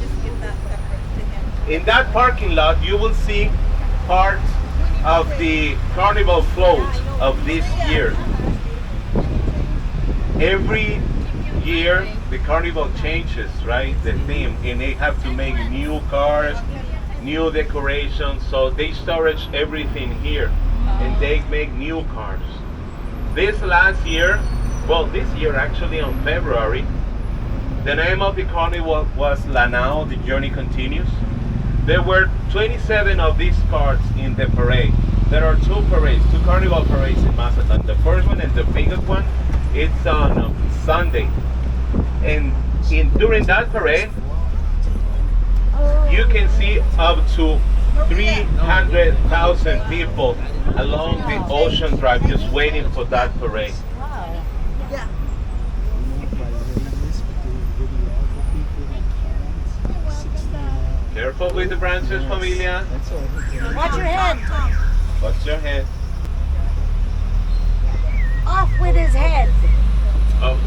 Speaker 8: In that parking lot, you will see part of the carnival float of this year. every year the carnival changes, right? The theme, and they have to make new cars, new decorations. So they storage everything here, and they make new cars. This last year, well, this year actually on February, the name of the carnival was Lanao, the journey continues. There were 27 of these cars in the parade. There are two parades, two carnival parades in Mazatlan. The first one and the biggest one, it's on Sunday. And during that parade, you can see up to 300,000 people along the Ocean Drive just waiting for that parade. Careful with the branches, familia.
Speaker 5: Watch your head.
Speaker 8: Watch your head.
Speaker 5: Off with his head.
Speaker 8: Oh.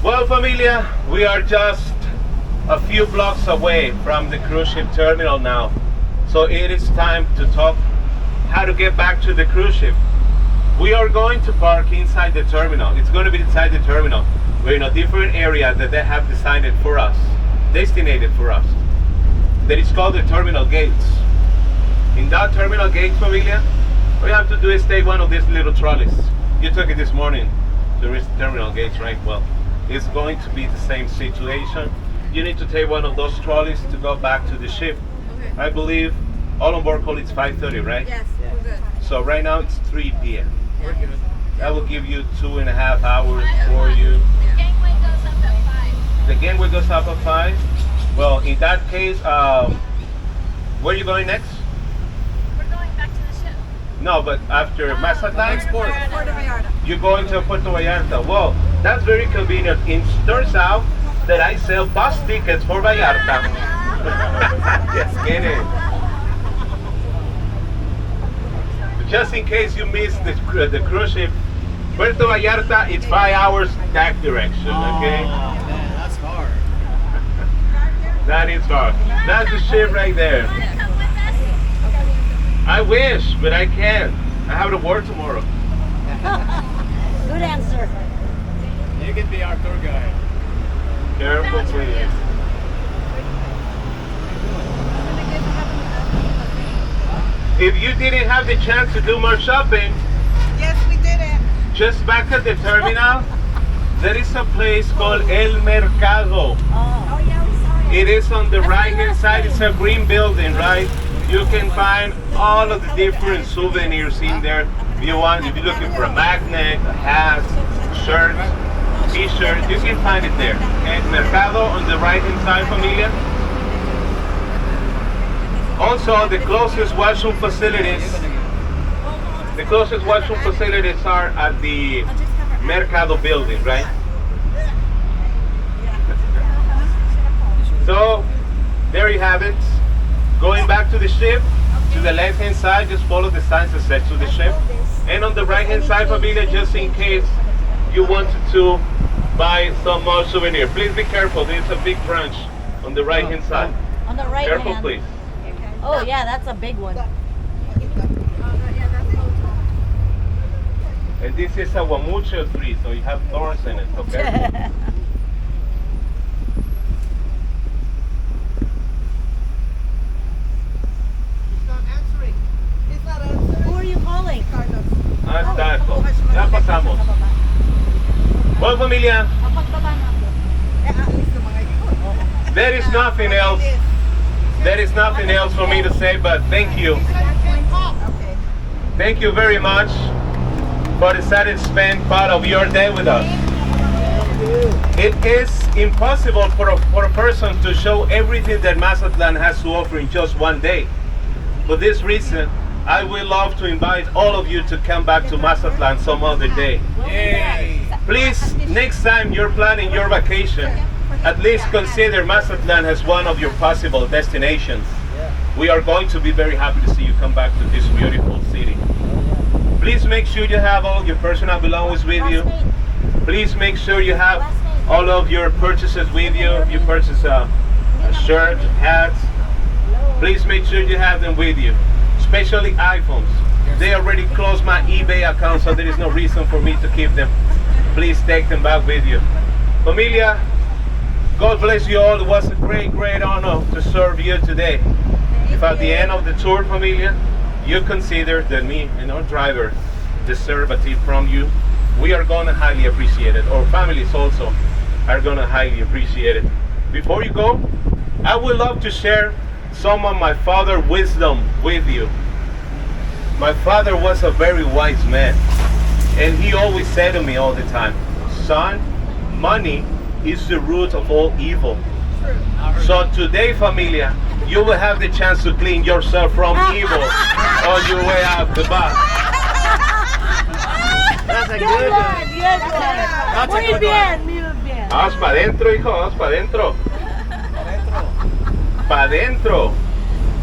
Speaker 8: Well, familia, we are just a few blocks away from the cruise ship terminal now. So it is time to talk how to get back to the cruise ship. We are going to park inside the terminal. It's going to be inside the terminal. We're in a different area that they have designed for us, designated for us. That is called the terminal gates. In that terminal gate, familia, all you have to do is take one of these little trolleys. You took it this morning to reach the terminal gates, right? Well, it's going to be the same situation. You need to take one of those trolleys to go back to the ship. Okay. I believe all on board call it's 5:30, right?
Speaker 11: Yes, we're good.
Speaker 8: So right now it's 3 p.m. That will give you 2.5 hours for you.
Speaker 3: The gangway goes up at 5.
Speaker 8: The gangway goes up at 5. Well, in that case, where are you going next?
Speaker 3: We're going back to the ship.
Speaker 8: No, but after Mazatlan,
Speaker 11: Puerto Vallarta.
Speaker 8: you're going to Puerto Vallarta. Well, that's very convenient. It turns out that I sell bus tickets for Vallarta. Just kidding. Just in case you miss the cruise ship, Puerto Vallarta, it's 5 hours that direction, okay?
Speaker 9: Oh, man, that's far.
Speaker 8: That is far. That's the ship right there. I wish, but I can't. I have to work tomorrow.
Speaker 5: Good answer.
Speaker 9: You can be our tour guide.
Speaker 8: Careful, please. If you didn't have the chance to do more shopping,
Speaker 11: Yes, we did it.
Speaker 8: just back at the terminal, there is a place called El Mercado.
Speaker 5: Oh.
Speaker 11: Oh, yeah, we saw it.
Speaker 8: It is on the right hand side. It's a green building, right? You can find all of the different souvenirs in there. If you're looking for a magnet, a hat, shirt, t-shirt, you can find it there. Okay? Mercado on the right hand side, familia. Also, the closest washroom facilities are at the Mercado building, right? So, there you have it. Going back to the ship, to the left hand side, just follow the signs that says to the ship. And on the right hand side, familia, just in case you wanted to buy some more souvenir. Please be careful, there's a big branch on the right hand side.
Speaker 5: On the right
Speaker 8: Careful,
Speaker 5: hand.
Speaker 8: please.
Speaker 5: Oh yeah, that's a big one.
Speaker 8: And this is a guamucho tree, so you have thorns in it, okay?
Speaker 5: Who are you calling?
Speaker 8: Hasta esto. Ya pasamos. Well, familia, there is nothing else. There is nothing else for me to say, but thank you. Thank you very much for deciding to spend part of your day with us. It is impossible for a person to show everything that Mazatlan has to offer in just one day. For this reason, I would love to invite all of you to come back to Mazatlan some other day. Please, next time you're planning your vacation, at least consider Mazatlan as one of your possible destinations. We are going to be very happy to see you come back to this beautiful city. Please make sure you have all your personal belongings with you. Please make sure you have all of your purchases with you. You purchase a shirt, hats. Please make sure you have them with you, especially iPhones. They already closed my eBay account, so there is no reason for me to keep them. Please take them back with you. Familia, God bless you all. It was a great, great honor to serve you today. If at the end of the tour, Familia, you consider that me and our driver deserve a tip from you, we are going to highly appreciate it. Our families also are going to highly appreciate it. Before you go, I would love to share some of my father's wisdom with you. My father was a very wise man, and he always said to me all the time, son, money is the root of all evil. So today, familia, you will have the chance to clean yourself from evil on your way out the bus.
Speaker 1: That's a good one.
Speaker 4: Good one. Muy bien, muy bien.
Speaker 8: Vamos para adentro, hijo, vamos para adentro. Para adentro.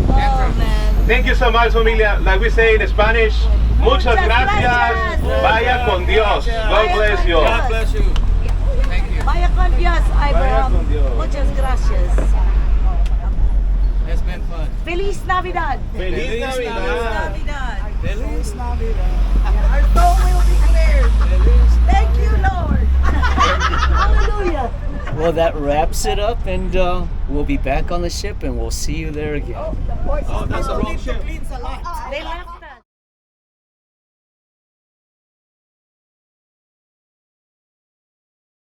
Speaker 4: Oh, man.
Speaker 8: Thank you so much, familia. Like we say in Spanish, muchas gracias. Vaya con Dios. God bless you all.
Speaker 6: God bless you. Thank you.
Speaker 4: Vaya con Dios, Abraham.
Speaker 8: con Dios.
Speaker 4: Muchas gracias.
Speaker 6: It's been fun.
Speaker 4: Feliz Navidad.
Speaker 8: Feliz Navidad.
Speaker 6: Feliz Navidad.
Speaker 11: Our soul will be cleared. Thank you, Lord.
Speaker 4: Hallelujah.
Speaker 1: Well, that wraps it up, and we'll be back on the ship, and we'll see you there again.
Speaker 6: Oh, that's the wrong ship.
Speaker 4: They left.